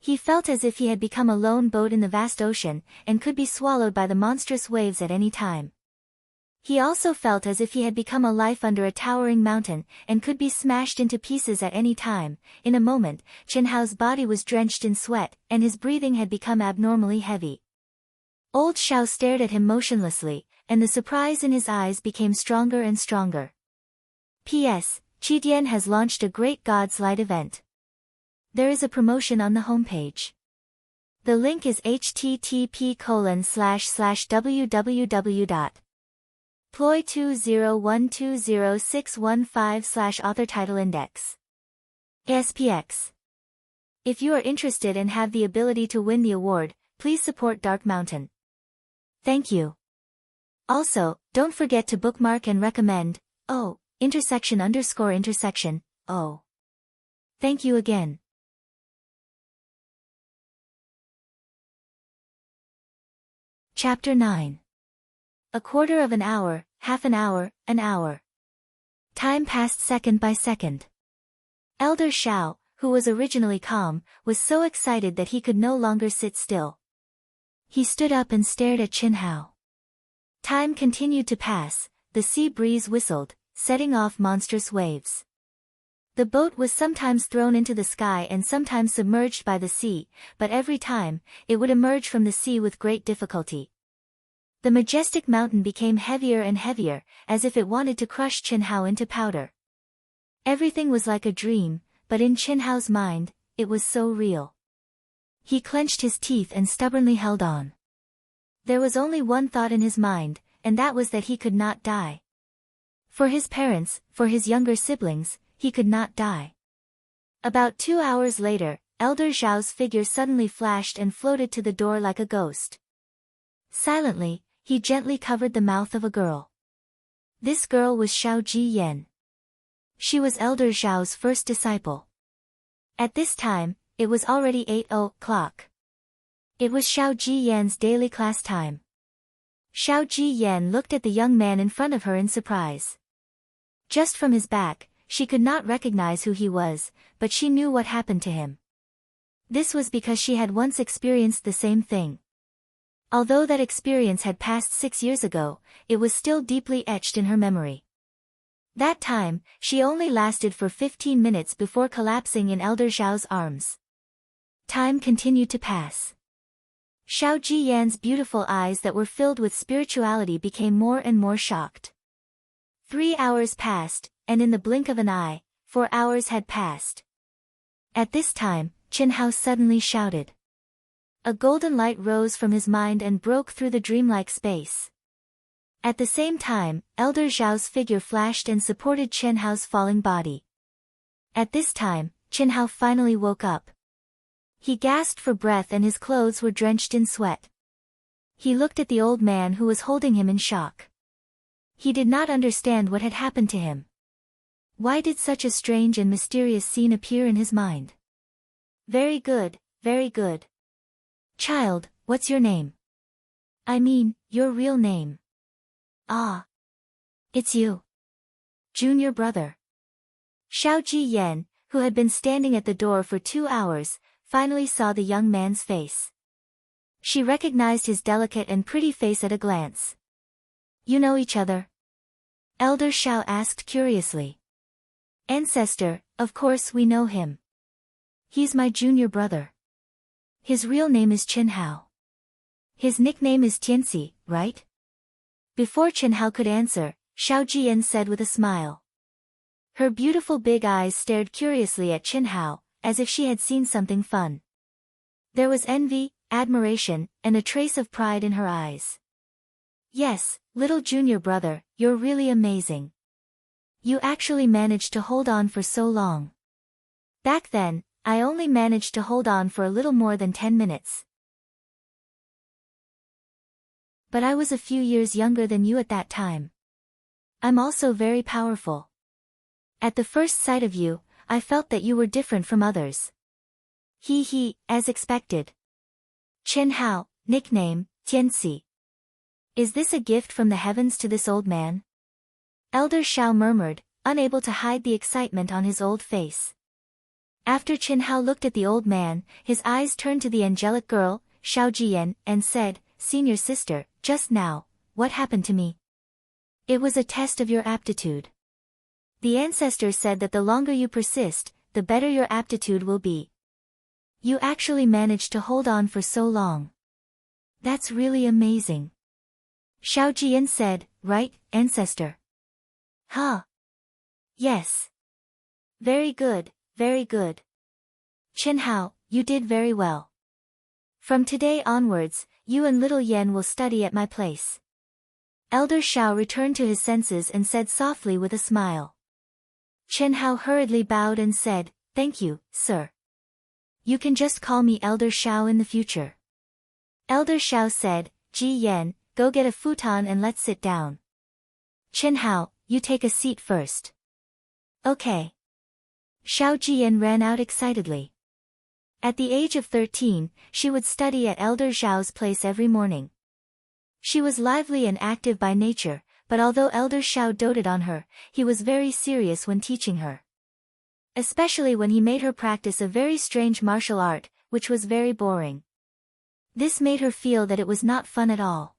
He felt as if he had become a lone boat in the vast ocean, and could be swallowed by the monstrous waves at any time. He also felt as if he had become a life under a towering mountain, and could be smashed into pieces at any time. In a moment, Chen Hao's body was drenched in sweat, and his breathing had become abnormally heavy. Old Xiao stared at him motionlessly, and the surprise in his eyes became stronger and stronger. P.S. Qitian has launched a Great Gods Light event. There is a promotion on the homepage. The link is http://www.ploy20120.615/author title index. SPX. If you are interested and have the ability to win the award, please support Dark Mountain. Thank you. Also, don't forget to bookmark and recommend, ___. Thank you again. Chapter 9. A quarter of an hour, half an hour, an hour. Time passed second by second. Elder Xiao, who was originally calm, was so excited that he could no longer sit still. He stood up and stared at Chen Hao. Time continued to pass, the sea breeze whistled, setting off monstrous waves. The boat was sometimes thrown into the sky and sometimes submerged by the sea, but every time, it would emerge from the sea with great difficulty. The majestic mountain became heavier and heavier, as if it wanted to crush Chen Hao into powder. Everything was like a dream, but in Chen Hao's mind, it was so real. He clenched his teeth and stubbornly held on. There was only one thought in his mind, and that was that he could not die. For his parents, for his younger siblings, he could not die. About 2 hours later, Elder Zhao's figure suddenly flashed and floated to the door like a ghost. Silently, he gently covered the mouth of a girl. This girl was Xiao Jiyan. She was Elder Zhao's first disciple. At this time, it was already 8:00. It was Xiao Jiyan's daily class time. Xiao Jiyan looked at the young man in front of her in surprise. Just from his back, she could not recognize who he was, but she knew what happened to him. This was because she had once experienced the same thing. Although that experience had passed 6 years ago, it was still deeply etched in her memory. That time, she only lasted for 15 minutes before collapsing in Elder Zhao's arms. Time continued to pass. Xiao Jiyan's beautiful eyes that were filled with spirituality became more and more shocked. 3 hours passed, and in the blink of an eye, 4 hours had passed. At this time, Chen Hao suddenly shouted. A golden light rose from his mind and broke through the dreamlike space. At the same time, Elder Zhao's figure flashed and supported Chen Hao's falling body. At this time, Chen Hao finally woke up. He gasped for breath and his clothes were drenched in sweat. He looked at the old man who was holding him in shock. He did not understand what had happened to him. Why did such a strange and mysterious scene appear in his mind? Very good, very good. Child, what's your name? I mean, your real name. Ah. It's you. Junior brother. Xiao Jiyan, who had been standing at the door for 2 hours, finally saw the young man's face. She recognized his delicate and pretty face at a glance. You know each other? Elder Xiao asked curiously. Ancestor, of course we know him. He's my junior brother. His real name is Chen Hao. His nickname is Tianxi, right? Before Chen Hao could answer, Xiao Jiyan said with a smile. Her beautiful big eyes stared curiously at Chen Hao, as if she had seen something fun. There was envy, admiration, and a trace of pride in her eyes. Yes, little junior brother, you're really amazing. You actually managed to hold on for so long. Back then, I only managed to hold on for a little more than 10 minutes. But I was a few years younger than you at that time. I'm also very powerful. At the first sight of you, I felt that you were different from others. As expected. Chen Hao, nickname, Tianxi. Is this a gift from the heavens to this old man? Elder Shao murmured, unable to hide the excitement on his old face. After Chen Hao looked at the old man, his eyes turned to the angelic girl, Xiao Jiyan, and said, "Senior sister, just now, what happened to me?" "It was a test of your aptitude. The ancestor said that the longer you persist, the better your aptitude will be. You actually managed to hold on for so long. That's really amazing." Xiao Jiyan said, "Right, ancestor?" "Huh. Yes. Very good, very good. Chen Hao, you did very well. From today onwards, you and little Yen will study at my place." Elder Shao returned to his senses and said softly with a smile. Chen Hao hurriedly bowed and said, "Thank you, sir. You can just call me Elder Shao in the future." Elder Shao said, "Ji Yen, go get a futon and let's sit down. Chen Hao, you take a seat first." "Okay." Xiao Jiyan ran out excitedly. At the age of 13, she would study at Elder Zhao's place every morning. She was lively and active by nature, but although Elder Xiao doted on her, he was very serious when teaching her. Especially when he made her practice a very strange martial art, which was very boring. This made her feel that it was not fun at all.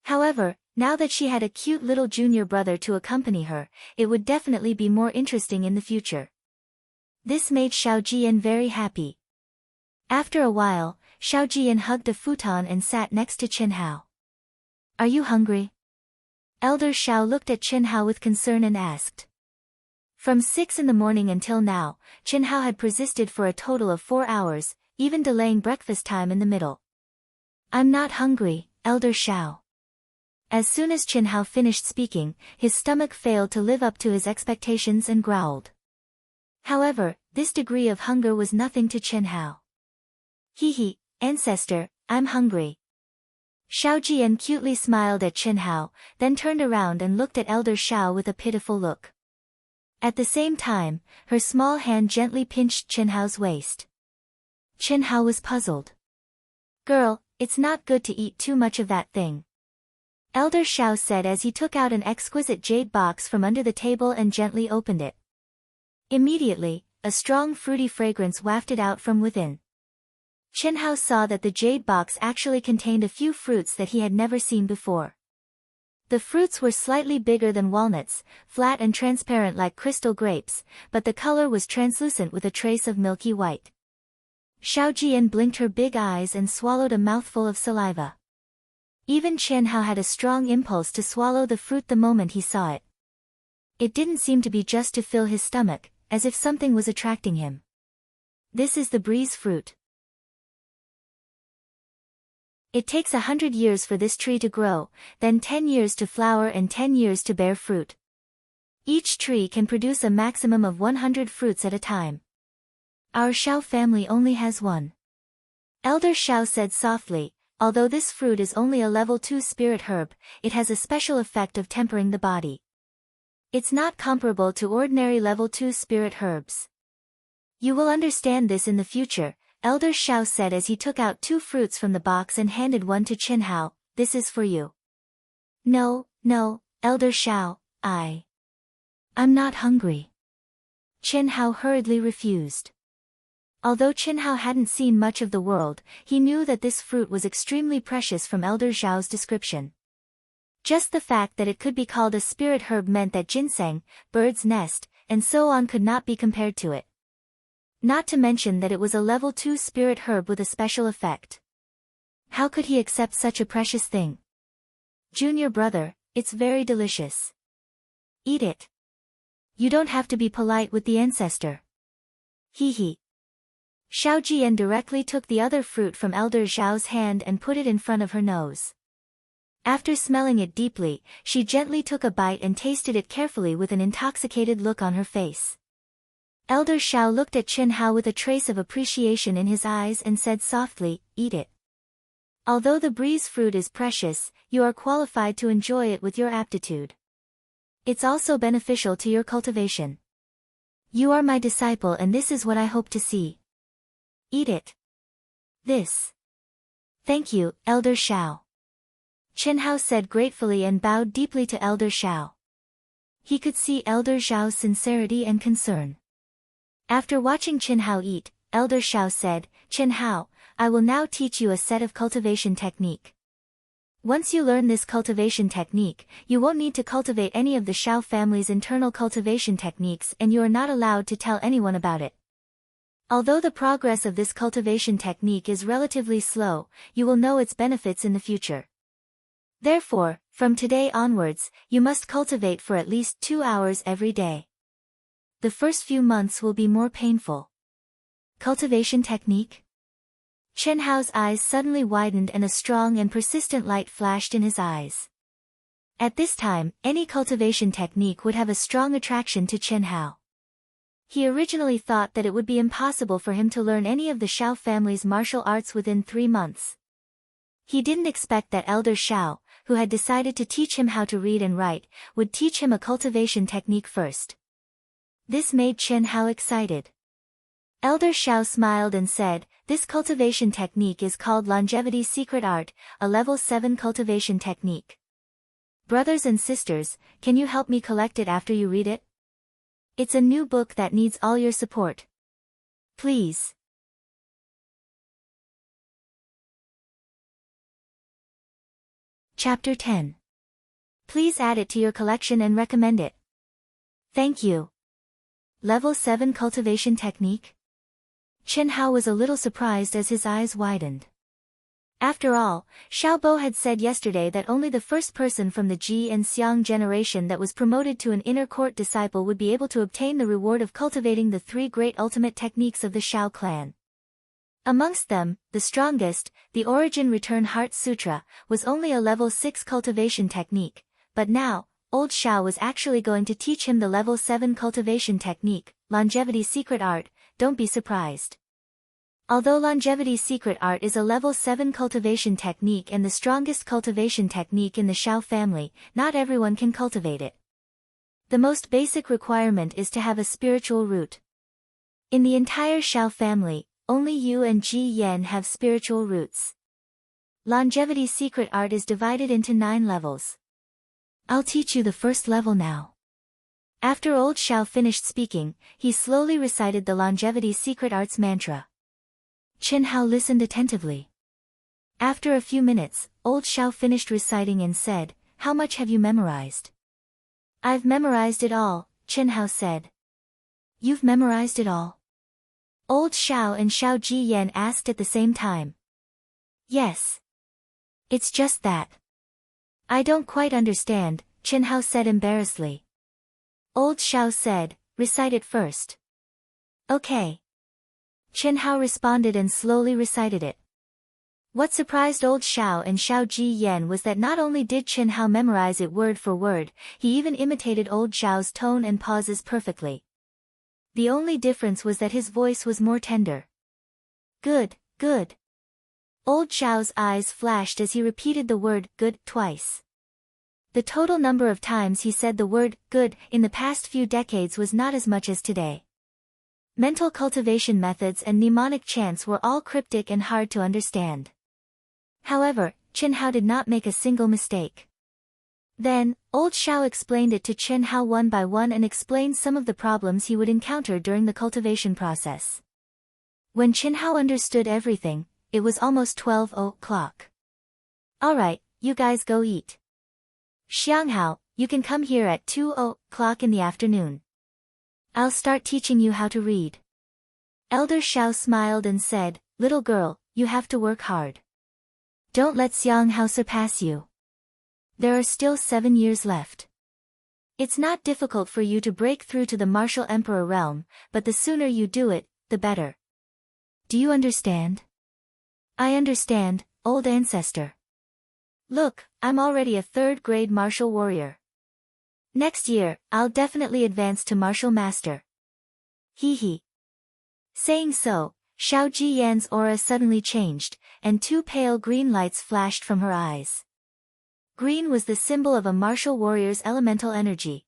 However, now that she had a cute little junior brother to accompany her, it would definitely be more interesting in the future. This made Xiao Jiyan very happy. After a while, Xiao Jiyan hugged a futon and sat next to Chen Hao. "Are you hungry?" Elder Shao looked at Chen Hao with concern and asked. From 6 in the morning until now, Chen Hao had persisted for a total of 4 hours, even delaying breakfast time in the middle. "I'm not hungry, Elder Shao." As soon as Chen Hao finished speaking, his stomach failed to live up to his expectations and growled. However, this degree of hunger was nothing to Chen Hao. Ancestor, I'm hungry." Xiao Jiyan cutely smiled at Chen Hao, then turned around and looked at Elder Shao with a pitiful look. At the same time, her small hand gently pinched Chen Hao's waist. Chen Hao was puzzled. "Girl, it's not good to eat too much of that thing," Elder Shao said as he took out an exquisite jade box from under the table and gently opened it. Immediately, a strong fruity fragrance wafted out from within. Chen Hao saw that the jade box actually contained a few fruits that he had never seen before. The fruits were slightly bigger than walnuts, flat and transparent like crystal grapes, but the color was translucent with a trace of milky white. Xiao Jiyan blinked her big eyes and swallowed a mouthful of saliva. Even Chen Hao had a strong impulse to swallow the fruit the moment he saw it. It didn't seem to be just to fill his stomach, as if something was attracting him. This is the breeze fruit. It takes 100 years for this tree to grow, then 10 years to flower and 10 years to bear fruit. Each tree can produce a maximum of 100 fruits at a time. Our Shao family only has one. Elder Shao said softly, although this fruit is only a level 2 spirit herb, it has a special effect of tempering the body. It's not comparable to ordinary level 2 spirit herbs. You will understand this in the future, Elder Shao said as he took out 2 fruits from the box and handed one to Chen Hao. "This is for you." No, Elder Shao, I'm not hungry." Chen Hao hurriedly refused. Although Chen Hao hadn't seen much of the world, he knew that this fruit was extremely precious from Elder Zhao's description. Just the fact that it could be called a spirit herb meant that ginseng, bird's nest, and so on could not be compared to it. Not to mention that it was a level 2 spirit herb with a special effect. How could he accept such a precious thing? "Junior brother, it's very delicious. Eat it. You don't have to be polite with the ancestor." Xiao Jiyan directly took the other fruit from Elder Zhao's hand and put it in front of her nose. After smelling it deeply, she gently took a bite and tasted it carefully with an intoxicated look on her face. Elder Shao looked at Chen Hao with a trace of appreciation in his eyes and said softly, "Eat it. Although the breeze fruit is precious, you are qualified to enjoy it with your aptitude. It's also beneficial to your cultivation." You are my disciple and this is what I hope to see. Eat it. This. Thank you, Elder Shao. Chen Hao said gratefully and bowed deeply to Elder Shao. He could see Elder Zhao's sincerity and concern. After watching Chen Hao eat, Elder Shao said, Chen Hao, I will now teach you a set of cultivation technique. Once you learn this cultivation technique, you won't need to cultivate any of the Shao family's internal cultivation techniques and you are not allowed to tell anyone about it. Although the progress of this cultivation technique is relatively slow, you will know its benefits in the future. Therefore, from today onwards, you must cultivate for at least 2 hours every day. The first few months will be more painful. Cultivation technique? Chen Hao's eyes suddenly widened and a strong and persistent light flashed in his eyes. At this time, any cultivation technique would have a strong attraction to Chen Hao. He originally thought that it would be impossible for him to learn any of the Shao family's martial arts within 3 months. He didn't expect that Elder Shao, who had decided to teach him how to read and write, would teach him a cultivation technique first. This made Chen Hao excited. Elder Shao smiled and said, this cultivation technique is called Longevity Secret Art, a level 7 cultivation technique. Brothers and sisters, can you help me collect it after you read it? It's a new book that needs all your support. Please. Chapter 10. Please add it to your collection and recommend it. Thank you. Level 7 cultivation technique? Chen Hao was a little surprised as his eyes widened. After all, Xiaobo had said yesterday that only the first person from the Ji and Xiang generation that was promoted to an inner court disciple would be able to obtain the reward of cultivating the 3 great ultimate techniques of the Shao clan. Amongst them, the strongest, the Origin Return Heart Sutra, was only a level 6 cultivation technique, but now, old Shao was actually going to teach him the level 7 cultivation technique, Longevity Secret Art. Don't be surprised. Although Longevity Secret Art is a level 7 cultivation technique and the strongest cultivation technique in the Shao family, not everyone can cultivate it. The most basic requirement is to have a spiritual root. In the entire Shao family, only you and Ji Yan have spiritual roots. Longevity Secret Art is divided into 9 levels. I'll teach you the first level now. After old Shao finished speaking, he slowly recited the Longevity Secret Arts mantra. Chen Hao listened attentively. After a few minutes, old Shao finished reciting and said, how much have you memorized? I've memorized it all, Chen Hao said. You've memorized it all? Old Shao and Shao Ji Yan asked at the same time. Yes. It's just that. I don't quite understand, Chen Hao said embarrassedly. Old Shao said, recite it first. Okay. Chen Hao responded and slowly recited it. What surprised old Shao and Shao Ji Yan was that not only did Chen Hao memorize it word for word, he even imitated old Shao's tone and pauses perfectly. The only difference was that his voice was more tender. Good, good. Old Shao's eyes flashed as he repeated the word good twice. The total number of times he said the word good in the past few decades was not as much as today. Mental cultivation methods and mnemonic chants were all cryptic and hard to understand. However, Chen Hao did not make a single mistake. Then, old Shao explained it to Chen Hao one by one and explained some of the problems he would encounter during the cultivation process. When Chen Hao understood everything, it was almost 12 o'clock. Alright, you guys go eat. Xianghao, you can come here at 2 o'clock in the afternoon. I'll start teaching you how to read. Elder Shao smiled and said, little girl, you have to work hard. Don't let Xianghao surpass you. There are still 7 years left. It's not difficult for you to break through to the martial emperor realm, but the sooner you do it, the better. Do you understand? I understand, old ancestor. Look, I'm already a 3rd grade martial warrior. Next year, I'll definitely advance to martial master. Hee hee. Saying so, Shao Ji Yan's aura suddenly changed, and 2 pale green lights flashed from her eyes. Green was the symbol of a martial warrior's elemental energy.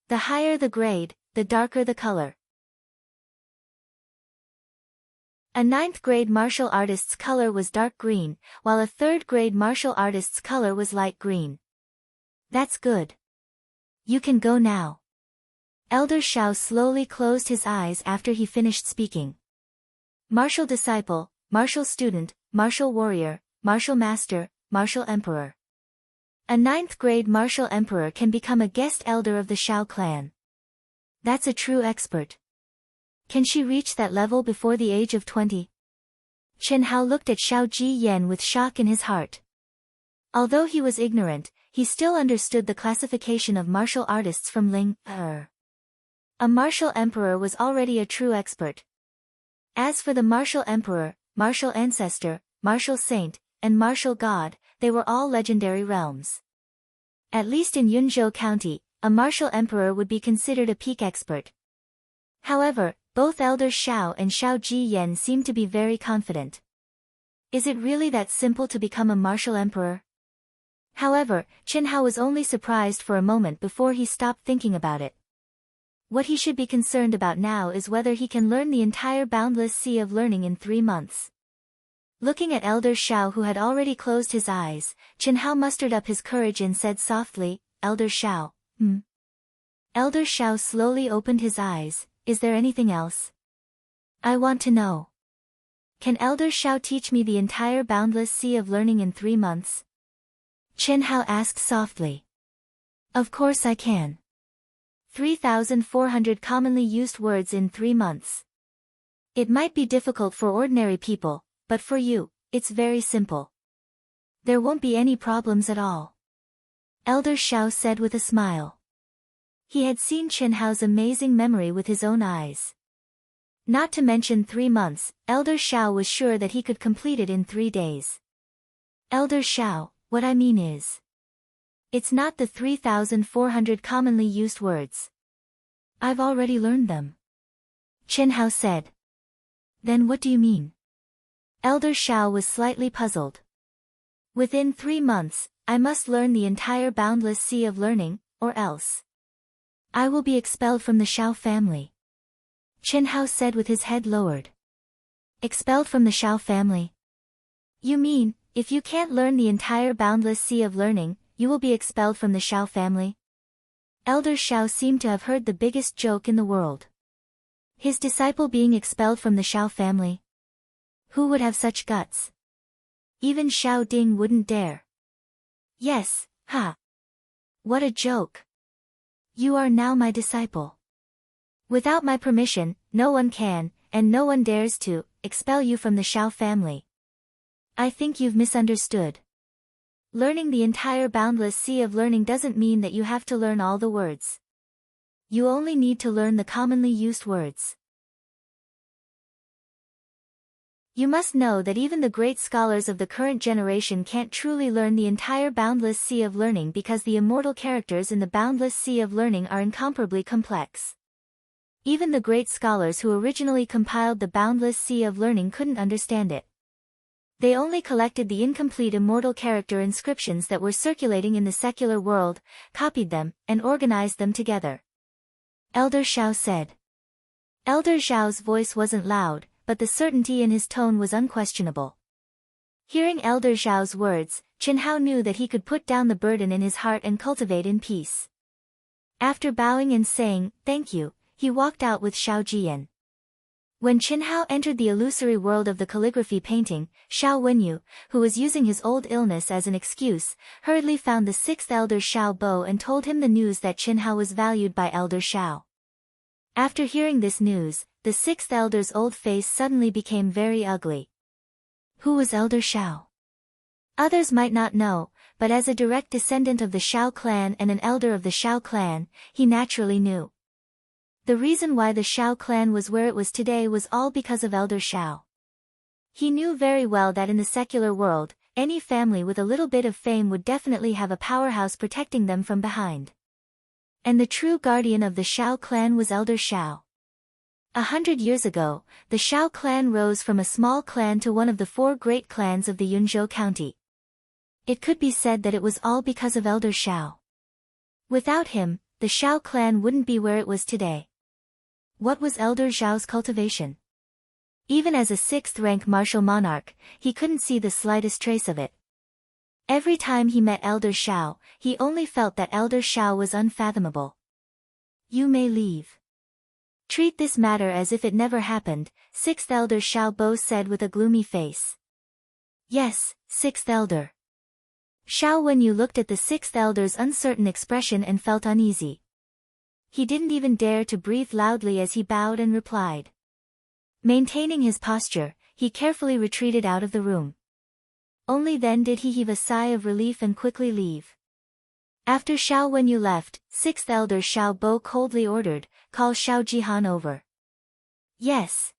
The higher the grade, the darker the color. A 9th grade martial artist's color was dark green, while a 3rd grade martial artist's color was light green. That's good. You can go now. Elder Shao slowly closed his eyes after he finished speaking. Martial disciple, martial student, martial warrior, martial master, martial emperor. A 9th grade martial emperor can become a guest elder of the Shao clan. That's a true expert. Can she reach that level before the age of 20? Chen Hao looked at Shao Ji Yan with shock in his heart. Although he was ignorant, he still understood the classification of martial artists from Ling. A martial emperor was already a true expert. As for the martial emperor, martial ancestor, martial saint, and martial god, they were all legendary realms. At least in Yunzhou County, a martial emperor would be considered a peak expert. However, both Elder Shao and Shao Ji Yan seemed to be very confident. Is it really that simple to become a martial emperor? However, Chen Hao was only surprised for a moment before he stopped thinking about it. What he should be concerned about now is whether he can learn the entire boundless sea of learning in 3 months. Looking at Elder Shao who had already closed his eyes, Chen Hao mustered up his courage and said softly, Elder Shao, Elder Shao slowly opened his eyes. Is there anything else? I want to know. Can Elder Shao teach me the entire boundless sea of learning in 3 months? Chen Hao asked softly. Of course I can. 3,400 commonly used words in 3 months. It might be difficult for ordinary people, but for you, it's very simple. There won't be any problems at all. Elder Shao said with a smile. He had seen Chen Hao's amazing memory with his own eyes. Not to mention 3 months, Elder Shao was sure that he could complete it in 3 days. Elder Shao, what I mean is, it's not the 3,400 commonly used words. I've already learned them. Chen Hao said. Then what do you mean? Elder Shao was slightly puzzled. Within 3 months, I must learn the entire boundless sea of learning, or else I will be expelled from the Shao family. Chen Hao said with his head lowered. Expelled from the Shao family? You mean, if you can't learn the entire boundless sea of learning, you will be expelled from the Shao family? Elder Shao seemed to have heard the biggest joke in the world. His disciple being expelled from the Shao family? Who would have such guts? Even Shao Ding wouldn't dare. Yes, ha! What a joke! You are now my disciple. Without my permission, no one can, and no one dares to, expel you from the Shao family. I think you've misunderstood. Learning the entire boundless sea of learning doesn't mean that you have to learn all the words. You only need to learn the commonly used words. You must know that even the great scholars of the current generation can't truly learn the entire boundless sea of learning because the immortal characters in the boundless sea of learning are incomparably complex. Even the great scholars who originally compiled the boundless sea of learning couldn't understand it. They only collected the incomplete immortal character inscriptions that were circulating in the secular world, copied them, and organized them together. Elder Shao said. Elder Zhao's voice wasn't loud, but the certainty in his tone was unquestionable. Hearing Elder Zhao's words, Chen Hao knew that he could put down the burden in his heart and cultivate in peace. After bowing and saying, thank you, he walked out with Shao Jiyan. When Chen Hao entered the illusory world of the calligraphy painting, Xiao Wenyu, who was using his old illness as an excuse, hurriedly found the 6th Elder Xiao Bo and told him the news that Chen Hao was valued by Elder Xiao. After hearing this news, the 6th Elder's old face suddenly became very ugly. Who was Elder Xiao? Others might not know, but as a direct descendant of the Shao clan and an elder of the Shao clan, he naturally knew. The reason why the Shao clan was where it was today was all because of Elder Xiao. He knew very well that in the secular world, any family with a little bit of fame would definitely have a powerhouse protecting them from behind. And the true guardian of the Shao clan was Elder Xiao. 100 years ago, the Shao clan rose from a small clan to one of the 4 great clans of the Yunzhou County. It could be said that it was all because of Elder Xiao. Without him, the Shao clan wouldn't be where it was today. What was Elder Zhao's cultivation? Even as a 6th-rank martial monarch, he couldn't see the slightest trace of it. Every time he met Elder Zhao, he only felt that Elder Zhao was unfathomable. You may leave. Treat this matter as if it never happened, 6th Elder Zhao Bo said with a gloomy face. Yes, 6th Elder. Xiao Wenyu looked at the 6th Elder's uncertain expression and felt uneasy. He didn't even dare to breathe loudly as he bowed and replied. Maintaining his posture, he carefully retreated out of the room. Only then did he heave a sigh of relief and quickly leave. After Xiao Wenyu left, 6th Elder Xiao Bo coldly ordered, "Call Xiao Jihan over." Yes.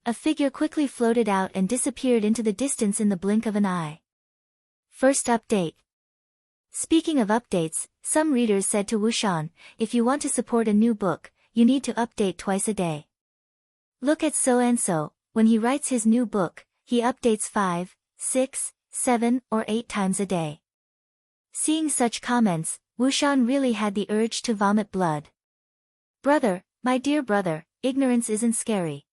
A figure quickly floated out and disappeared into the distance in the blink of an eye. First update. Speaking of updates, some readers said to Wushan, if you want to support a new book, you need to update twice a day. Look at So-and-so, when he writes his new book, he updates 5, 6, 7, or 8 times a day. Seeing such comments, Wushan really had the urge to vomit blood. Brother, my dear brother, ignorance isn't scary.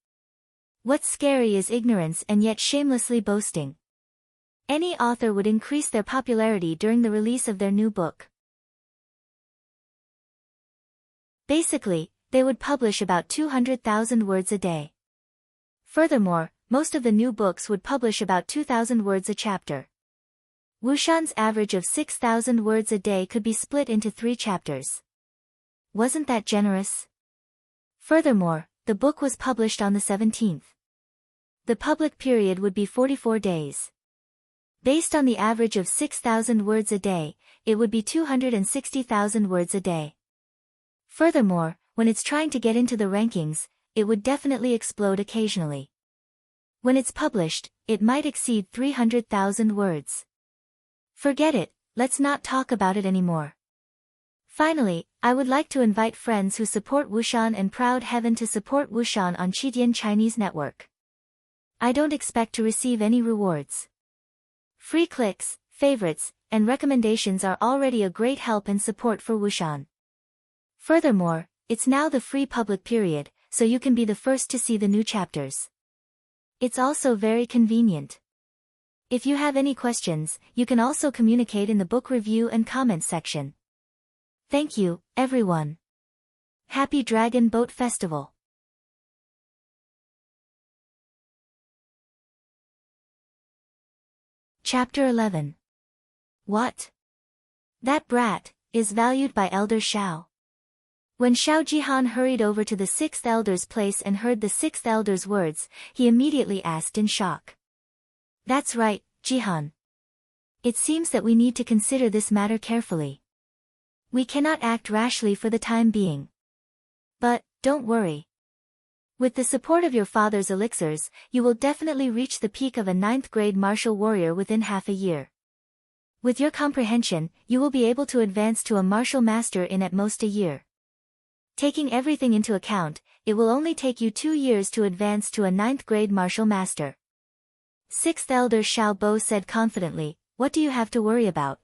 What's scary is ignorance and yet shamelessly boasting. Any author would increase their popularity during the release of their new book. Basically, they would publish about 200,000 words a day. Furthermore, most of the new books would publish about 2,000 words a chapter. Wushan's average of 6,000 words a day could be split into 3 chapters. Wasn't that generous? Furthermore, the book was published on the 17th. The public period would be 44 days. Based on the average of 6,000 words a day, it would be 260,000 words a day. Furthermore, when it's trying to get into the rankings, it would definitely explode occasionally. When it's published, it might exceed 300,000 words. Forget it, let's not talk about it anymore. Finally, I would like to invite friends who support Wushan and Proud Heaven to support Wushan on Qidian Chinese Network. I don't expect to receive any rewards. Free clicks, favorites, and recommendations are already a great help and support for Wushan. Furthermore, it's now the free public period, so you can be the first to see the new chapters. It's also very convenient. If you have any questions, you can also communicate in the book review and comments section. Thank you, everyone. Happy Dragon Boat Festival! Chapter 11. What? That brat is valued by Elder Zhao. When Xiao Jihan hurried over to the 6th Elder's place and heard the 6th Elder's words, he immediately asked in shock. That's right, Jihan. It seems that we need to consider this matter carefully. We cannot act rashly for the time being. But, don't worry. With the support of your father's elixirs, you will definitely reach the peak of a 9th-grade martial warrior within half a year. With your comprehension, you will be able to advance to a martial master in at most a year. Taking everything into account, it will only take you 2 years to advance to a 9th-grade martial master. 6th Elder Xiao Bo said confidently, what do you have to worry about?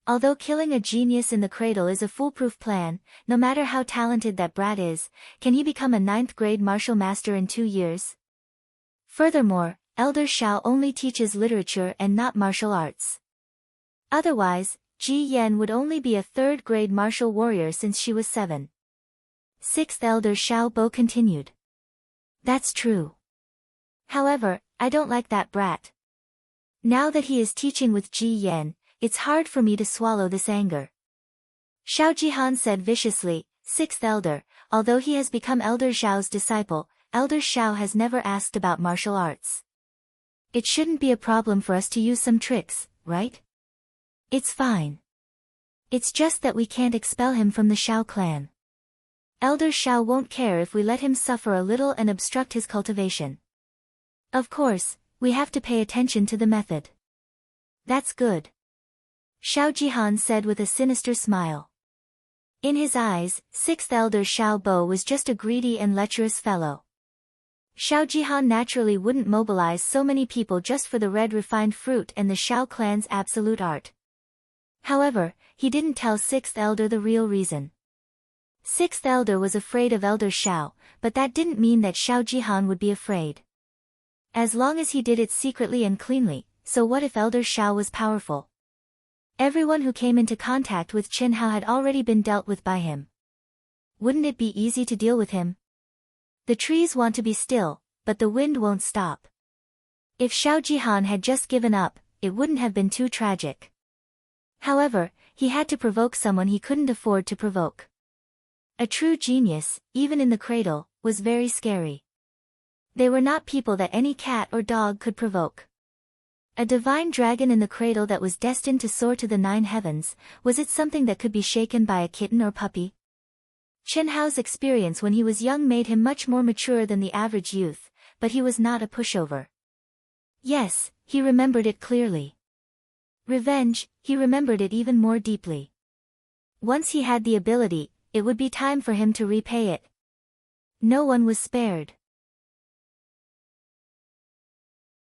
Although killing a genius in the cradle is a foolproof plan, no matter how talented that brat is, can he become a 9th-grade martial master in 2 years? Furthermore, Elder Xiao only teaches literature and not martial arts. Otherwise, Ji Yan would only be a 3rd-grade martial warrior since she was 7. 6th Elder Xiao Bo continued. That's true. However, I don't like that brat. Now that he is teaching with Ji Yan, it's hard for me to swallow this anger. Xiao Jihan said viciously, 6th Elder, although he has become Elder Zhao's disciple, Elder Xiao has never asked about martial arts. It shouldn't be a problem for us to use some tricks, right? It's fine. It's just that we can't expel him from the Xiao clan. Elder Xiao won't care if we let him suffer a little and obstruct his cultivation. Of course, we have to pay attention to the method. That's good. Xiao Jihan said with a sinister smile. In his eyes, 6th Elder Xiao Bo was just a greedy and lecherous fellow. Xiao Jihan naturally wouldn't mobilize so many people just for the red refined fruit and the Xiao clan's absolute art. However, he didn't tell 6th Elder the real reason. Sixth elder was afraid of Elder Xiao, but that didn't mean that Xiao Jihan would be afraid. As long as he did it secretly and cleanly, so what if Elder Xiao was powerful? Everyone who came into contact with Qin Hao had already been dealt with by him. Wouldn't it be easy to deal with him? The trees want to be still, but the wind won't stop. If Xiao Jihan had just given up, it wouldn't have been too tragic. However, he had to provoke someone he couldn't afford to provoke. A true genius, even in the cradle, was very scary. They were not people that any cat or dog could provoke. A divine dragon in the cradle that was destined to soar to the 9 heavens, was it something that could be shaken by a kitten or puppy? Qin Hao's experience when he was young made him much more mature than the average youth, but he was not a pushover. Yes, he remembered it clearly. Revenge, he remembered it even more deeply. Once he had the ability, it would be time for him to repay it. No one was spared.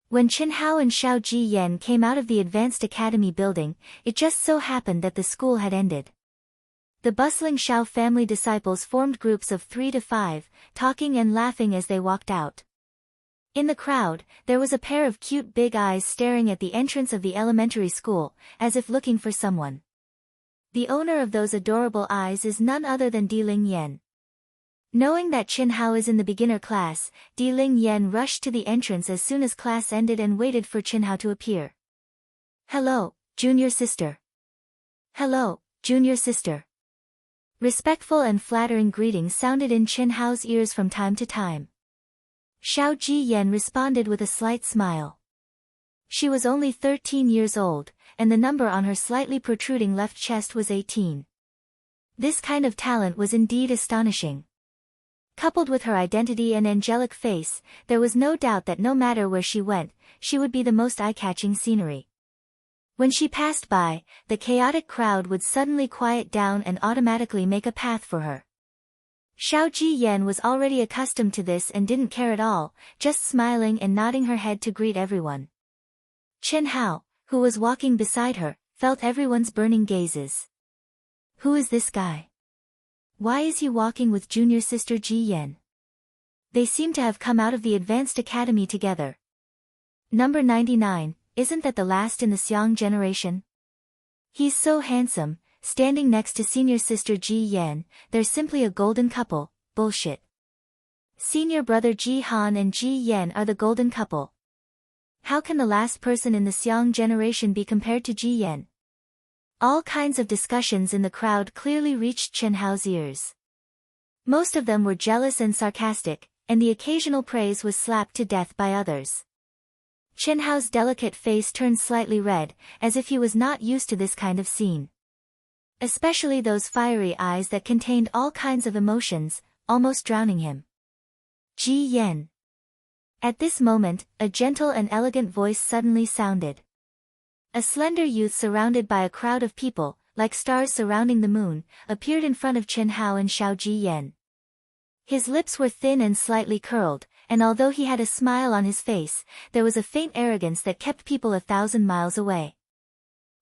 When Qin Hao and Xiao Ji Yan came out of the Advanced Academy building, it just so happened that the school had ended. The bustling Xiao family disciples formed groups of 3 to 5, talking and laughing as they walked out. In the crowd, there was a pair of cute big eyes staring at the entrance of the elementary school, as if looking for someone. The owner of those adorable eyes is none other than Di Ling Yan. Knowing that Qin Hao is in the beginner class, Di Ling Yan rushed to the entrance as soon as class ended and waited for Qin Hao to appear. "Hello, junior sister." "Hello, junior sister." Respectful and flattering greetings sounded in Qin Hao's ears from time to time. Xiao Ji Yan responded with a slight smile. She was only 13 years old, and the number on her slightly protruding left chest was 18. This kind of talent was indeed astonishing. Coupled with her identity and angelic face, there was no doubt that no matter where she went, she would be the most eye-catching scenery. When she passed by, the chaotic crowd would suddenly quiet down and automatically make a path for her. Xiao Ji Yan was already accustomed to this and didn't care at all, just smiling and nodding her head to greet everyone. Qin Hao, who was walking beside her, felt everyone's burning gazes. Who is this guy? Why is he walking with junior sister Ji Yan? They seem to have come out of the Advanced Academy together. Number 99, isn't that the last in the Xiang generation? He's so handsome, standing next to senior sister Ji Yan, they're simply a golden couple, bullshit. Senior brother Ji Han and Ji Yan are the golden couple. How can the last person in the Xiang generation be compared to Ji Yan? All kinds of discussions in the crowd clearly reached Qin Hao's ears. Most of them were jealous and sarcastic, and the occasional praise was slapped to death by others. Qin Hao's delicate face turned slightly red, as if he was not used to this kind of scene. Especially those fiery eyes that contained all kinds of emotions, almost drowning him. Ji Yan. At this moment, a gentle and elegant voice suddenly sounded. A slender youth surrounded by a crowd of people, like stars surrounding the moon, appeared in front of Qin Hao and Xiao Ji Yan. His lips were thin and slightly curled, and although he had a smile on his face, there was a faint arrogance that kept people 1,000 miles away.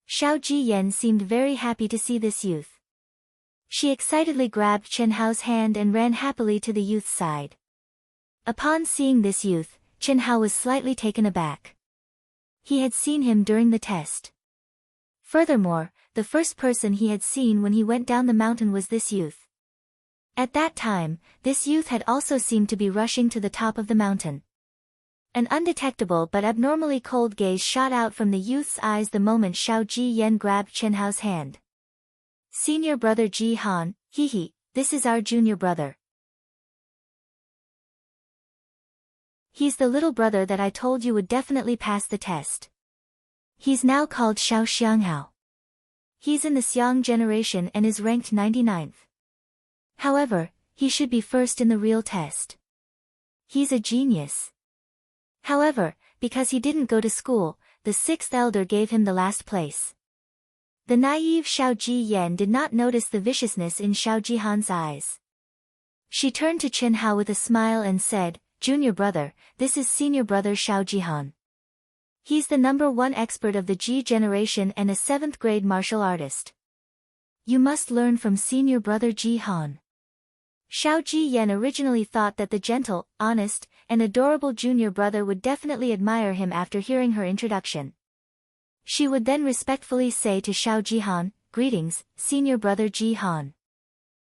Xiao Ji Yan seemed very happy to see this youth. She excitedly grabbed Qin Hao's hand and ran happily to the youth's side. Upon seeing this youth, Qin Hao was slightly taken aback. He had seen him during the test. Furthermore, the first person he had seen when he went down the mountain was this youth. At that time, this youth had also seemed to be rushing to the top of the mountain. An undetectable but abnormally cold gaze shot out from the youth's eyes the moment Xiao Ji Yan grabbed Qin Hao's hand. "Senior brother Ji Han, this is our junior brother. He's the little brother that I told you would definitely pass the test. He's now called Xiao Xianghao. He's in the Xiang generation and is ranked 99th. However, he should be first in the real test. He's a genius. However, because he didn't go to school, the 6th elder gave him the last place." The naive Xiao Ji Yan did not notice the viciousness in Xiao Jihan's eyes. She turned to Qin Hao with a smile and said, "Junior brother, this is senior brother Xiao Jihan. He's the number 1 expert of the Ji generation and a 7th grade martial artist. You must learn from senior brother Ji Han." Xiao Jiyan originally thought that the gentle, honest, and adorable junior brother would definitely admire him after hearing her introduction. She would then respectfully say to Xiao Jihan, "Greetings, senior brother Jihan."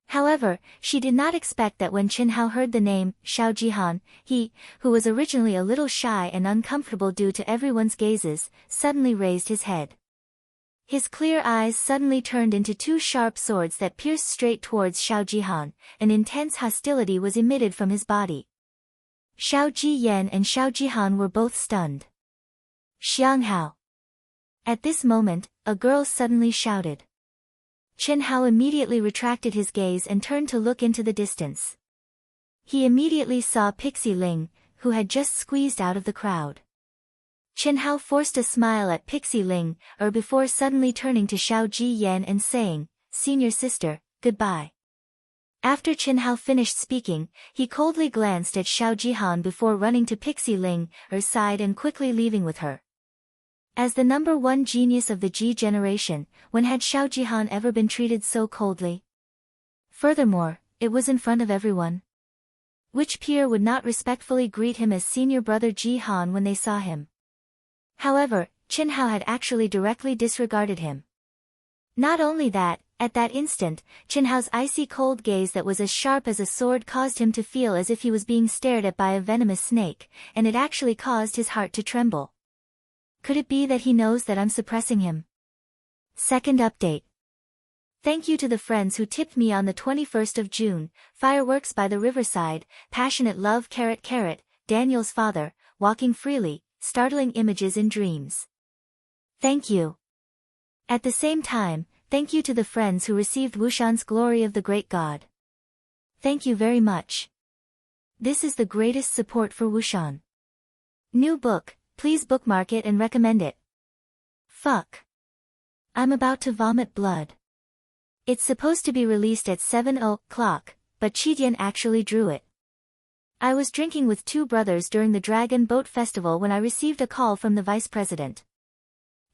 However, she did not expect that when Qin Hao heard the name, Xiao Jihan, he, who was originally a little shy and uncomfortable due to everyone's gazes, suddenly raised his head. His clear eyes suddenly turned into two sharp swords that pierced straight towards Xiao Jihan. An intense hostility was emitted from his body. Xiao Jiyan and Xiao Jihan were both stunned. "Xiang Hao!" At this moment, a girl suddenly shouted. Qin Hao immediately retracted his gaze and turned to look into the distance. He immediately saw Pixie Ling, who had just squeezed out of the crowd. Qin Hao forced a smile at Pixie Ling, before suddenly turning to Xiao Jiyan and saying, "Senior sister, goodbye." After Qin Hao finished speaking, he coldly glanced at Xiao Jihan before running to Pixie Ling, her side and quickly leaving with her. As the number one genius of the Ji generation, when had Xiao Jihan ever been treated so coldly? Furthermore, it was in front of everyone. Which peer would not respectfully greet him as senior brother Jihan when they saw him? However, Qin Hao had actually directly disregarded him. Not only that, at that instant, Qin Hao's icy cold gaze that was as sharp as a sword caused him to feel as if he was being stared at by a venomous snake, and it actually caused his heart to tremble. Could it be that he knows that I'm suppressing him? Second update. Thank you to the friends who tipped me on the 21st of June, fireworks by the riverside, passionate love .. Daniel's father, walking freely, startling images in dreams. Thank you. At the same time, thank you to the friends who received Wushan's Glory of the Great God. Thank you very much. This is the greatest support for Wushan. New book, please bookmark it and recommend it. Fuck. I'm about to vomit blood. It's supposed to be released at 7:00, but Chidian actually drew it. I was drinking with two brothers during the Dragon Boat Festival when I received a call from the vice president.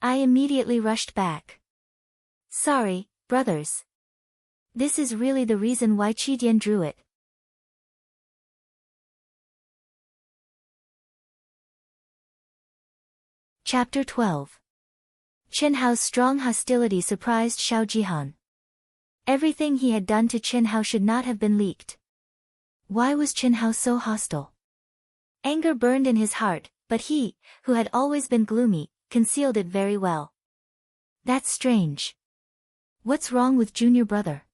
I immediately rushed back. Sorry, brothers. This is really the reason why Chidian drew it. Chapter 12. Qin Hao's strong hostility surprised Xiao Jihan. Everything he had done to Qin Hao should not have been leaked. Why was Qin Hao so hostile? Anger burned in his heart, but he, who had always been gloomy, concealed it very well. That's strange. What's wrong with junior brother?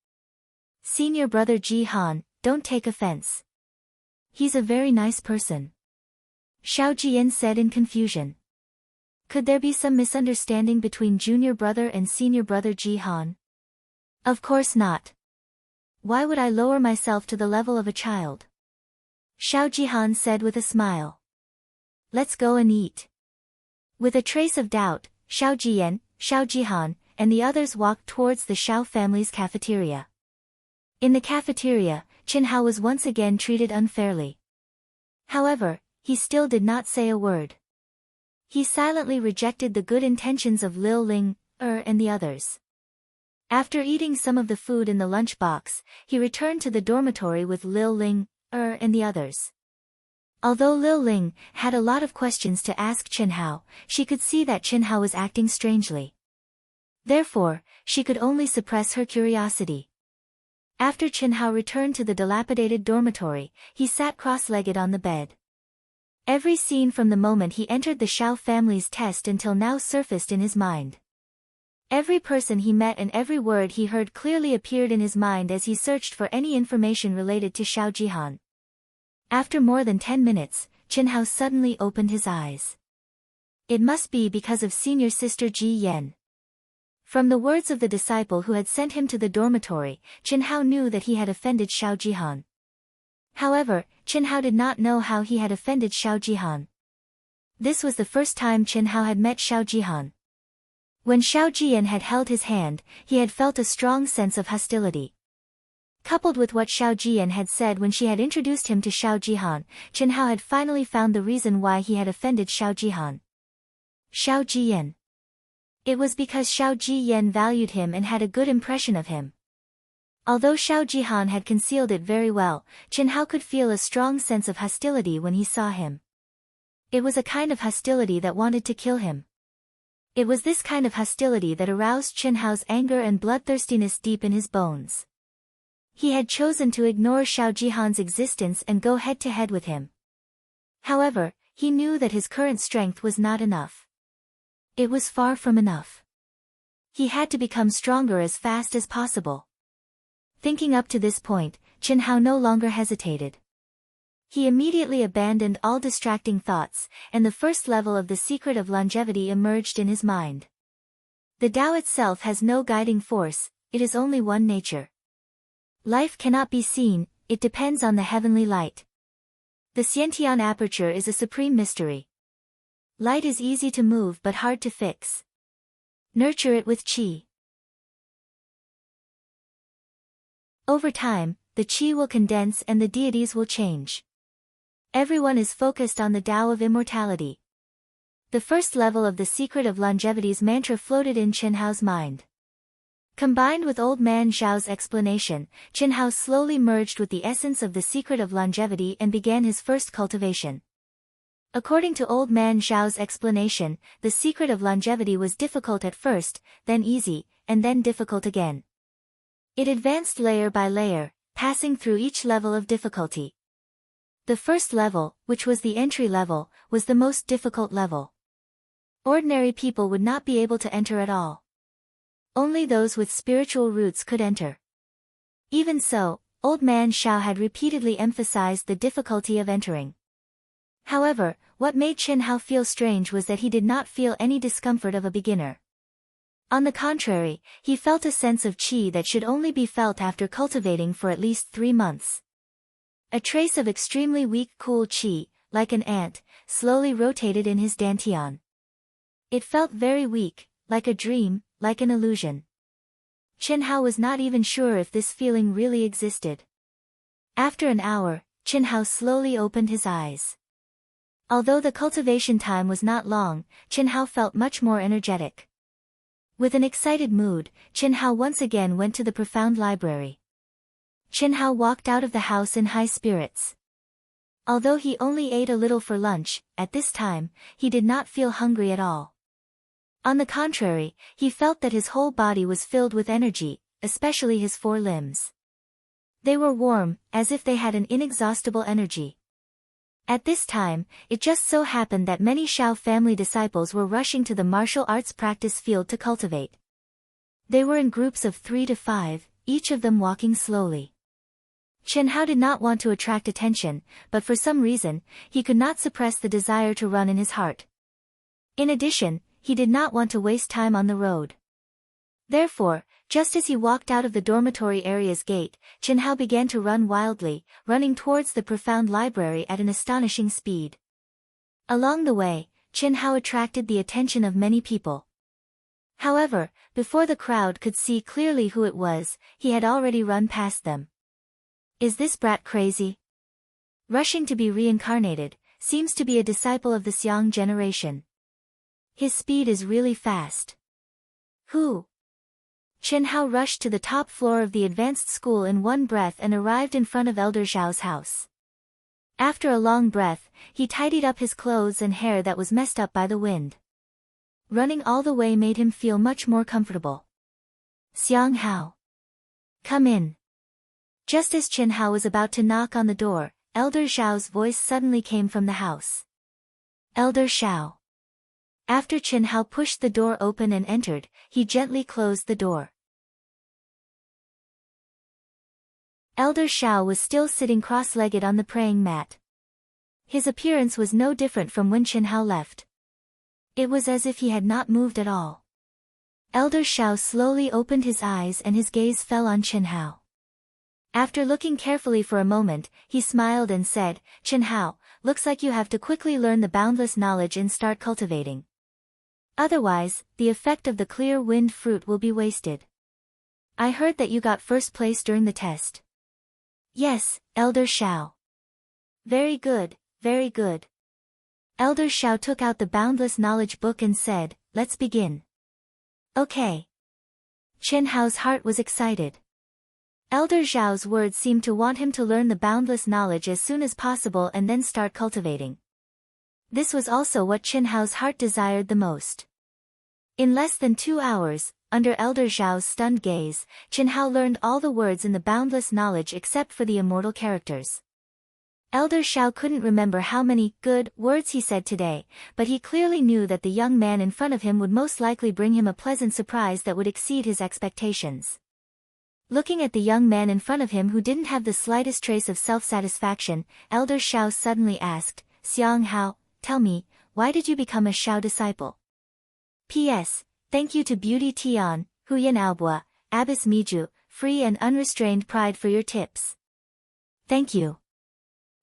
Senior brother Jihan, don't take offense. He's a very nice person. Xiao Jian said in confusion. Could there be some misunderstanding between junior brother and senior brother Jihan? Of course not. Why would I lower myself to the level of a child? Xiao Jihan said with a smile. Let's go and eat. With a trace of doubt, Xiao Jian, Xiao Jihan, and the others walked towards the Xiao family's cafeteria. In the cafeteria, Qin Hao was once again treated unfairly. However, he still did not say a word. He silently rejected the good intentions of Lil Ling, and the others. After eating some of the food in the lunchbox, he returned to the dormitory with Lil Ling, and the others. Although Lil Ling had a lot of questions to ask Qin Hao, she could see that Qin Hao was acting strangely. Therefore, she could only suppress her curiosity. After Qin Hao returned to the dilapidated dormitory, he sat cross-legged on the bed. Every scene from the moment he entered the Xiao family's test until now surfaced in his mind. Every person he met and every word he heard clearly appeared in his mind as he searched for any information related to Xiao Jihan. After more than 10 minutes, Qin Hao suddenly opened his eyes. It must be because of senior sister Ji Yan. From the words of the disciple who had sent him to the dormitory, Qin Hao knew that he had offended Xiao Jihan. However, Qin Hao did not know how he had offended Xiao Jihan. This was the first time Qin Hao had met Xiao Jihan. When Xiao Jian had held his hand, he had felt a strong sense of hostility. Coupled with what Xiao Jian had said when she had introduced him to Xiao Jihan, Qin Hao had finally found the reason why he had offended Xiao Jihan. Xiao Jian. It was because Xiao Jiyan valued him and had a good impression of him. Although Xiao Jihan had concealed it very well, Chen Hao could feel a strong sense of hostility when he saw him. It was a kind of hostility that wanted to kill him. It was this kind of hostility that aroused Chen Hao's anger and bloodthirstiness deep in his bones. He had chosen to ignore Xiao Jihan's existence and go head-to-head with him. However, he knew that his current strength was not enough. It was far from enough. He had to become stronger as fast as possible. Thinking up to this point, Chen Hao no longer hesitated. He immediately abandoned all distracting thoughts, and the first level of the secret of longevity emerged in his mind. The Tao itself has no guiding force, it is only one nature. Life cannot be seen, it depends on the heavenly light. The Xiantian aperture is a supreme mystery. Light is easy to move but hard to fix. Nurture it with qi. Over time, the qi will condense and the deities will change. Everyone is focused on the Tao of immortality. The first level of the secret of longevity's mantra floated in Chen Hao's mind. Combined with Old Man Zhao's explanation, Chen Hao slowly merged with the essence of the secret of longevity and began his first cultivation. According to Old Man Zhao's explanation, the secret of longevity was difficult at first, then easy, and then difficult again. It advanced layer by layer, passing through each level of difficulty. The first level, which was the entry level, was the most difficult level. Ordinary people would not be able to enter at all. Only those with spiritual roots could enter. Even so, Old Man Zhao had repeatedly emphasized the difficulty of entering. However, what made Chen Hao feel strange was that he did not feel any discomfort of a beginner. On the contrary, he felt a sense of qi that should only be felt after cultivating for at least 3 months. A trace of extremely weak cool qi, like an ant, slowly rotated in his dantian. It felt very weak, like a dream, like an illusion. Chen Hao was not even sure if this feeling really existed. After an hour, Chen Hao slowly opened his eyes. Although the cultivation time was not long, Chen Hao felt much more energetic. With an excited mood, Chen Hao once again went to the profound library. Chen Hao walked out of the house in high spirits. Although he only ate a little for lunch, at this time, he did not feel hungry at all. On the contrary, he felt that his whole body was filled with energy, especially his 4 limbs. They were warm, as if they had an inexhaustible energy. At this time, it just so happened that many Shao family disciples were rushing to the martial arts practice field to cultivate. They were in groups of 3 to 5, each of them walking slowly. Chen Hao did not want to attract attention, but for some reason, he could not suppress the desire to run in his heart. In addition, he did not want to waste time on the road. Therefore, just as he walked out of the dormitory area's gate, Chen Hao began to run wildly, running towards the profound library at an astonishing speed. Along the way, Chen Hao attracted the attention of many people. However, before the crowd could see clearly who it was, he had already run past them. Is this brat crazy? Rushing to be reincarnated, seems to be a disciple of the Xiang generation. His speed is really fast. Who? Chen Hao rushed to the top floor of the advanced school in one breath and arrived in front of Elder Zhao's house. After a long breath, he tidied up his clothes and hair that was messed up by the wind. Running all the way made him feel much more comfortable. Xiang Hao. Come in. Just as Chen Hao was about to knock on the door, Elder Zhao's voice suddenly came from the house. Elder Zhao. After Chen Hao pushed the door open and entered, he gently closed the door. Elder Zhao was still sitting cross-legged on the praying mat. His appearance was no different from when Chen Hao left. It was as if he had not moved at all. Elder Zhao slowly opened his eyes and his gaze fell on Chen Hao. After looking carefully for a moment, he smiled and said, Chen Hao, looks like you have to quickly learn the boundless knowledge and start cultivating. Otherwise, the effect of the clear wind fruit will be wasted. I heard that you got first place during the test. Yes, Elder Zhao. Very good, very good. Elder Zhao took out the boundless knowledge book and said, let's begin. Okay. Chen Hao's heart was excited. Elder Zhao's words seemed to want him to learn the boundless knowledge as soon as possible and then start cultivating. This was also what Qin Hao's heart desired the most. In less than 2 hours, under Elder Zhao's stunned gaze, Qin Hao learned all the words in the boundless knowledge except for the immortal characters. Elder Zhao couldn't remember how many good words he said today, but he clearly knew that the young man in front of him would most likely bring him a pleasant surprise that would exceed his expectations. Looking at the young man in front of him who didn't have the slightest trace of self-satisfaction, Elder Zhao suddenly asked, "Xiang Hao, tell me, why did you become a Zhao disciple? P.S. Thank you to Beauty Tian, Huyan Aobua, Abbess Miju, Free and Unrestrained Pride for your tips. Thank you.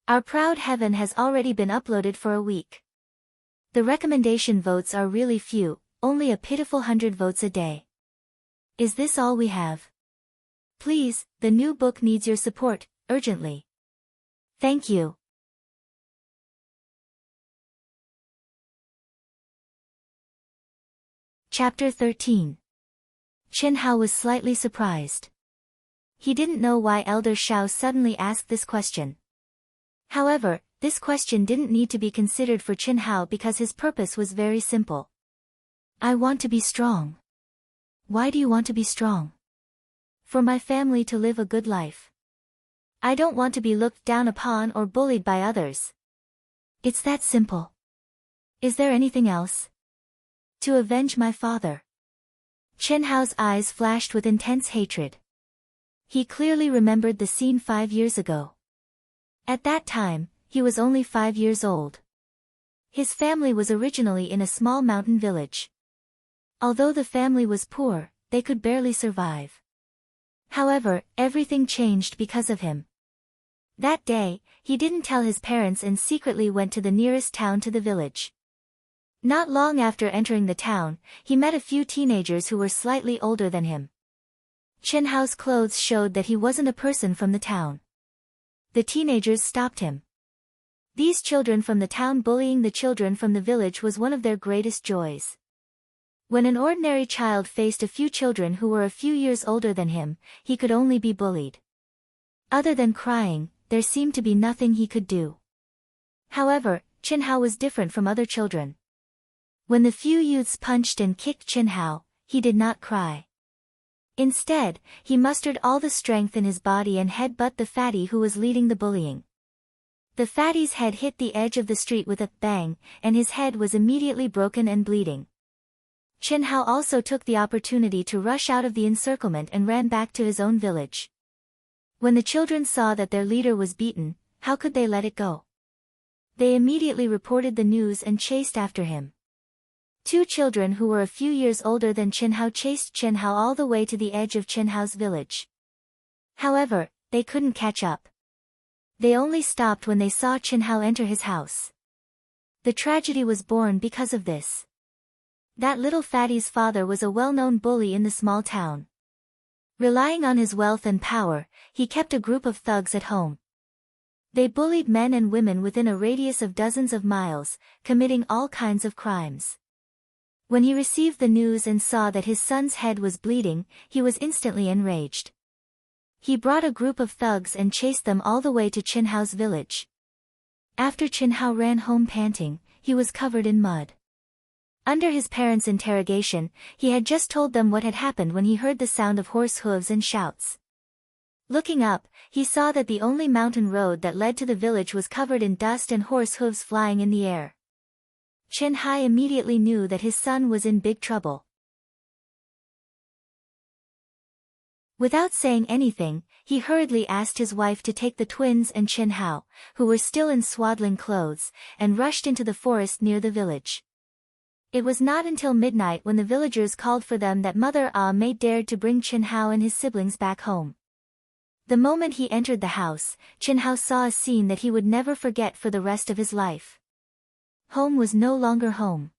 Our proud heaven has already been uploaded for a week. The recommendation votes are really few, only a pitiful 100 votes a day. Is this all we have? Please, the new book needs your support, urgently. Thank you." Chapter 13. Qin Hao was slightly surprised. He didn't know why Elder Zhao suddenly asked this question. However, this question didn't need to be considered for Qin Hao because his purpose was very simple. "I want to be strong." "Why do you want to be strong?" "For my family to live a good life. I don't want to be looked down upon or bullied by others. It's that simple." "Is there anything else?" "To avenge my father." Qin Hao's eyes flashed with intense hatred. He clearly remembered the scene 5 years ago. At that time, he was only 5 years old. His family was originally in a small mountain village. Although the family was poor, they could barely survive. However, everything changed because of him. That day, he didn't tell his parents and secretly went to the nearest town to the village. Not long after entering the town, he met a few teenagers who were slightly older than him. Qin Hao's clothes showed that he wasn't a person from the town. The teenagers stopped him. These children from the town bullying the children from the village was one of their greatest joys. When an ordinary child faced a few children who were a few years older than him, he could only be bullied. Other than crying, there seemed to be nothing he could do. However, Qin Hao was different from other children. When the few youths punched and kicked Qin Hao, he did not cry. Instead, he mustered all the strength in his body and head-butt the fatty who was leading the bullying. The fatty's head hit the edge of the street with a bang, and his head was immediately broken and bleeding. Qin Hao also took the opportunity to rush out of the encirclement and ran back to his own village. When the children saw that their leader was beaten, how could they let it go? They immediately reported the news and chased after him. 2 children who were a few years older than Qin Hao chased Qin Hao all the way to the edge of Qin Hao's village. However, they couldn't catch up. They only stopped when they saw Qin Hao enter his house. The tragedy was born because of this. That little fatty's father was a well-known bully in the small town. Relying on his wealth and power, he kept a group of thugs at home. They bullied men and women within a radius of dozens of miles, committing all kinds of crimes. When he received the news and saw that his son's head was bleeding, he was instantly enraged. He brought a group of thugs and chased them all the way to Qin Hao's village. After Qin Hao ran home panting, he was covered in mud. Under his parents' interrogation, he had just told them what had happened when he heard the sound of horse hooves and shouts. Looking up, he saw that the only mountain road that led to the village was covered in dust and horse hooves flying in the air. Qin Hai immediately knew that his son was in big trouble. Without saying anything, he hurriedly asked his wife to take the twins and Qin Hao, who were still in swaddling clothes, and rushed into the forest near the village. It was not until midnight when the villagers called for them that Mother Ah Mei dared to bring Qin Hao and his siblings back home. The moment he entered the house, Qin Hao saw a scene that he would never forget for the rest of his life. Home was no longer home.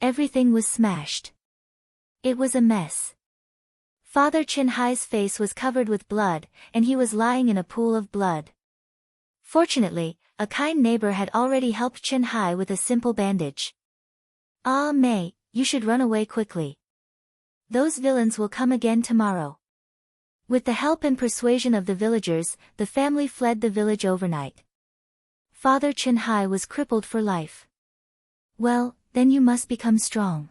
Everything was smashed. It was a mess. Father Qin Hai's face was covered with blood, and he was lying in a pool of blood. Fortunately, a kind neighbor had already helped Qin Hai with a simple bandage. "Ah Mei, you should run away quickly. Those villains will come again tomorrow." With the help and persuasion of the villagers, the family fled the village overnight. Father Chenhai was crippled for life. Well, then you must become strong.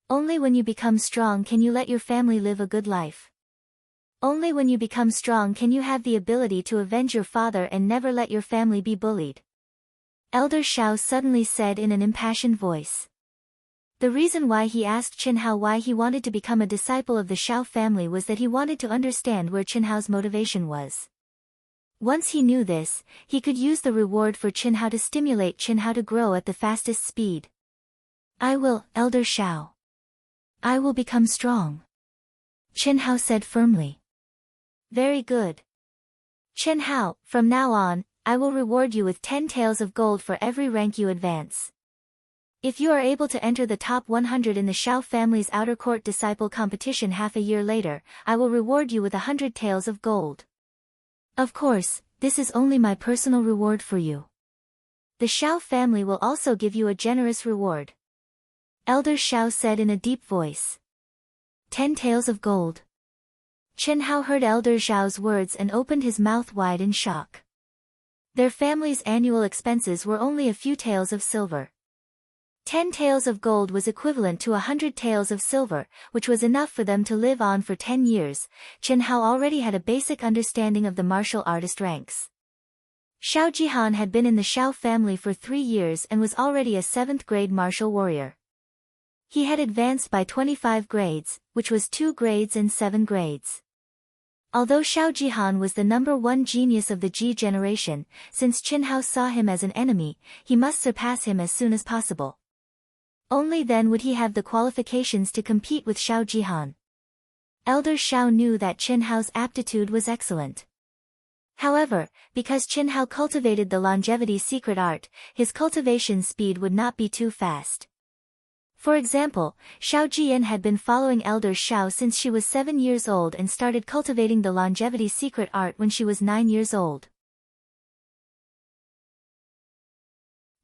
Only when you become strong can you let your family live a good life. Only when you become strong can you have the ability to avenge your father and never let your family be bullied. Elder Shao suddenly said in an impassioned voice. The reason why he asked Chenhao why he wanted to become a disciple of the Shao family was that he wanted to understand where Chenhao's motivation was. Once he knew this, he could use the reward for Chenhao to stimulate Chenhao to grow at the fastest speed. I will, Elder Shao. I will become strong. Chenhao said firmly. Very good. Chenhao, from now on, I will reward you with 10 taels of gold for every rank you advance. If you are able to enter the top 100 in the Shao family's outer court disciple competition half a year later, I will reward you with 100 taels of gold. Of course, this is only my personal reward for you. The Shao family will also give you a generous reward. Elder Shao said in a deep voice. 10 taels of gold. Chenhao heard Elder Zhao's words and opened his mouth wide in shock. Their family's annual expenses were only a few taels of silver. 10 taels of gold was equivalent to 100 taels of silver, which was enough for them to live on for 10 years. Chenhao already had a basic understanding of the martial artist ranks. Xiao Jihan had been in the Shao family for 3 years and was already a 7th grade martial warrior. He had advanced by 25 grades, which was 2 grades and 7 grades. Although Xiao Jihan was the #1 genius of the Ji generation, since Chenhao saw him as an enemy, he must surpass him as soon as possible. Only then would he have the qualifications to compete with Xiao Jihan. Elder Shao knew that Chenhao's aptitude was excellent. However, because Chenhao cultivated the longevity secret art, his cultivation speed would not be too fast. For example, Xiao Jian had been following Elder Shao since she was 7 years old and started cultivating the longevity secret art when she was 9 years old.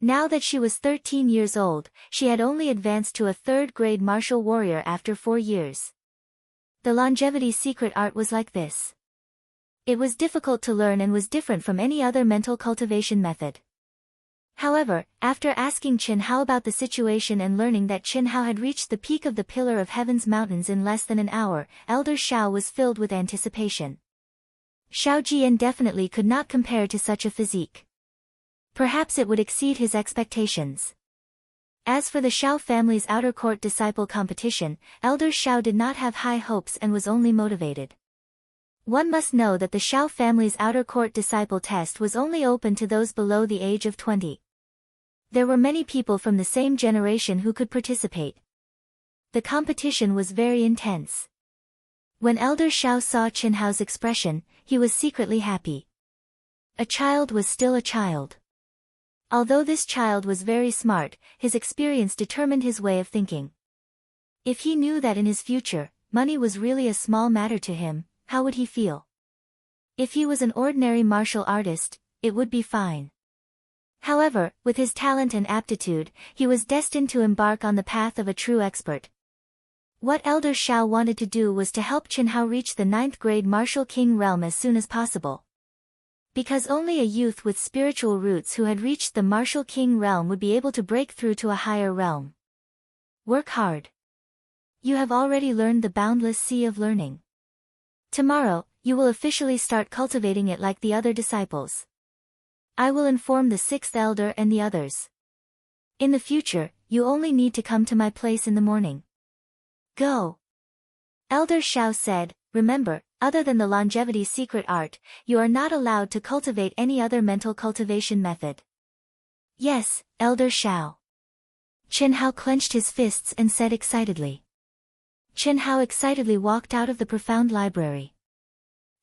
Now that she was 13 years old, she had only advanced to a 3rd grade martial warrior after 4 years. The longevity secret art was like this. It was difficult to learn and was different from any other mental cultivation method. However, after asking Chenhao about the situation and learning that Chenhao had reached the peak of the Pillar of Heaven's mountains in less than an hour, Elder Shao was filled with anticipation. Xiao Jian definitely could not compare to such a physique. Perhaps it would exceed his expectations. As for the Shao family's outer court disciple competition, Elder Shao did not have high hopes and was only motivated. One must know that the Shao family's outer court disciple test was only open to those below the age of 20. There were many people from the same generation who could participate. The competition was very intense. When Elder Shao saw Chenhao's expression, he was secretly happy. A child was still a child. Although this child was very smart, his experience determined his way of thinking. If he knew that in his future, money was really a small matter to him, how would he feel? If he was an ordinary martial artist, it would be fine. However, with his talent and aptitude, he was destined to embark on the path of a true expert. What Elder Shao wanted to do was to help Chenhao reach the 9th grade martial king realm as soon as possible. Because only a youth with spiritual roots who had reached the martial king realm would be able to break through to a higher realm. Work hard. You have already learned the boundless sea of learning. Tomorrow, you will officially start cultivating it like the other disciples. I will inform the 6th elder and the others. In the future, you only need to come to my place in the morning. Go. Elder Shao said, remember, other than the longevity secret art, you are not allowed to cultivate any other mental cultivation method. Yes, Elder Shao. Chenhao clenched his fists and said excitedly. Chenhao excitedly walked out of the profound library.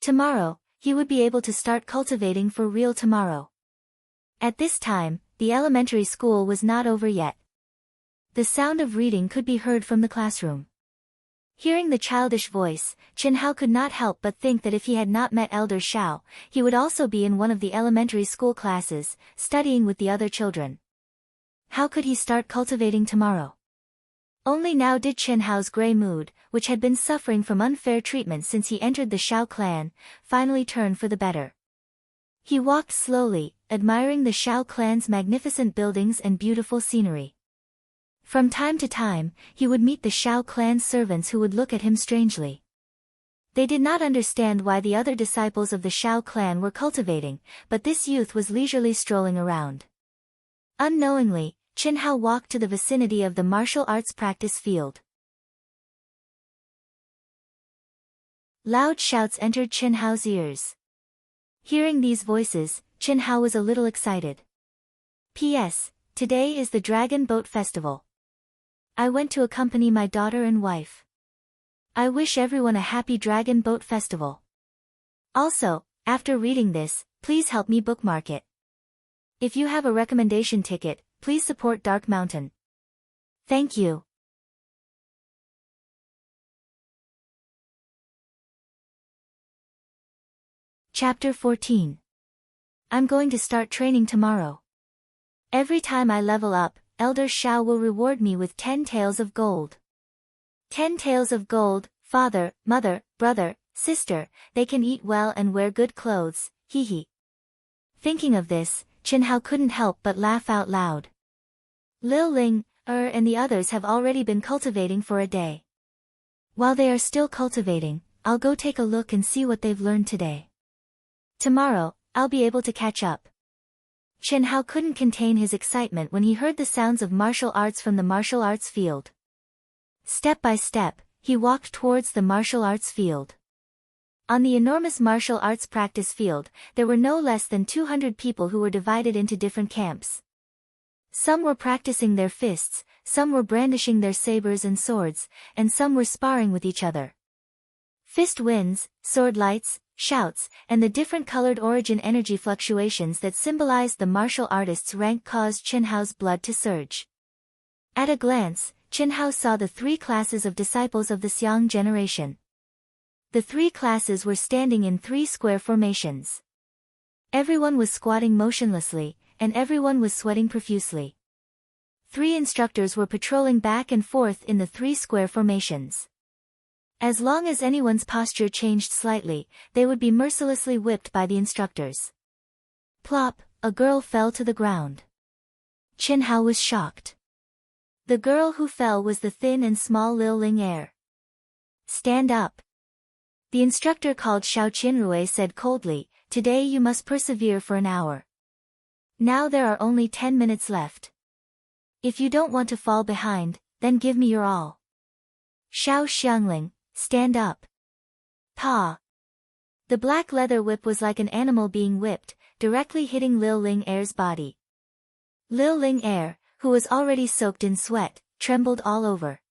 Tomorrow, he would be able to start cultivating for real tomorrow. At this time, the elementary school was not over yet. The sound of reading could be heard from the classroom. Hearing the childish voice, Chenhao could not help but think that if he had not met Elder Shao, he would also be in one of the elementary school classes, studying with the other children. How could he start cultivating tomorrow? Only now did Chen Hao's gray mood, which had been suffering from unfair treatment since he entered the Shao clan, finally turn for the better. He walked slowly, admiring the Shao clan's magnificent buildings and beautiful scenery. From time to time, he would meet the Shao clan's servants who would look at him strangely. They did not understand why the other disciples of the Shao clan were cultivating, but this youth was leisurely strolling around. Unknowingly, Chen Hao walked to the vicinity of the martial arts practice field. Loud shouts entered Chen Hao's ears. Hearing these voices, Chen Hao was a little excited. P.S. Today is the Dragon Boat Festival. I went to accompany my daughter and wife. I wish everyone a happy Dragon Boat Festival. Also, after reading this, please help me bookmark it. If you have a recommendation ticket, please support Dark Mountain. Thank you. Chapter 14. I'm going to start training tomorrow. Every time I level up, Elder Shao will reward me with 10 taels of gold. 10 taels of gold, father, mother, brother, sister, they can eat well and wear good clothes, hee hee. Thinking of this, Chen Hao couldn't help but laugh out loud. Lil Ling, and the others have already been cultivating for a day. While they are still cultivating, I'll go take a look and see what they've learned today. Tomorrow, I'll be able to catch up. Chen Hao couldn't contain his excitement when he heard the sounds of martial arts from the martial arts field. Step by step, he walked towards the martial arts field. On the enormous martial arts practice field, there were no less than 200 people who were divided into different camps. Some were practicing their fists, some were brandishing their sabers and swords, and some were sparring with each other. Fist winds, sword lights, shouts, and the different colored origin energy fluctuations that symbolized the martial artist's rank caused Chen Hao's blood to surge. At a glance, Chen Hao saw the 3 classes of disciples of the Xiang generation. The 3 classes were standing in 3 square formations. Everyone was squatting motionlessly, and everyone was sweating profusely. 3 instructors were patrolling back and forth in the 3 square formations. As long as anyone's posture changed slightly, they would be mercilessly whipped by the instructors. Plop, a girl fell to the ground. Chen Hao was shocked. The girl who fell was the thin and small Lil Ling heir. Stand up. The instructor called Shao Qianrui said coldly, today you must persevere for an hour. Now there are only 10 minutes left. If you don't want to fall behind, then give me your all. Shao Xiangling, stand up. Pa. The black leather whip was like an animal being whipped, directly hitting Lil Ling heir's body. Lil Ling heir, who was already soaked in sweat, trembled all over.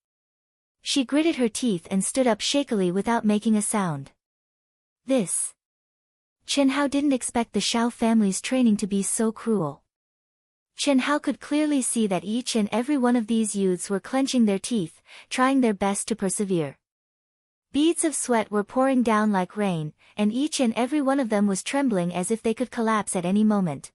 She gritted her teeth and stood up shakily without making a sound. This. Chen Hao didn't expect the Shao family's training to be so cruel. Chen Hao could clearly see that each and every one of these youths were clenching their teeth, trying their best to persevere. Beads of sweat were pouring down like rain, and each and every one of them was trembling as if they could collapse at any moment.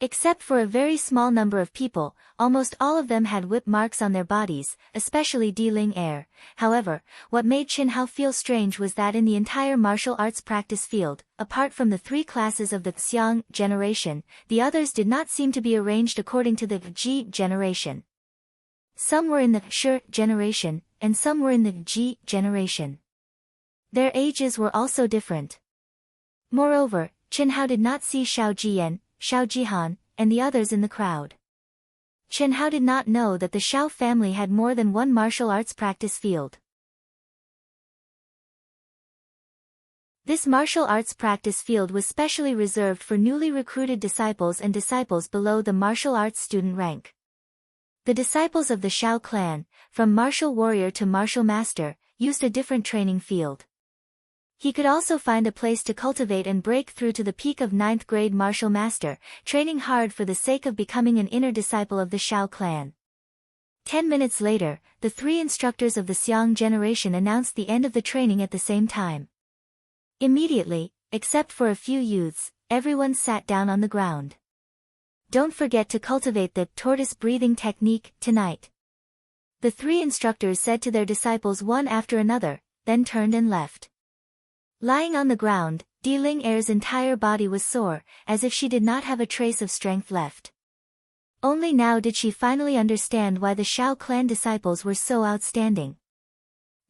Except for a very small number of people, almost all of them had whip marks on their bodies, especially Di Ling heir. However, what made Chen Hao feel strange was that in the entire martial arts practice field, apart from the 3 classes of the Xiang generation, the others did not seem to be arranged according to the Ji generation. Some were in the Shi generation, and some were in the Ji generation. Their ages were also different. Moreover, Chen Hao did not see Shao Jiyan, Shao Jihan, and the others in the crowd. Chen Hao did not know that the Shao family had more than one martial arts practice field. This martial arts practice field was specially reserved for newly recruited disciples and disciples below the martial arts student rank. The disciples of the Shao clan, from martial warrior to martial master, used a different training field. He could also find a place to cultivate and break through to the peak of 9th grade martial master, training hard for the sake of becoming an inner disciple of the Shao clan. 10 minutes later, the 3 instructors of the Xiang generation announced the end of the training at the same time. Immediately, except for a few youths, everyone sat down on the ground. Don't forget to cultivate the tortoise breathing technique tonight. The three instructors said to their disciples one after another, then turned and left. Lying on the ground, Di-Ling Er's entire body was sore, as if she did not have a trace of strength left. Only now did she finally understand why the Shao clan disciples were so outstanding.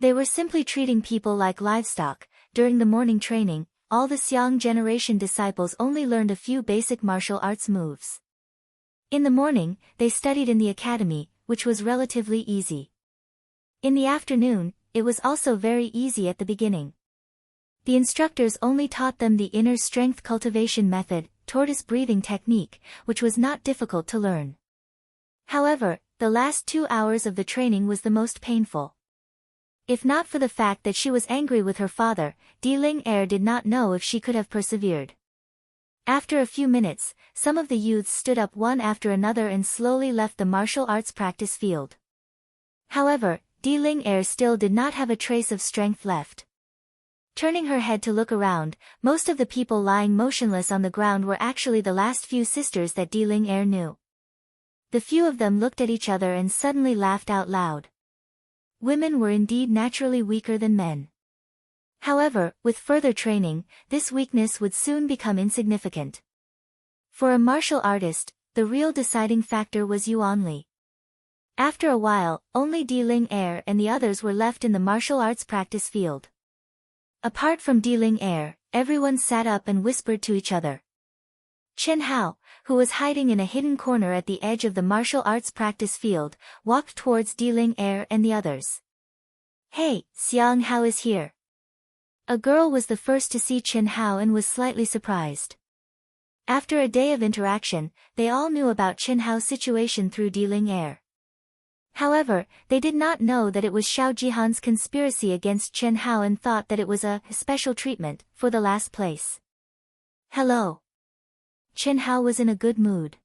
They were simply treating people like livestock. During the morning training, all the Xiang generation disciples only learned a few basic martial arts moves. In the morning, they studied in the academy, which was relatively easy. In the afternoon, it was also very easy at the beginning. The instructors only taught them the inner strength cultivation method, tortoise breathing technique, which was not difficult to learn. However, the last 2 hours of the training was the most painful. If not for the fact that she was angry with her father, Di-Ling Er did not know if she could have persevered. After a few minutes, some of the youths stood up one after another and slowly left the martial arts practice field. However, Di-Ling Er still did not have a trace of strength left. Turning her head to look around, most of the people lying motionless on the ground were actually the last few sisters that Di-Ling Er knew. The few of them looked at each other and suddenly laughed out loud. Women were indeed naturally weaker than men. However, with further training, this weakness would soon become insignificant. For a martial artist, the real deciding factor was Yuan Li. After a while, only Di-Ling Er and the others were left in the martial arts practice field. Apart from Di-Ling Er, everyone sat up and whispered to each other. Chen Hao, who was hiding in a hidden corner at the edge of the martial arts practice field, walked towards Di-Ling Er and the others. "Hey, Xiang Hao is here." A girl was the first to see Chen Hao and was slightly surprised. After a day of interaction, they all knew about Chen Hao's situation through Di-Ling Er. However, they did not know that it was Xiao Jihan's conspiracy against Chen Hao and thought that it was a special treatment for the last place. "Hello." Chen Hao was in a good mood.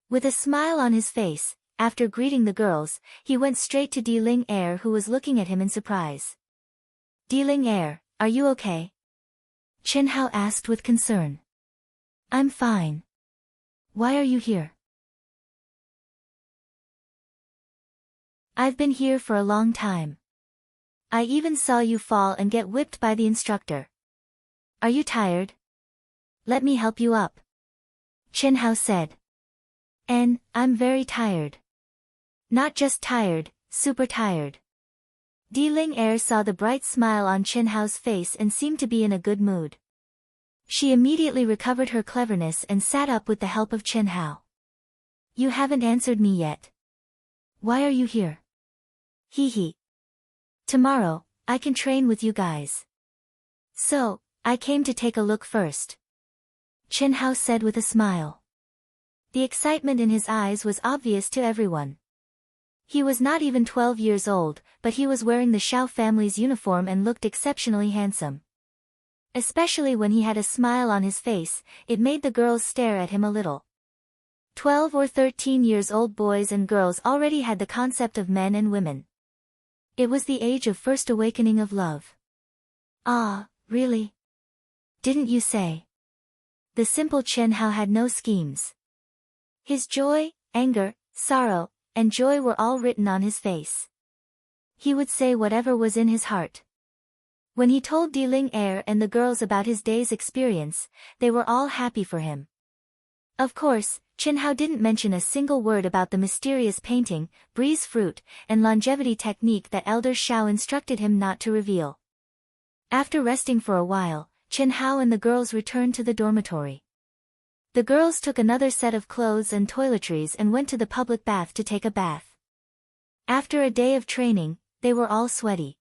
With a smile on his face, after greeting the girls, he went straight to Di-Ling Er, who was looking at him in surprise. "Di-Ling Er, are you okay?" Chen Hao asked with concern. "I'm fine. Why are you here?" "I've been here for a long time. I even saw you fall and get whipped by the instructor. Are you tired? Let me help you up," Chen Hao said. "And, I'm very tired. Not just tired, super tired." Di-Ling Er saw the bright smile on Chen Hao's face and seemed to be in a good mood. She immediately recovered her cleverness and sat up with the help of Chen Hao. "You haven't answered me yet. Why are you here?" "Hee hee. Tomorrow, I can train with you guys. So, I came to take a look first," Chen Hao said with a smile. The excitement in his eyes was obvious to everyone. He was not even 12 years old, but he was wearing the Shao family's uniform and looked exceptionally handsome. Especially when he had a smile on his face, it made the girls stare at him a little. 12 or 13 years old boys and girls already had the concept of men and women. It was the age of first awakening of love. "Ah, really? Didn't you say?" The simple Chen Hao had no schemes. His joy, anger, sorrow, and joy were all written on his face. He would say whatever was in his heart. When he told Di-Ling Er and the girls about his day's experience, they were all happy for him. Of course, Chen Hao didn't mention a single word about the mysterious painting, breeze fruit, and longevity technique that Elder Shao instructed him not to reveal. After resting for a while, Chen Hao and the girls returned to the dormitory. The girls took another set of clothes and toiletries and went to the public bath to take a bath. After a day of training, they were all sweaty.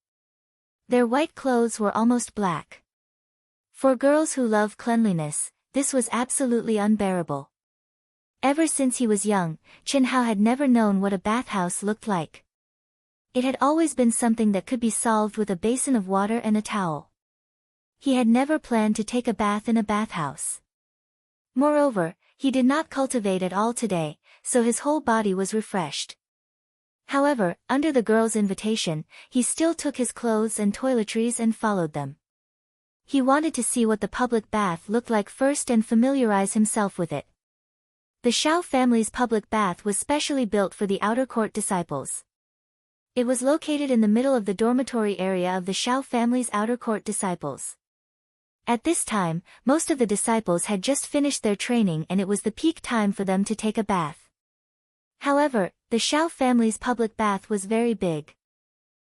Their white clothes were almost black. For girls who love cleanliness, this was absolutely unbearable. Ever since he was young, Chen Hao had never known what a bathhouse looked like. It had always been something that could be solved with a basin of water and a towel. He had never planned to take a bath in a bathhouse. Moreover, he did not cultivate at all today, so his whole body was refreshed. However, under the girls' invitation, he still took his clothes and toiletries and followed them. He wanted to see what the public bath looked like first and familiarize himself with it. The Shao family's public bath was specially built for the outer court disciples. It was located in the middle of the dormitory area of the Shao family's outer court disciples. At this time, most of the disciples had just finished their training and it was the peak time for them to take a bath. However, the Shao family's public bath was very big.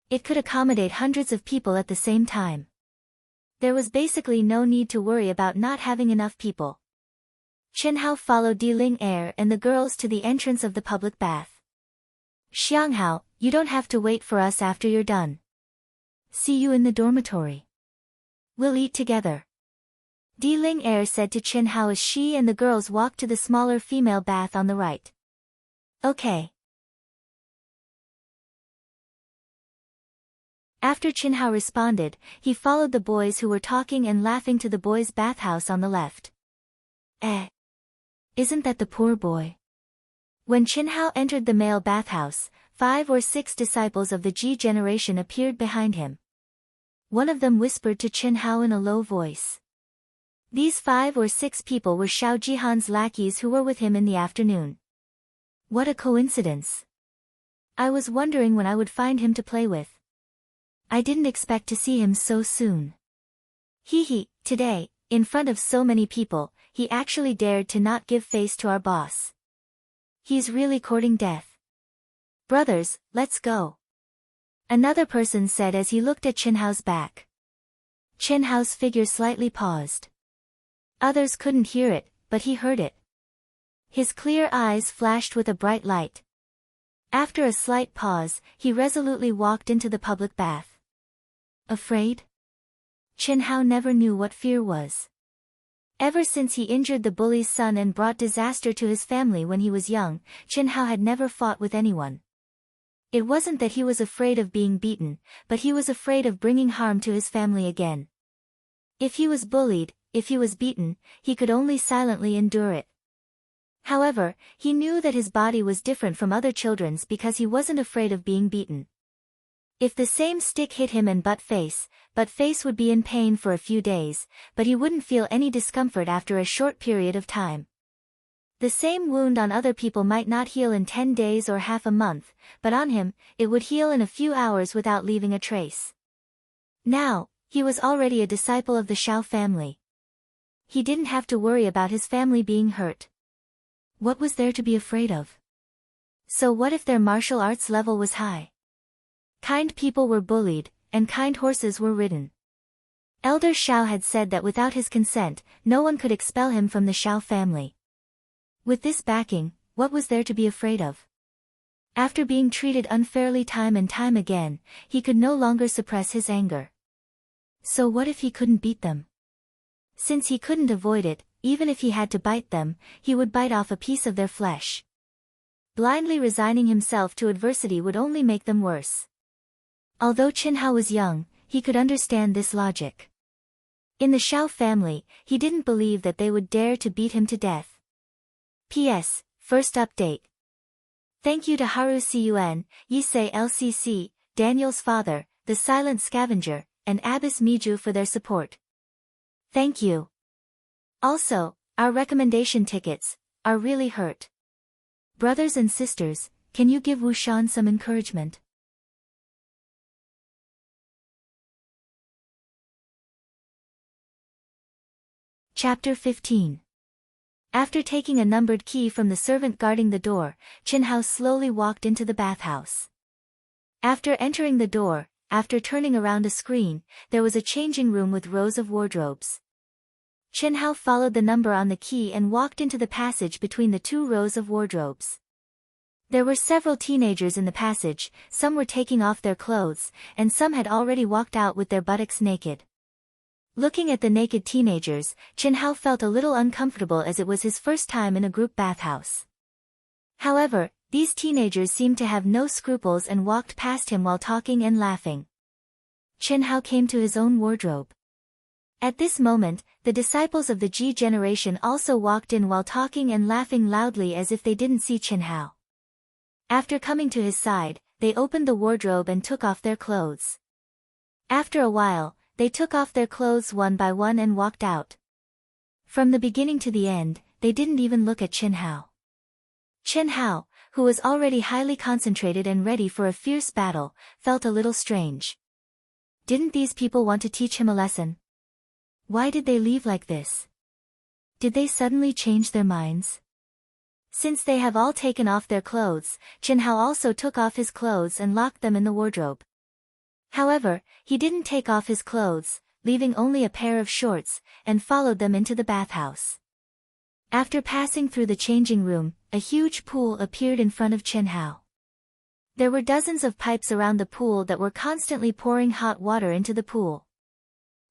It could accommodate hundreds of people at the same time. There was basically no need to worry about not having enough people. Chen Hao followed Di Ling Er and the girls to the entrance of the public bath. Xianghao, you don't have to wait for us after you're done. See you in the dormitory. We'll eat together. Di Ling Er said to Chen Hao as she and the girls walked to the smaller female bath on the right. Okay. After Chen Hao responded, he followed the boys who were talking and laughing to the boys' bathhouse on the left. Isn't that the poor boy? When Chen Hao entered the male bathhouse, 5 or 6 disciples of the Ji generation appeared behind him. One of them whispered to Chen Hao in a low voice. These 5 or 6 people were Shao Jihan's lackeys who were with him in the afternoon. What a coincidence. I was wondering when I would find him to play with. I didn't expect to see him so soon. Today, in front of so many people, he actually dared to not give face to our boss. He's really courting death. Brothers, let's go. Another person said as he looked at Chen Hao's back. Chen Hao's figure slightly paused. Others couldn't hear it, but he heard it. His clear eyes flashed with a bright light. After a slight pause, he resolutely walked into the public bath. Afraid? Chen Hao never knew what fear was. Ever since he injured the bully's son and brought disaster to his family when he was young, Chen Hao had never fought with anyone. It wasn't that he was afraid of being beaten, but he was afraid of bringing harm to his family again. If he was bullied, if he was beaten, he could only silently endure it. However, he knew that his body was different from other children's because he wasn't afraid of being beaten. If the same stick hit him and butt face would be in pain for a few days, but he wouldn't feel any discomfort after a short period of time. The same wound on other people might not heal in 10 days or half a month, but on him, it would heal in a few hours without leaving a trace. Now, he was already a disciple of the Shao family. He didn't have to worry about his family being hurt. What was there to be afraid of? So what if their martial arts level was high? Kind people were bullied, and kind horses were ridden. Elder Shao had said that without his consent, no one could expel him from the Shao family. With this backing, what was there to be afraid of? After being treated unfairly time and time again, he could no longer suppress his anger. So what if he couldn't beat them? Since he couldn't avoid it, even if he had to bite them, he would bite off a piece of their flesh. Blindly resigning himself to adversity would only make them worse. Although Chen Hao was young, he could understand this logic. In the Shao family, he didn't believe that they would dare to beat him to death. P.S. First update. Thank you to Haru Cun, Yisei LCC, Daniel's father, the Silent Scavenger, and Abyss Miju for their support. Thank you. Also, our recommendation tickets are really hurt. Brothers and sisters, can you give Wushan some encouragement? Chapter 15. After taking a numbered key from the servant guarding the door, Chen Hao slowly walked into the bathhouse. After entering the door, after turning around a screen, there was a changing room with rows of wardrobes. Chen Hao followed the number on the key and walked into the passage between the 2 rows of wardrobes. There were several teenagers in the passage, some were taking off their clothes, and some had already walked out with their buttocks naked. Looking at the naked teenagers, Chen Hao felt a little uncomfortable as it was his first time in a group bathhouse. However, these teenagers seemed to have no scruples and walked past him while talking and laughing. Chen Hao came to his own wardrobe. At this moment, the disciples of the Ji generation also walked in while talking and laughing loudly as if they didn't see Chen Hao. After coming to his side, they opened the wardrobe and took off their clothes. After a while, they took off their clothes one by one and walked out. From the beginning to the end, they didn't even look at Chen Hao. Chen Hao, who was already highly concentrated and ready for a fierce battle, felt a little strange. Didn't these people want to teach him a lesson? Why did they leave like this? Did they suddenly change their minds? Since they have all taken off their clothes, Chenhao also took off his clothes and locked them in the wardrobe. However, he didn't take off his clothes, leaving only a pair of shorts, and followed them into the bathhouse. After passing through the changing room, a huge pool appeared in front of Chenhao. There were dozens of pipes around the pool that were constantly pouring hot water into the pool.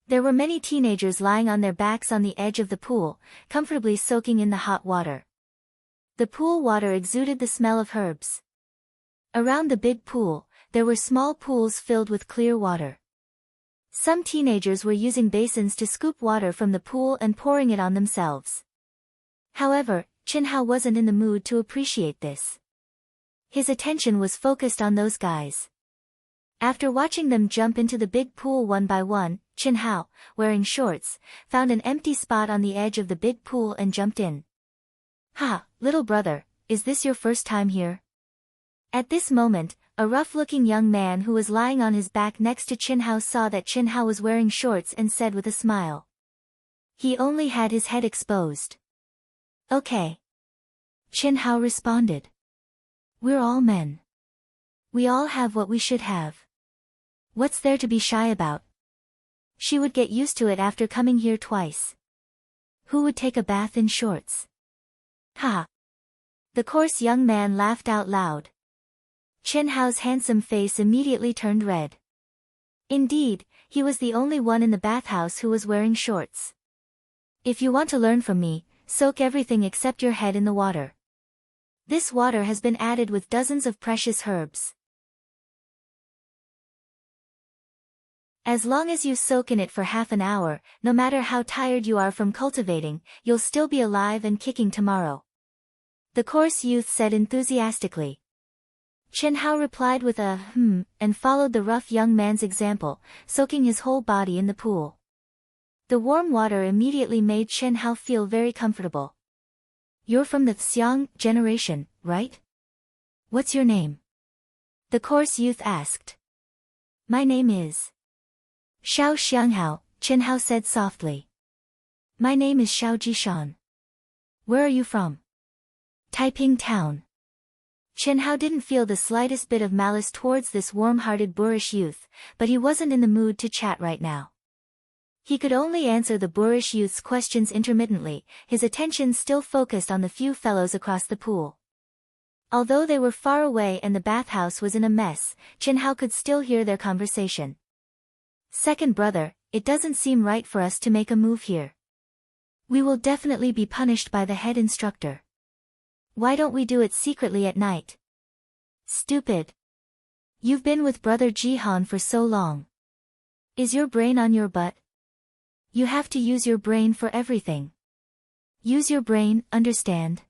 There were many teenagers lying on their backs on the edge of the pool, comfortably soaking in the hot water. The pool water exuded the smell of herbs. Around the big pool, there were small pools filled with clear water. Some teenagers were using basins to scoop water from the pool and pouring it on themselves. However, Chenhao wasn't in the mood to appreciate this. His attention was focused on those guys. After watching them jump into the big pool one by one, Chenhao, wearing shorts, found an empty spot on the edge of the big pool and jumped in. "Ha, little brother, is this your first time here?" At this moment, a rough-looking young man who was lying on his back next to Chenhao saw that Chenhao was wearing shorts and said with a smile. He only had his head exposed. "Okay." Chenhao responded. "We're all men. We all have what we should have. What's there to be shy about? She would get used to it after coming here twice. Who would take a bath in shorts?" "Ha!" The coarse young man laughed out loud. Chenhao's handsome face immediately turned red. Indeed, he was the only one in the bathhouse who was wearing shorts. "If you want to learn from me, soak everything except your head in the water. This water has been added with dozens of precious herbs. As long as you soak in it for half an hour, no matter how tired you are from cultivating, you'll still be alive and kicking tomorrow," the coarse youth said enthusiastically. Chenhao replied with a and followed the rough young man's example, soaking his whole body in the pool. The warm water immediately made Chenhao feel very comfortable. "You're from the Xiang generation, right? What's your name?" the coarse youth asked. "My name is Xiao Xianghao," Chenhao said softly. "My name is Xiao Jishan. Where are you from?" "Taiping Town." Chenhao didn't feel the slightest bit of malice towards this warm-hearted boorish youth, but he wasn't in the mood to chat right now. He could only answer the boorish youth's questions intermittently, his attention still focused on the few fellows across the pool. Although they were far away and the bathhouse was in a mess, Chenhao could still hear their conversation. "Second brother, it doesn't seem right for us to make a move here. We will definitely be punished by the head instructor. Why don't we do it secretly at night?" "Stupid. You've been with brother Jihan for so long. Is your brain on your butt? You have to use your brain for everything. Use your brain, understand?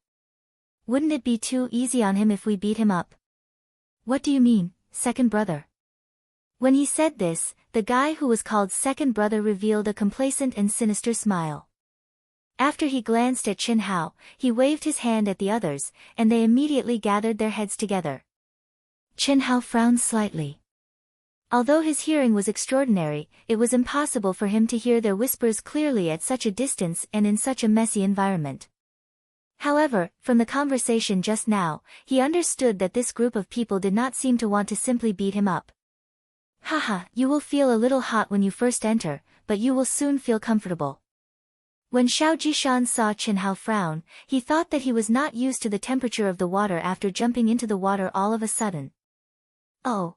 Wouldn't it be too easy on him if we beat him up?" "What do you mean, second brother?" When he said this, the guy who was called second brother revealed a complacent and sinister smile. After he glanced at Chenhao, he waved his hand at the others, and they immediately gathered their heads together. Chenhao frowned slightly. Although his hearing was extraordinary, it was impossible for him to hear their whispers clearly at such a distance and in such a messy environment. However, from the conversation just now, he understood that this group of people did not seem to want to simply beat him up. "Haha, you will feel a little hot when you first enter, but you will soon feel comfortable." When Xiao Jishan saw Chenhao frown, he thought that he was not used to the temperature of the water after jumping into the water all of a sudden. "Oh.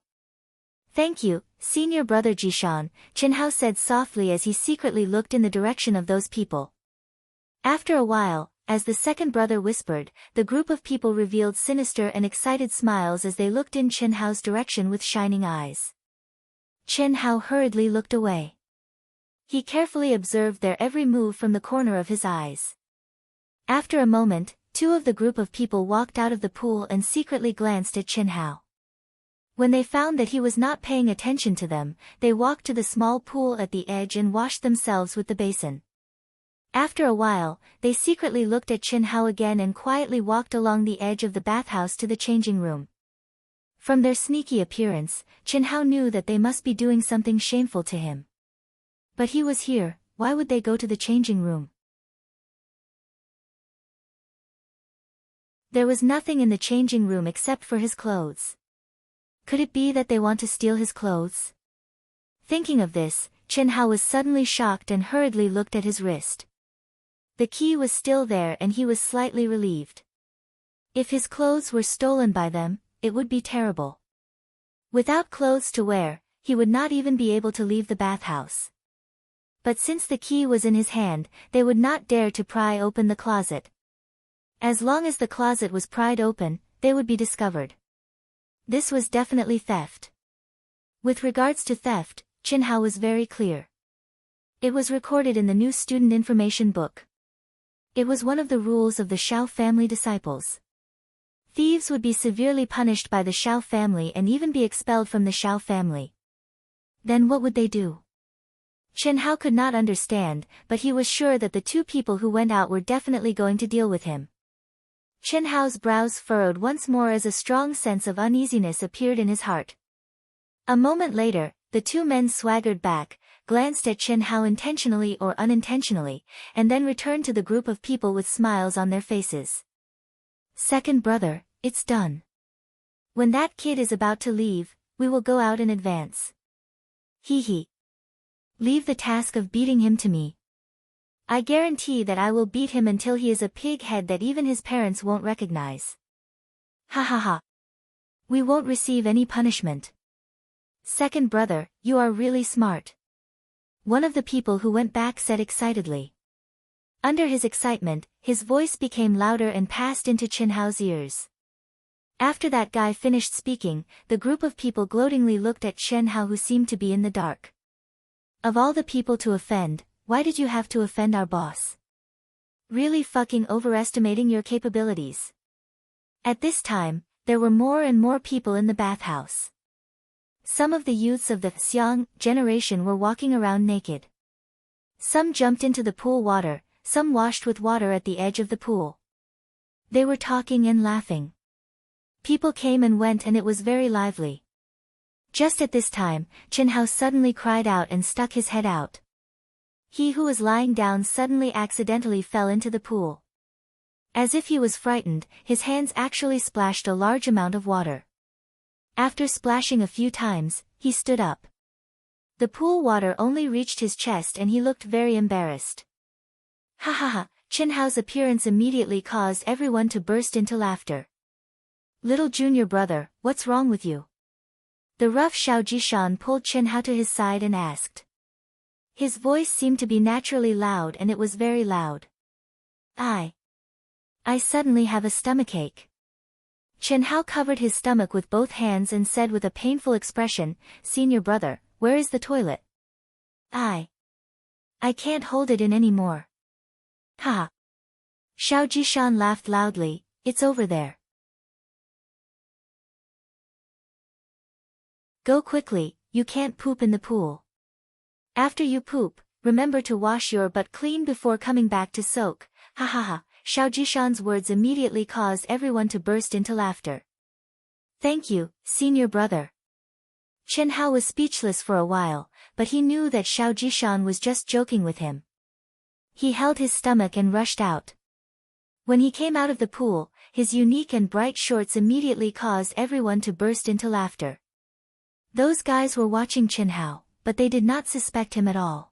Thank you, senior brother Jishan," Chenhao said softly as he secretly looked in the direction of those people. After a while, as the second brother whispered, the group of people revealed sinister and excited smiles as they looked in Chenhao's direction with shining eyes. Chenhao hurriedly looked away. He carefully observed their every move from the corner of his eyes. After a moment, two of the group of people walked out of the pool and secretly glanced at Chenhao. When they found that he was not paying attention to them, they walked to the small pool at the edge and washed themselves with the basin. After a while, they secretly looked at Chin Hao again and quietly walked along the edge of the bathhouse to the changing room. From their sneaky appearance, Chin Hao knew that they must be doing something shameful to him. But he was here, why would they go to the changing room? There was nothing in the changing room except for his clothes. Could it be that they want to steal his clothes? Thinking of this, Chin Hao was suddenly shocked and hurriedly looked at his wrist. The key was still there and he was slightly relieved. If his clothes were stolen by them, it would be terrible. Without clothes to wear, he would not even be able to leave the bathhouse. But since the key was in his hand, they would not dare to pry open the closet. As long as the closet was pried open, they would be discovered. This was definitely theft. With regards to theft, Chin Hao was very clear. It was recorded in the new student information book. It was one of the rules of the Shao family disciples. Thieves would be severely punished by the Shao family and even be expelled from the Shao family. Then what would they do? Chin Hao could not understand, but he was sure that the two people who went out were definitely going to deal with him. Chin Hao's brows furrowed once more as a strong sense of uneasiness appeared in his heart. A moment later, the two men swaggered back, glanced at Chin Hao intentionally or unintentionally, and then returned to the group of people with smiles on their faces. Second brother, it's done. When that kid is about to leave, we will go out in advance. Hee hee. Leave the task of beating him to me. I guarantee that I will beat him until he is a pig head that even his parents won't recognize. Ha ha ha. We won't receive any punishment. Second brother, you are really smart. One of the people who went back said excitedly. Under his excitement, his voice became louder and passed into Chin Hao's ears. After that guy finished speaking, the group of people gloatingly looked at Chin Hao, who seemed to be in the dark. Of all the people to offend, why did you have to offend our boss? Really fucking overestimating your capabilities. At this time, there were more and more people in the bathhouse. Some of the youths of the Xiang generation were walking around naked. Some jumped into the pool water, some washed with water at the edge of the pool. They were talking and laughing. People came and went and it was very lively. Just at this time, Chin Hao suddenly cried out and stuck his head out. He who was lying down suddenly accidentally fell into the pool. As if he was frightened, his hands actually splashed a large amount of water. After splashing a few times, he stood up. The pool water only reached his chest and he looked very embarrassed. Ha ha ha, Chin Hao's appearance immediately caused everyone to burst into laughter. Little junior brother, what's wrong with you? The rough Xiao Jishan pulled Chin Hao to his side and asked. His voice seemed to be naturally loud and it was very loud. I suddenly have a stomachache. Chin Hao covered his stomach with both hands and said with a painful expression, Senior brother, where is the toilet? I can't hold it in anymore. Ha! Xiao Jishan laughed loudly, it's over there. Go quickly, you can't poop in the pool. After you poop, remember to wash your butt clean before coming back to soak. Ha ha ha, Xiao Jishan's words immediately caused everyone to burst into laughter. Thank you, senior brother. Chin Hao was speechless for a while, but he knew that Xiao Jishan was just joking with him. He held his stomach and rushed out. When he came out of the pool, his unique and bright shorts immediately caused everyone to burst into laughter. Those guys were watching Chin Hao, but they did not suspect him at all.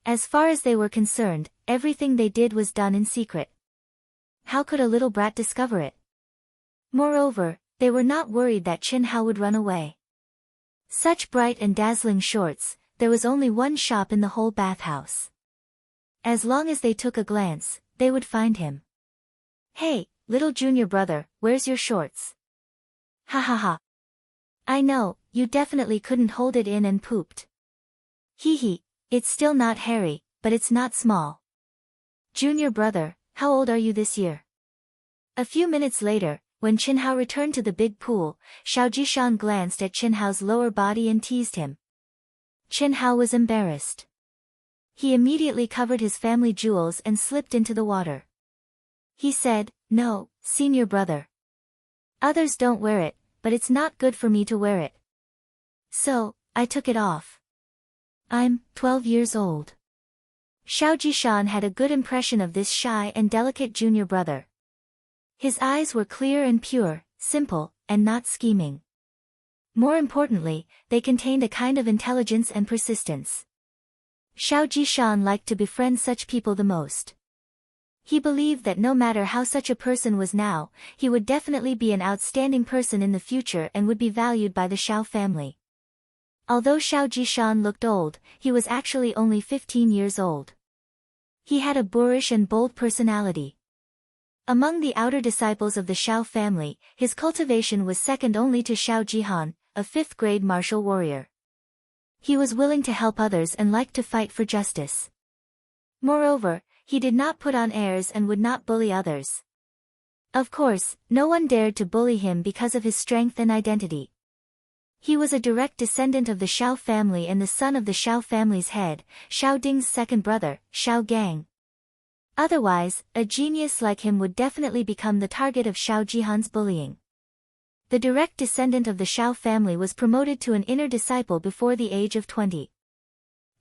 As far as they were concerned, everything they did was done in secret. How could a little brat discover it? Moreover, they were not worried that Chin Hao would run away. Such bright and dazzling shorts, there was only one shop in the whole bathhouse. As long as they took a glance, they would find him. Hey, little junior brother, where's your shorts? Ha ha ha. I know, you definitely couldn't hold it in and pooped. Hee hee, it's still not hairy, but it's not small. Junior brother, how old are you this year? A few minutes later, when Chin Hao returned to the big pool, Xiao Jishan glanced at Chin Hao's lower body and teased him. Chin Hao was embarrassed. He immediately covered his family jewels and slipped into the water. He said, "No, senior brother. Others don't wear it, but it's not good for me to wear it. So, I took it off. I'm 12 years old." Xiao Jishan had a good impression of this shy and delicate junior brother. His eyes were clear and pure, simple, and not scheming. More importantly, they contained a kind of intelligence and persistence. Xiao Jishan liked to befriend such people the most. He believed that no matter how such a person was now, he would definitely be an outstanding person in the future and would be valued by the Xiao family. Although Xiao Jishan looked old, he was actually only 15 years old. He had a boorish and bold personality. Among the outer disciples of the Xiao family, his cultivation was second only to Xiao Jihan, a 5th-grade martial warrior. He was willing to help others and liked to fight for justice. Moreover, he did not put on airs and would not bully others. Of course, no one dared to bully him because of his strength and identity. He was a direct descendant of the Xiao family and the son of the Xiao family's head, Xiao Ding's second brother, Xiao Gang. Otherwise, a genius like him would definitely become the target of Xiao Jihan's bullying. The direct descendant of the Xiao family was promoted to an inner disciple before the age of 20.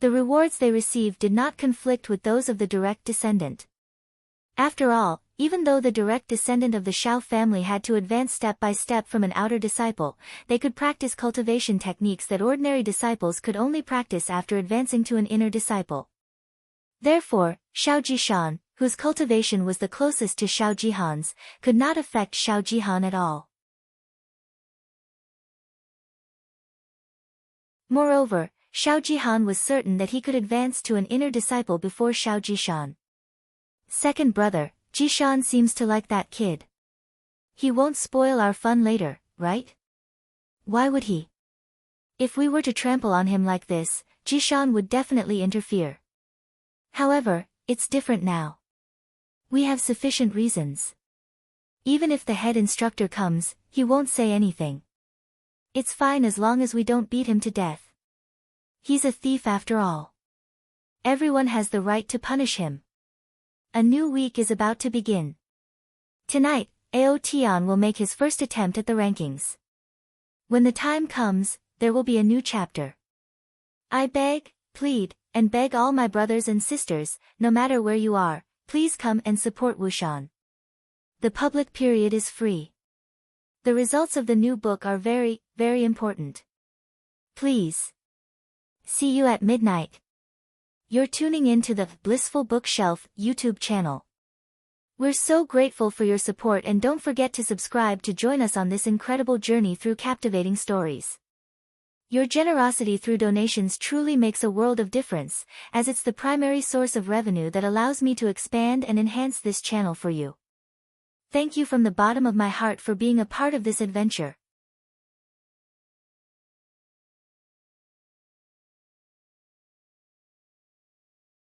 The rewards they received did not conflict with those of the direct descendant. After all, even though the direct descendant of the Xiao family had to advance step by step from an outer disciple, they could practice cultivation techniques that ordinary disciples could only practice after advancing to an inner disciple. Therefore, Xiao Jishan, whose cultivation was the closest to Xiao Jihan's, could not affect Xiao Jihan at all. Moreover, Xiao Jihan was certain that he could advance to an inner disciple before Xiao Jishan. Second brother, Jishan seems to like that kid. He won't spoil our fun later, right? Why would he? If we were to trample on him like this, Jishan would definitely interfere. However, it's different now. We have sufficient reasons. Even if the head instructor comes, he won't say anything. It's fine as long as we don't beat him to death. He's a thief after all. Everyone has the right to punish him. A new week is about to begin. Tonight, Ao Tian will make his first attempt at the rankings. When the time comes, there will be a new chapter. I beg, plead, and beg all my brothers and sisters, no matter where you are, please come and support Wushan. The public period is free. The results of the new book are very, very important. Please. See you at midnight. You're tuning in to the Blissful Bookshelf YouTube channel. We're so grateful for your support and don't forget to subscribe to join us on this incredible journey through captivating stories. Your generosity through donations truly makes a world of difference, as it's the primary source of revenue that allows me to expand and enhance this channel for you. Thank you from the bottom of my heart for being a part of this adventure.